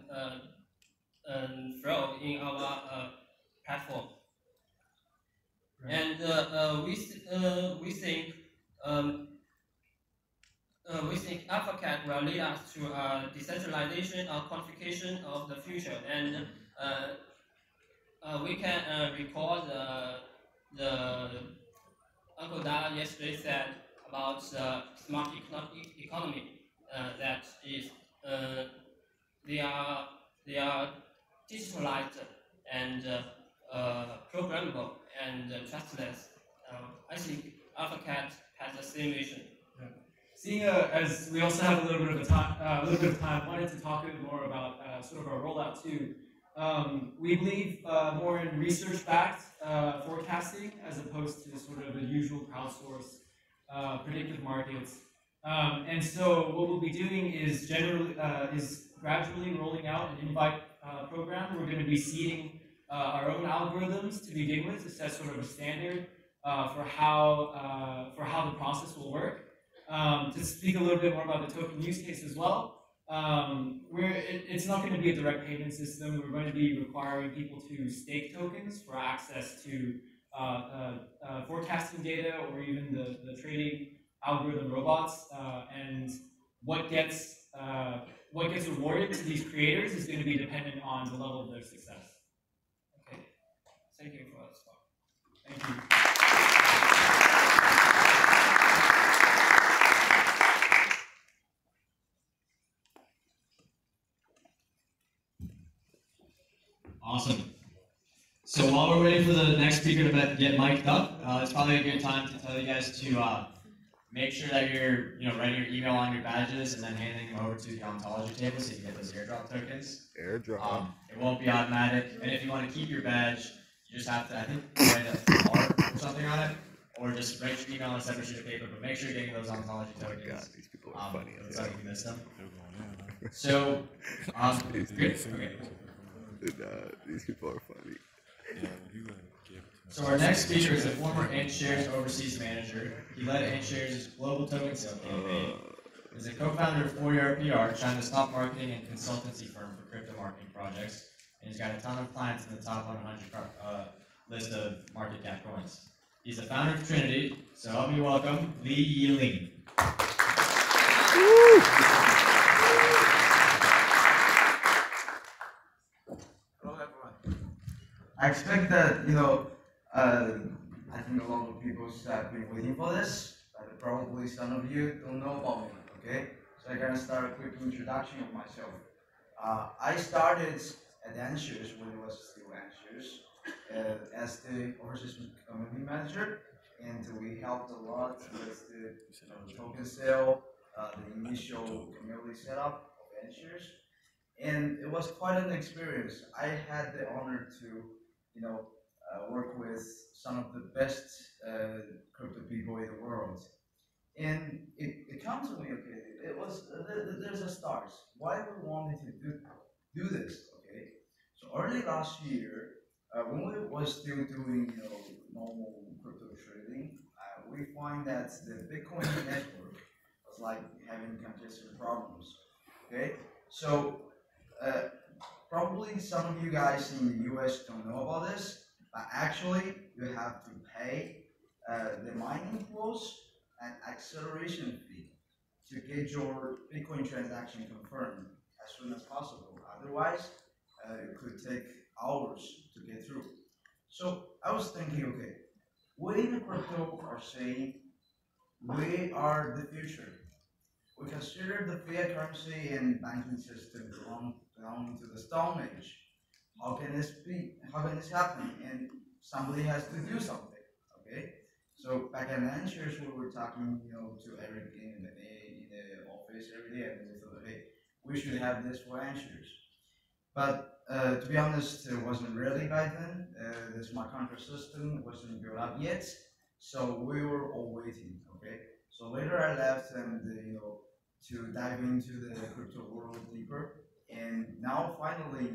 S20: flow in our platform. Right. And we think AlphaCat will lead us to decentralization or quantification of the future. And we can recall the Uncle Da yesterday said about the smart economy. That is, they are digitalized and programmable and trustless. I think AlphaCat has the same vision.
S19: Yeah. Seeing as we also have a little bit of time, I wanted to talk a bit more about sort of our rollout too. We believe more in research-backed forecasting as opposed to sort of the usual crowdsourced predictive markets. And so what we'll be doing is gradually rolling out an invite program. We're going to be seeding our own algorithms to begin with to set sort of a standard for how the process will work. To speak a little bit more about the token use case as well, it's not going to be a direct payment system. We're going to be requiring people to stake tokens for access to forecasting data or even the trading algorithm robots. And what gets rewarded to these creators is going to be dependent on the level of their success. Okay, thank you for that talk. Thank you.
S3: Awesome. So while we're waiting for the next speaker to get mic'd up, it's probably a good time to tell you guys to make sure that you're writing your email on your badges and then handing them over to the ontology table so you can get those airdrop tokens.
S5: Airdrop.
S3: It won't be automatic, and if you want to keep your badge, you just have to, I think, write a R or something on it, or just write your email on a separate sheet of paper, but make sure you're getting those ontology tokens.
S5: God, these people are funny.
S3: It's like you missed them. So, great. Okay.
S5: These people are funny.
S3: So our next speaker is a former AntShares overseas manager. He led AntShares' global token sale campaign. He's a co-founder of 4ER PR, China's top marketing and consultancy firm for crypto marketing projects. And he's got a ton of clients in the top 100 list of market cap coins. He's the founder of Trinity, so help me welcome Li Yiling.
S21: Hello, everyone. I expect that, I think a lot of people have been waiting for this, but probably some of you don't know about me, okay? So I'm gonna start a quick introduction of myself. I started at AntShares when it was still AntShares as the overseas community manager, and we helped a lot with the token sale, the initial community setup of AntShares. And it was quite an experience. I had the honor to, work with some of the best crypto people in the world. And it comes to me, okay, it was, there's a start. Why we wanted to do this, okay? So early last year, when we was still doing, normal crypto trading, we find that the Bitcoin network was like having congestion problems, okay? So probably some of you guys in the US don't know about this, but actually you have to pay the mining flows and acceleration fee to get your Bitcoin transaction confirmed as soon as possible. Otherwise, it could take hours to get through. So I was thinking, okay, we in the crypto are saying we are the future. We consider the fiat currency and banking system belong to the Stone Age. How can this be? How can this happen? And somebody has to do something. Okay. So back at AntShares, we were talking, to Eric in the office every day, and we thought, hey, we should have this for AntShares. But to be honest, it wasn't ready by then. The smart contract system wasn't built up yet, so we were all waiting. Okay. So later I left and to dive into the crypto world deeper. And now finally,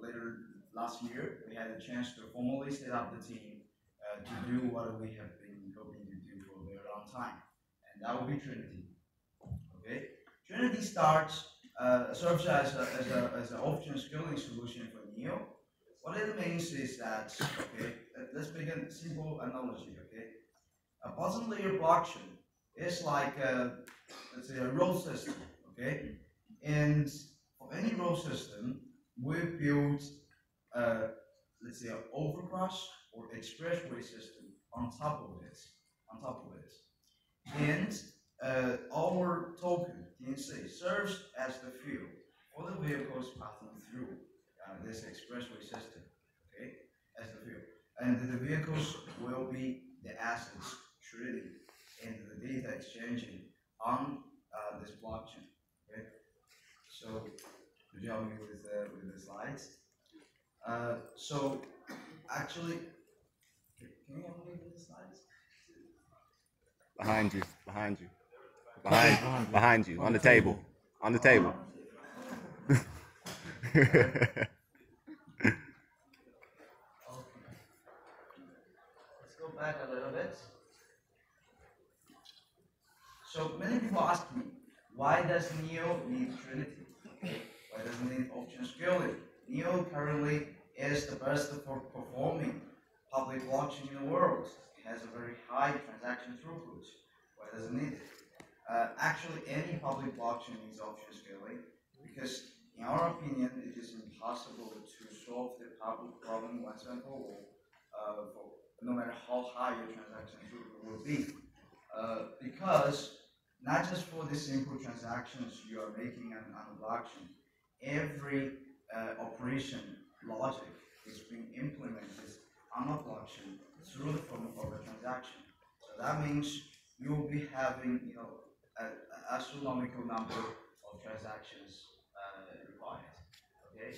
S21: later last year, we had a chance to formally set up the team to do what we have been hoping to do for a very long time. And that will be Trinity. Okay? Trinity serves as an option scaling solution for Neo. What it means is that, okay, let's make a simple analogy, okay? A bottom layer blockchain is like let's say a road system, okay? And for any road system, we build let's say an overcross or expressway system on top of it. And our token, DNC, serves as the fuel for the vehicles passing through this expressway system, okay, as the fuel. And the vehicles will be the assets traded and the data exchanging on this blockchain, okay? So, could you help me with the slides? So, actually, can you help me with the slides?
S5: Behind you. Behind you. On the table. On the table.
S21: Let's go back a little bit. So many people ask me, why does NEO need Trinity? Why does it need option scaling? NEO currently is the best for performing public blockchain in the world. It has a very high transaction throughput. Why does it need it? Actually, any public blockchain needs option scaling because, in our opinion, it is impossible to solve the public problem once and for all, no matter how high your transaction throughput will be. Because not just for the simple transactions you are making on the blockchain, every operation logic is being implemented on a blockchain through the form of a transaction. So that means you will be having, an astronomical number of transactions required. Okay,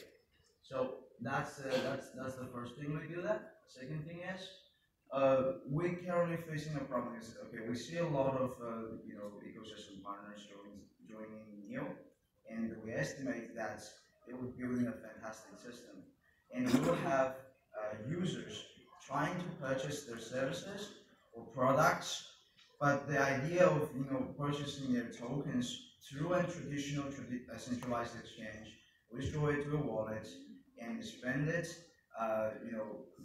S21: so that's the first thing we do. That second thing is we're currently facing a problem. Is okay, we see a lot of ecosystem partners joining NEO, and we estimate that they will be building a fantastic system, and we will have users trying to purchase their services or products, but the idea of purchasing their tokens through a traditional centralized exchange, withdraw it to a wallet, and spend it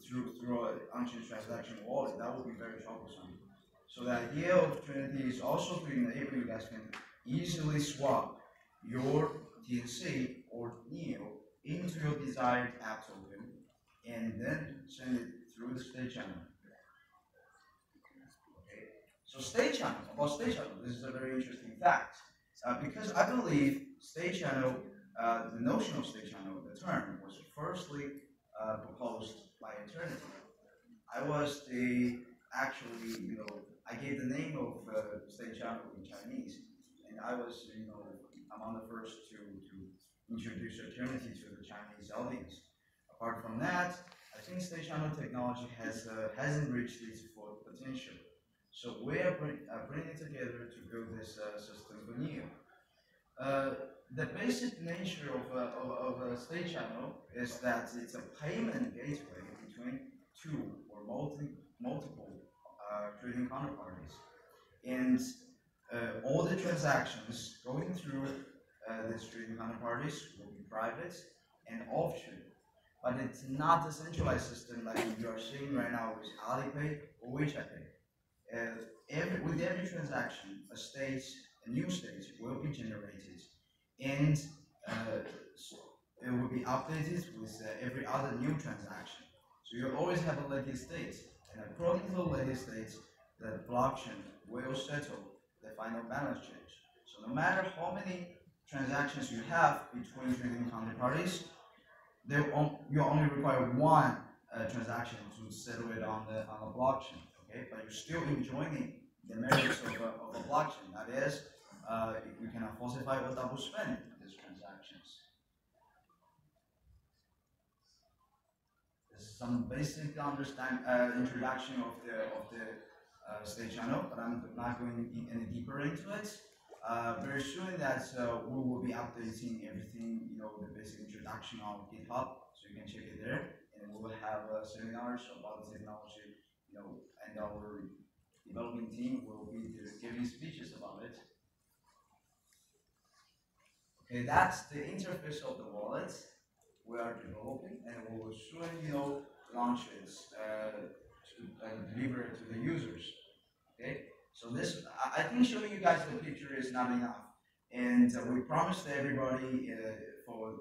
S21: through an on-chain transaction wallet, that would be very troublesome. So the idea of Trinity is also to enable you guys can easily swap your TNC or NEO into your desired app token and then send it through the state channel. Okay. So state channel, this is a very interesting fact. Because I believe state channel, the notion of state channel, the term, was firstly proposed by Eternity. I was I gave the name of state channel in Chinese, and I'm on the first to introduce Eternity to the Chinese audience. Apart from that, I think state channel technology hasn't reached its full potential. So we are bringing it together to build this system for NEO. The basic nature of a state channel is that it's a payment gateway between two or multiple trading counterparties, and all the transactions going through these trading counterparties will be private and off-chain. But it's not a centralized system like you are seeing right now with Alipay or WeChat Pay. With every transaction, a new state will be generated, and it will be updated with every other new transaction. So you always have a latest state, and according to the latest state, the blockchain will settle the final balance change. So no matter how many transactions you have between trading counterparties, you only require one transaction to settle it on the blockchain. Okay, but you're still enjoying the merits of a blockchain. That is, you cannot falsify or double spend these transactions. This is some basic introduction of the state channel, but I'm not going any deeper into it. Very soon that we will be updating everything, the basic introduction on GitHub, so you can check it there, and we will have seminars about the technology, and our development team will be giving speeches about it. Okay, that's the interface of the wallet we are developing, and we will soon, launch it and deliver it to the users. Okay, so this, I think showing you guys the picture is not enough, and we promised everybody for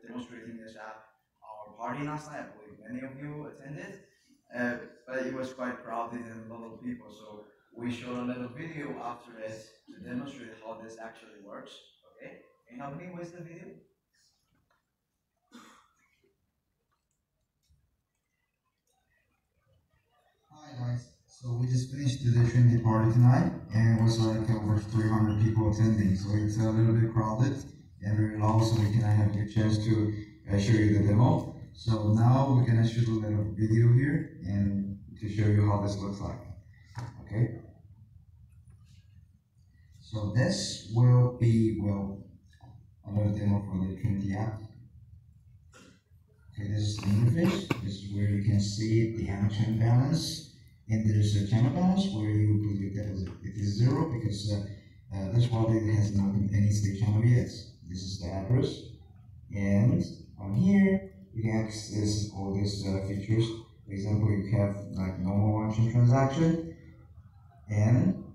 S21: demonstrating this app our party last night. I believe many of you attended, but it was quite crowded and a lot of people. So we showed a little video after it to demonstrate how this actually works. Okay, can you help me with the video?
S2: Hi guys, so we just finished the Trinity party tonight, and it was like over 300 people attending, so it's a little bit crowded and very loud, so we cannot have a chance to show you the demo. So now we're gonna shoot a little video here and to show you how this looks like. Okay. So this will be, well, another demo for the Trinity app. Okay, this is the interface. This is where you can see the action balance. And there's a channel balance where you put your deposit. It is 0 because this wallet has not any state channel yet. This is the address. And on here, you can access all these features. For example, you have like normal on-chain transaction. And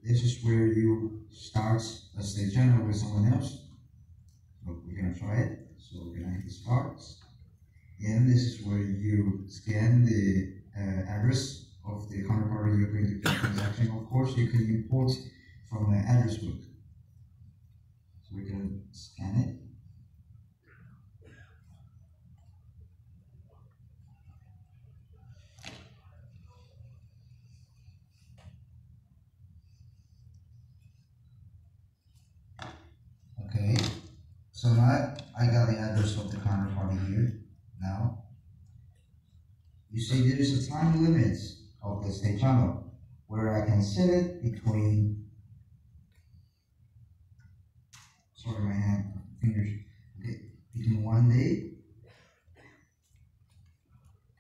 S2: this is where you start a state channel with someone else. So we're gonna try it. So we're gonna hit start. And this is where you scan the address of the counterparty you're going to do the transaction. Of course, you can import from the address book. So we can scan it. Okay, so now I got the address of the counterparty here. Now, you see there is a time limit of the state channel where I can set it between, sorry my hand, fingers, okay, between 1 day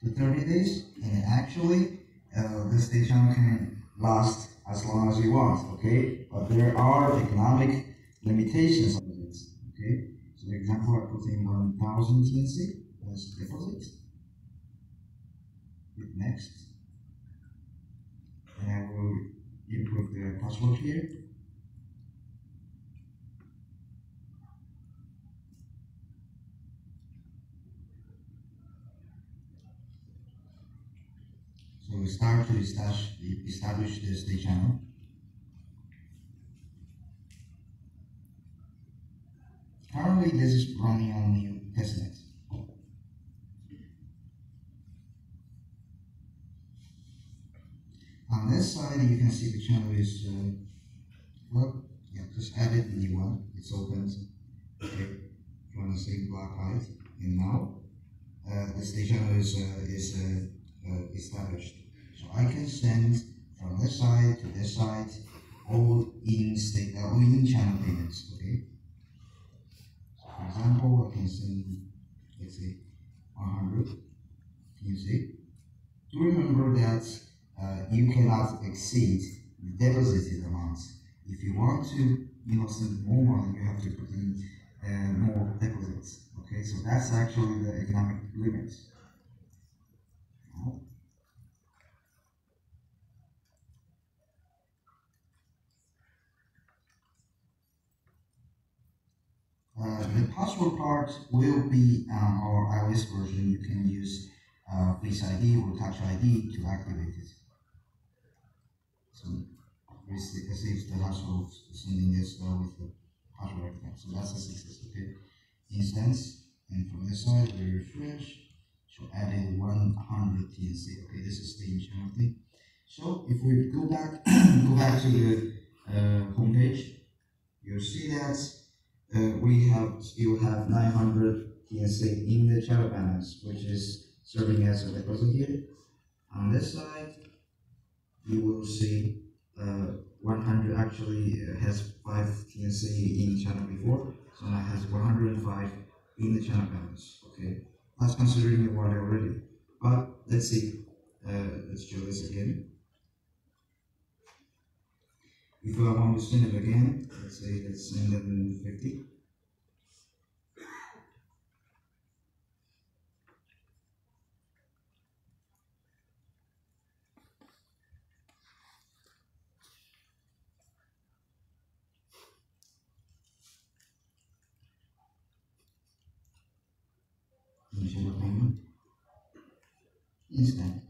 S2: to 30 days, and actually the state channel can last as long as you want, okay? But there are economic limitations of it, okay? So for example, I put in 1,000 TNC as deposit. Hit next. And I will input the password here. So we start to establish the state channel. Currently, this is running on new testnet. On this side, you can see the channel is, well, yeah, just added a new one. It's opened. Okay, if you want to see black height, and now the state channel is established. So I can send from this side to this side all in channel payments. Okay. So for example, I can send, let's say, 100. You see. Do remember that you cannot exceed the deposited amount. If you want to, send more money, you have to put in more deposits. Okay, so that's actually the economic limit. The password part will be on our iOS version. You can use Face ID or Touch ID to activate it. So receives the household sending this with the password again. So that's a success, okay? Instance, and from this side we refresh. So added 100 TNC. Okay, this is the channel thing. So if we go back to the home page, you'll see that we still have 900 TNC in the channel balance, which is serving as a deposit here. On this side, you will see 100 actually has 5 TNC in the channel before, so now it has 105 in the channel balance. Okay, that's considering the wallet already. But let's see, let's show this again. If I want to send it again, let's send it in 50. Initial payment. Instant.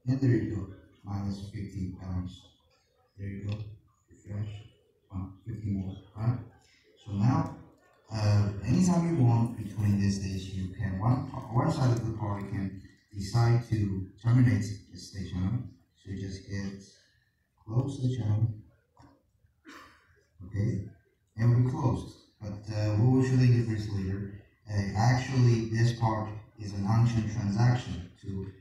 S2: And there you go. Minus 50 pounds. There you go. Refresh. 50 more. Right? So now, anytime you want between these days, you can one side of the party can decide to terminate the state channel. So you just hit close the channel. Okay, and we closed. But we will show the difference later. Actually, this part is an on-chain transaction to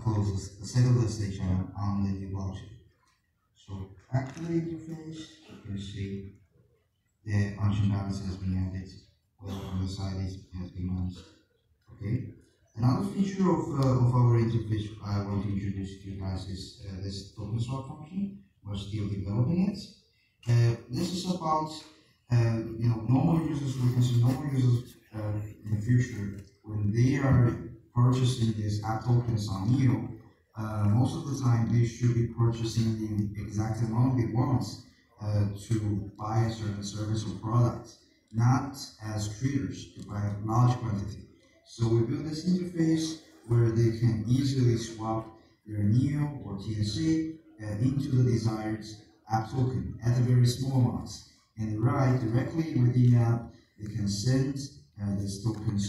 S2: close the settle the state channel on the new blockchain. So factory interface, you can see the function balance has been added, whether on the side has been managed. Okay. Another feature of our interface I want to introduce to you guys is this token swap function. We're still developing it. This is about normal users. We can see normal users in the future when they are purchasing these app tokens on Neo. Most of the time, they should be purchasing the exact amount they want to buy a certain service or product, not as traders to buy a large quantity. So we build this interface where they can easily swap their NEO or TNC into the desired app token at a very small amount. And right directly within the app, they can send these tokens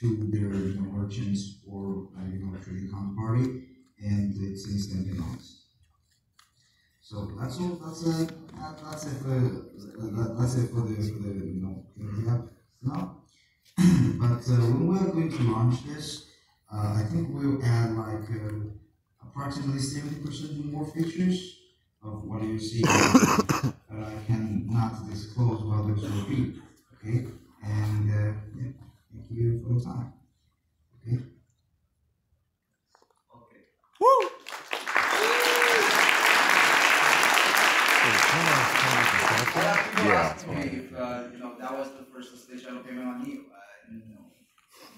S2: to their merchants or trading counterparty, and it's instant payments. So that's all. That's it. That's it for the app now. But when we are going to launch this, I think we'll add like approximately 70% more features of what you see. But I cannot disclose what those will be. Okay, and yeah, thank you for the time. Okay.
S21: Okay. Woo! Yeah. Me if that was the first stage I came on you,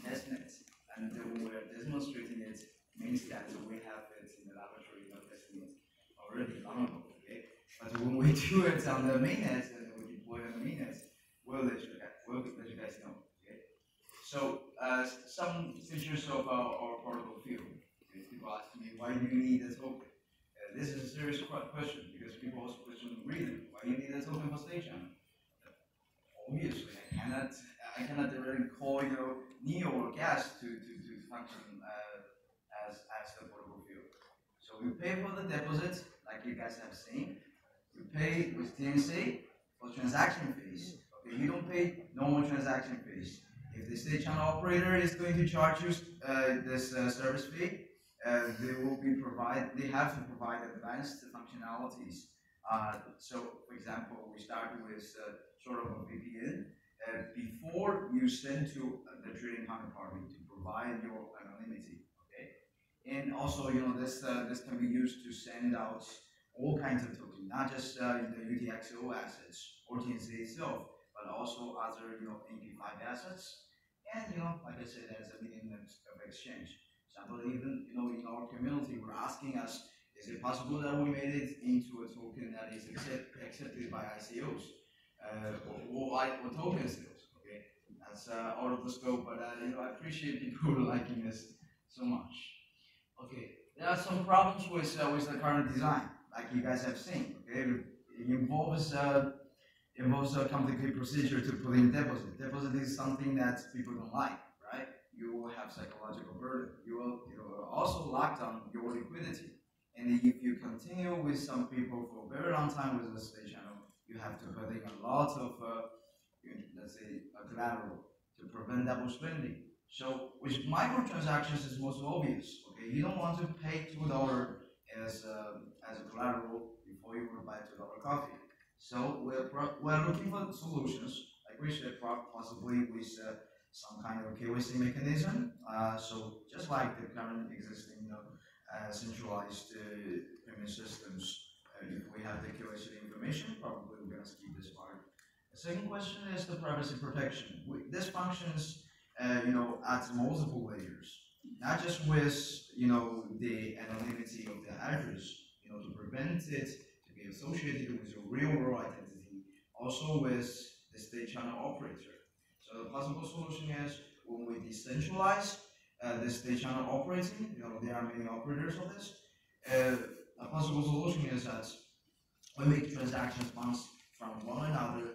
S21: testing it, and when we're demonstrating it, means that we have it in the laboratory, testing it already long ago. Okay, but when we do it on the mainnet and we deploy on the mainnet, we'll let you guys know. Okay, so some features of our protocol field. Okay? People ask me, why do you need a token? This is a serious question because people also question the reason why you need a token for station. Obviously, I cannot directly call Neo or gas to function as the protocol field. So we pay for the deposit, like you guys have seen. We pay with TNC for transaction fees. Okay, you don't pay normal transaction fees. If the state channel operator is going to charge you this service fee, they have to provide advanced functionalities. So, for example, we start with sort of a VPN before you send to the trading counterparty to provide your anonymity. Okay, and also this can be used to send out all kinds of tokens, not just the UTXO assets or TNC itself, but also other MP5 assets. And like I said, there's a medium of exchange. Example, even in our community, we're asking us, is it possible that we made it into a token that is accepted by ICOs or token sales? Okay, that's out of the scope, but I appreciate people liking this so much. Okay, there are some problems with the current design, like you guys have seen. Okay, it involves a complicated procedure to put in deposit. Deposit is something that people don't like, right? You will have psychological burden. You will also lock down your liquidity. And if you continue with some people for a very long time with the state channel, you have to put in a lot of, let's say, collateral to prevent double spending. So with microtransactions, it's most obvious. Okay, you don't want to pay $2 as a collateral before you will buy $2 coffee. So we're looking for solutions, like we said, possibly with some kind of KYC mechanism. So just like the current existing centralized payment systems, if we have the KYC information, probably we're going to skip this part. The second question is the privacy protection. This functions, at multiple layers, not just with the anonymity of the address, to prevent it to be associated with your real-world identity, also with the state channel operator. So the possible solution is when we decentralize the state channel operating, there are many operators of this. A possible solution is that we make transactions bounce from one another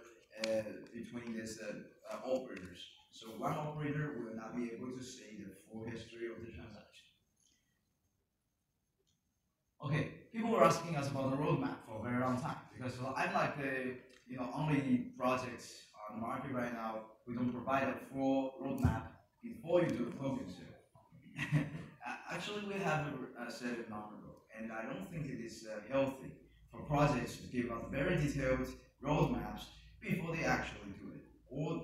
S21: between these operators. So one operator will not be able to see the full history of the transaction. Okay, people were asking us about the roadmap for a very long time because I'm like the only project on the market right now we don't provide a full roadmap before you do the token sale. Actually, we have a set it long ago, and I don't think it is healthy
S2: for projects to give us very detailed roadmaps before they actually do it. Or,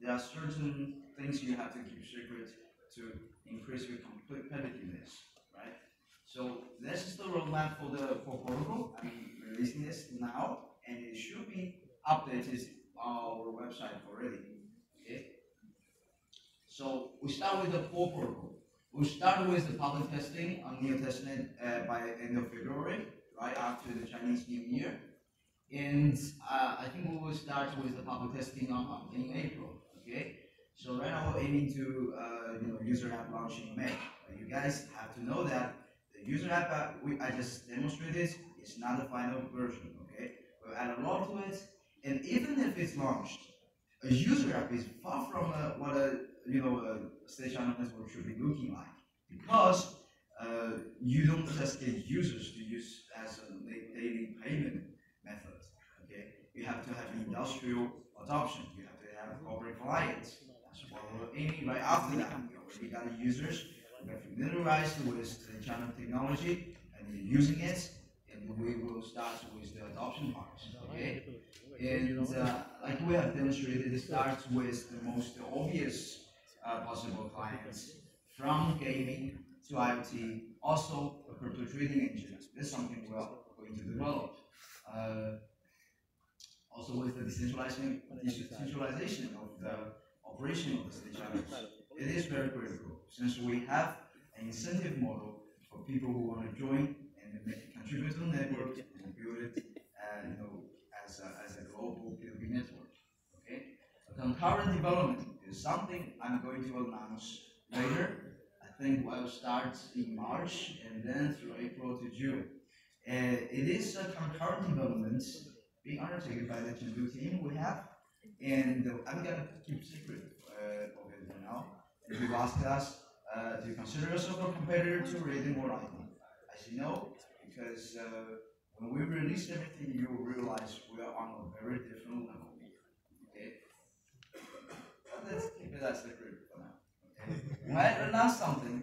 S2: there are certain things you have to keep secret to increase your competitiveness, right? So this is the roadmap for the protocol. I'm releasing this now, and it should be updated on our website already. Okay. So we start with the core protocol. We start with the public testing on NEO testnet by end of February, right after the Chinese New Year, and I think we will start with the public testing in April. Okay. So right now we're aiming to user app launch in May. You guys have to know that the user app I just demonstrated is not the final version. Okay. We'll add a lot to it, and even if it's launched, a user app is far from what a state channel network should be looking like, because you don't just get users to use as a daily payment method. Okay, you have to have industrial adoption. You have to have corporate clients. That's what we're aiming right after that. We already got the users. We are familiarized with the channel technology and using it, and we will start with the adoption part. Okay. And like we have demonstrated, it starts with the most obvious possible clients, from gaming to IoT, also a crypto trading engine. This is something we are going to develop. Also with the decentralization of the operation of the state channels. It is very critical, since we have an incentive model for people who want to join and contribute to the network and build it as a global P2P network. Okay? A concurrent development is something I'm going to announce later. I think we'll start in March and then through April to June. It is a concurrent development being undertaken by the Chengdu team we have, and I'm gonna keep secret of it for now. If you ask us to consider yourself a competitor to Raiden or Lightning, as you know, because when we release everything, you will realize we are on a very different level. Okay? But let's keep it as secret for now. Okay? When I announce something,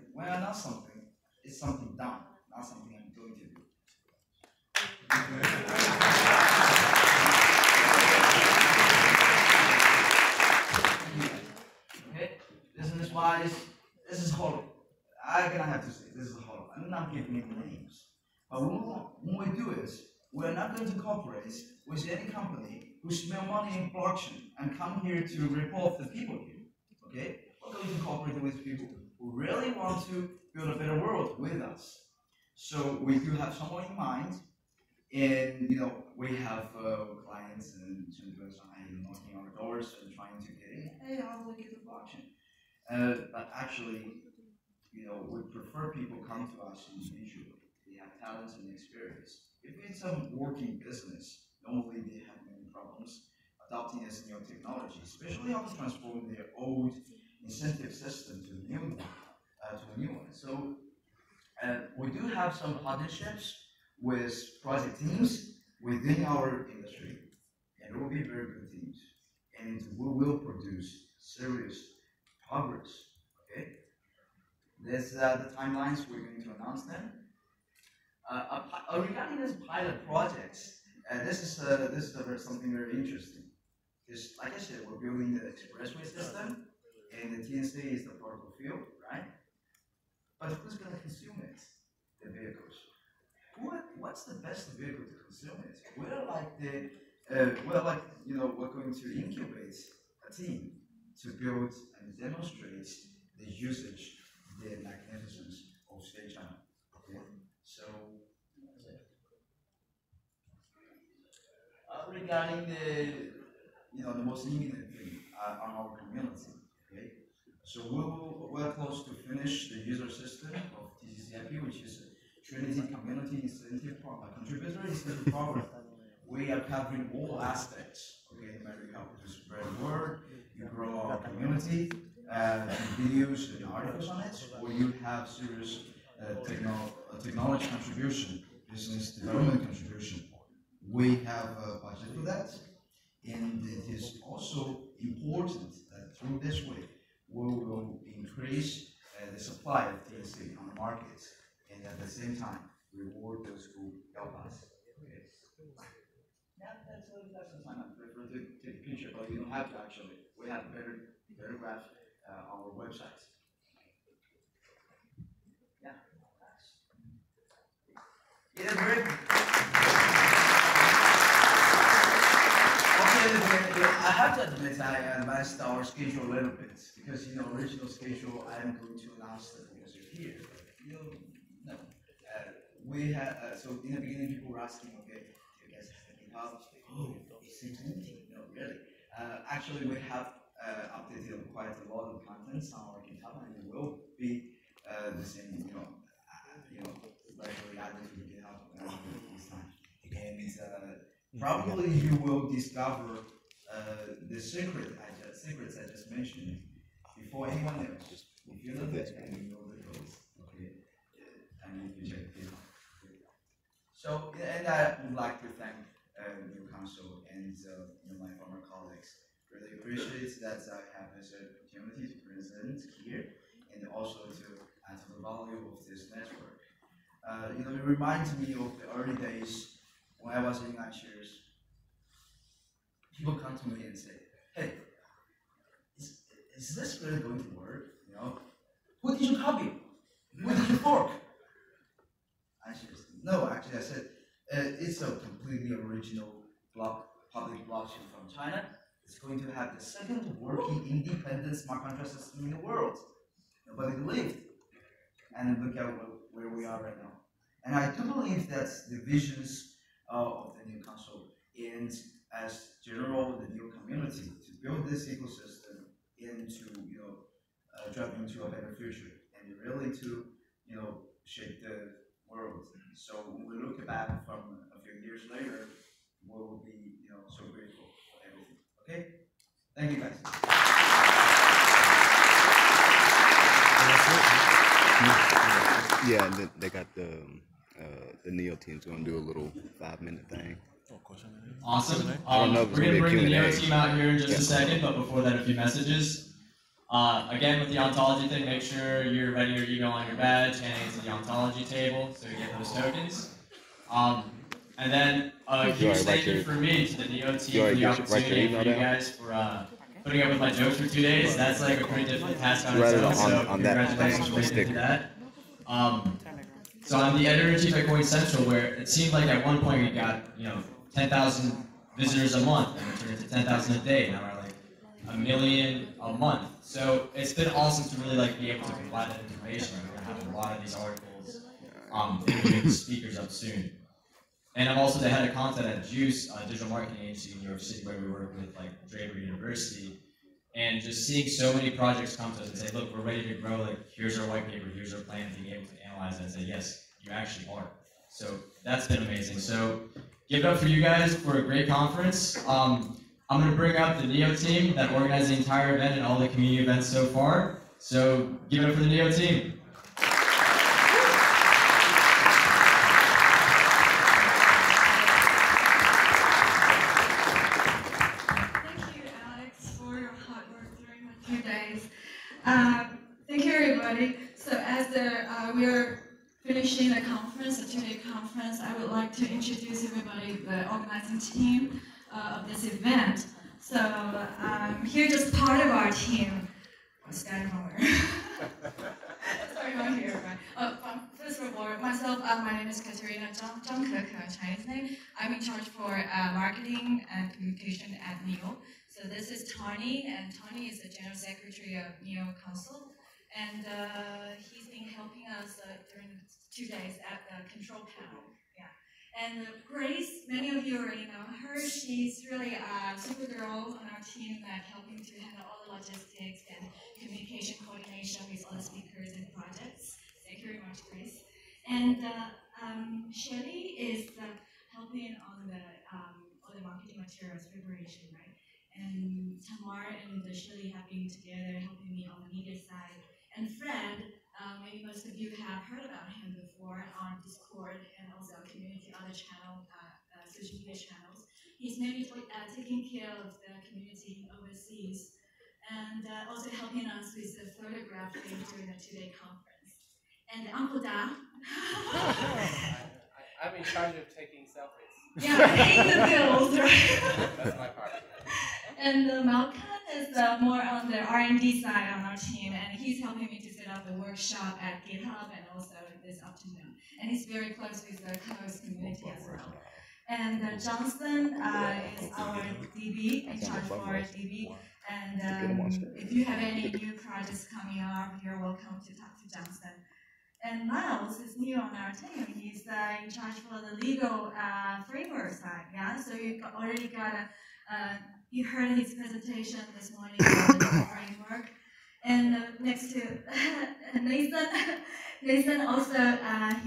S2: it's something done, not something I'm going to do. Okay? Business-wise, this is hollow. I'm gonna have to say this is hollow. I'm not giving it names. But when we do it, we're not going to cooperate with any company who smell money in blockchain and come here to rip off the people here. Okay? We're going to cooperate with people who really want to build a better world with us. So we do have someone in mind, and we have clients and knocking our doors and trying to get in. Hey, how do we get the blockchain? But actually, we prefer people come to us individually. They have talents and experience. If it's a working business, normally they have many problems adopting this new technology, especially how to transform their old incentive system to a new one. So we do have some partnerships with project teams within our industry, and it will be very good teams, and we will produce serious progress. Okay, there's the timelines. We're going to announce them. Regarding this pilot projects, this is something very interesting. Because, like I said, we're building the expressway system, and the TNC is the protocol field, right? But who's going to consume it? The vehicles. What's the best vehicle to consume it? We're going to incubate a team to build and demonstrate the usage, the magnificence of state channel. Okay, so regarding the most imminent thing on our community. Okay, so we're close to finish the user system of TCCIP, which is Trinity Community Incentive Contributor Incentive Program. We are covering all aspects. Okay, no matter how to spread the word, you grow our community, videos and articles on it, or you have serious technology contribution, business development contribution. We have a budget for that, and it is also important that through this way we will increase the supply of TSC on the market, and at the same time reward those who help us. Okay.
S21: That's fine. I prefer to take a picture, but you don't have to actually. We have better graphs on our website. Yeah. Yeah, very. Okay, I have to admit I advanced our schedule a little bit because original schedule I am going to announce that because you're here. No. We had so in the beginning people were asking, okay, do you guys have a GitHub? Oh, it's empty. No, really. Actually, we have updated quite a lot of contents on our GitHub, and it will be the same, regularly added to the GitHub this time. And probably you will discover the secrets I just mentioned before anyone else. If you know that, and you know the codes, okay, and you check it out. So, and I would like to thank New Council and my former colleagues. Really appreciate that I have this opportunity to present here and also to add to the value of this network. It reminds me of the early days when I was in lectures. People come to me and say, "Hey, is this really going to work? Who did you copy? Who did you fork?" I said, "No, actually," I said, "it's a completely original public blockchain from China. It's going to have the second working independent smart contract system in the world." Nobody believed. And look at where we are right now. And I do believe that the visions of the new council and as general the new community to build this ecosystem into drive into a better future and really to shape the world. So when we look back from a few years later, we will be so grateful for everything. Okay? Thank you guys.
S5: Yeah, and they got the Neo team's gonna do a little 5-minute thing.
S3: Awesome.
S5: I don't know if it's
S3: we're going to bring the
S5: Q&A.
S3: Neo team out here in just a second, but before that, a few messages. Again, with the ontology thing, make sure you're ready your email on your badge, handing it to the ontology table so you get those tokens. And then a huge thank you for me to the Neo team for the opportunity and for you guys for putting up with my jokes for 2 days. That's like a pretty difficult task on its own, so congratulations for making it to that. So I'm the editor-in-chief at Coin Central, where it seemed like at one point we got 10,000 visitors a month, and it turned into 10,000 a day. Now we're like 1 million a month. So it's been awesome to really be able to provide that information. We're gonna have a lot of these articles, interviewing speakers up soon. And I'm also the head of content at Juice, a digital marketing agency in New York City, where we work with Draper University. And just seeing so many projects come to us and say, look, we're ready to grow, here's our white paper, here's our plan, and being able to analyze that and say, yes, you actually are. So that's been amazing. So give it up for you guys for a great conference. I'm going to bring up the Neo team that organized the entire event and all the community events so far. So give it up for the Neo team.
S1: Thank you, everybody. So as we are finishing the conference, the 2-day conference, I would like to introduce everybody, the organizing team of this event. So here, just part of our team. I'm standing somewhere. Sorry, not here. Right? First of all, myself, my name is Katerina Zhang Chinese name. I'm in charge for marketing and communication at NEO. So this is Tony, and Tony is the General Secretary of NEO Council. And he's been helping us during 2 days at the control panel. Yeah. And Grace, many of you already know her. She's really a super girl on our team that helping to handle all the logistics and communication coordination with all the speakers and projects. Thank you very much, Grace. And Shelly is helping on all the marketing materials preparation, right? And Tamar and Shirley have been together helping me on the media side. And Fred, maybe most of you have heard about him before on Discord and also on community other channel, social media channels. He's maybe taking care of the community overseas and also helping us with the photographing during the 2-day conference. And Uncle Da.
S22: I'm in charge of taking selfies.
S1: Yeah, paying the bills, right?
S6: That's my part.
S1: And Malcolm is more on the R&D side on our team, and he's helping me to set up the workshop at GitHub and also this afternoon. And he's very close with the close community as well. And Johnson is our DB, in charge for our DB. And if you have any new projects coming up, you're welcome to talk to Johnson. And Miles is new on our team. He's in charge for the legal framework side. Yeah, so you already got you heard his presentation this morning on the legal framework. And next to Nathan also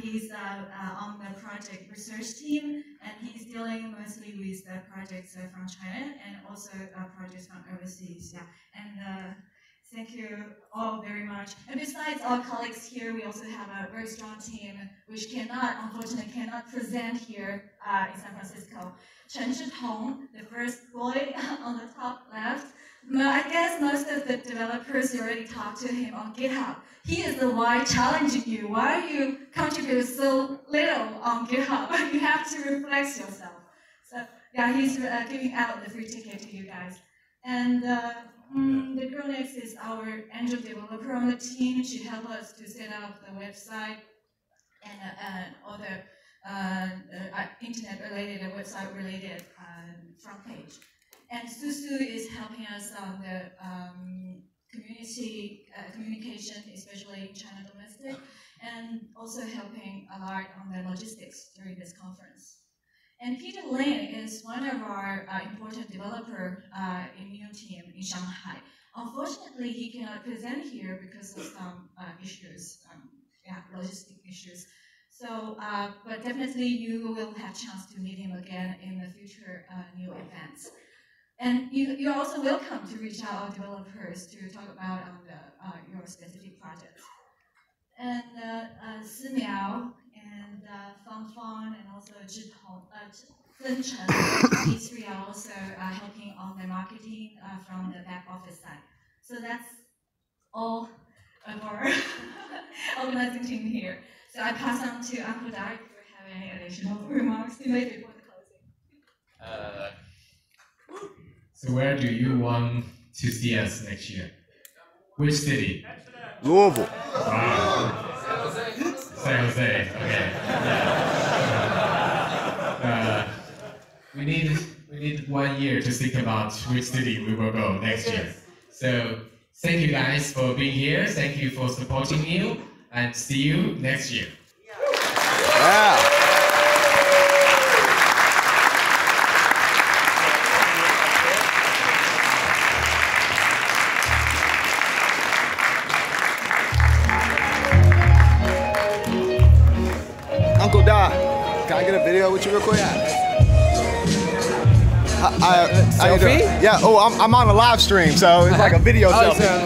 S1: he's on the project research team, and he's dealing mostly with the projects from China and also projects from overseas. Yeah, and thank you all very much. And besides our colleagues here, we also have a very strong team which unfortunately cannot present here in San Francisco. Chen Zhitong, the first boy on the top left. I guess most of the developers already talked to him on GitHub. He is the one challenging you. Why do you contribute so little on GitHub? You have to reflect yourself. So yeah, he's giving out the free ticket to you guys. And the girl next is our angel developer on the team. She helped us to set up the website and all the internet-related, website-related front page. And Susu is helping us on the community communication, especially in China domestic, and also helping a lot on the logistics during this conference. And Peter Lin is one of our important developer in new team in Shanghai. Unfortunately, he cannot present here because of some issues, logistic issues. So, but definitely you will have chance to meet him again in the future new events. And you're also welcome to reach out to developers to talk about your specific projects. And Si Miao and Fang Fang and also Zhen Chen, these three are also helping on the marketing from the back office side. So that's all of our organizing team here. So I pass on to Uncle Derek if you have any additional remarks to make before the closing.
S4: So where do you want to see us next year? Which city?
S5: Louisville.
S4: San Jose. Okay. We need 1 year to think about which city we will go next year. So thank you guys for being here. Thank you for supporting me, and see you next year.
S5: Yeah. Uncle Doc, can I get a video with you real quick?
S22: Selfie?
S5: Yeah. Oh, I'm on a live stream, so it's like a video selfie.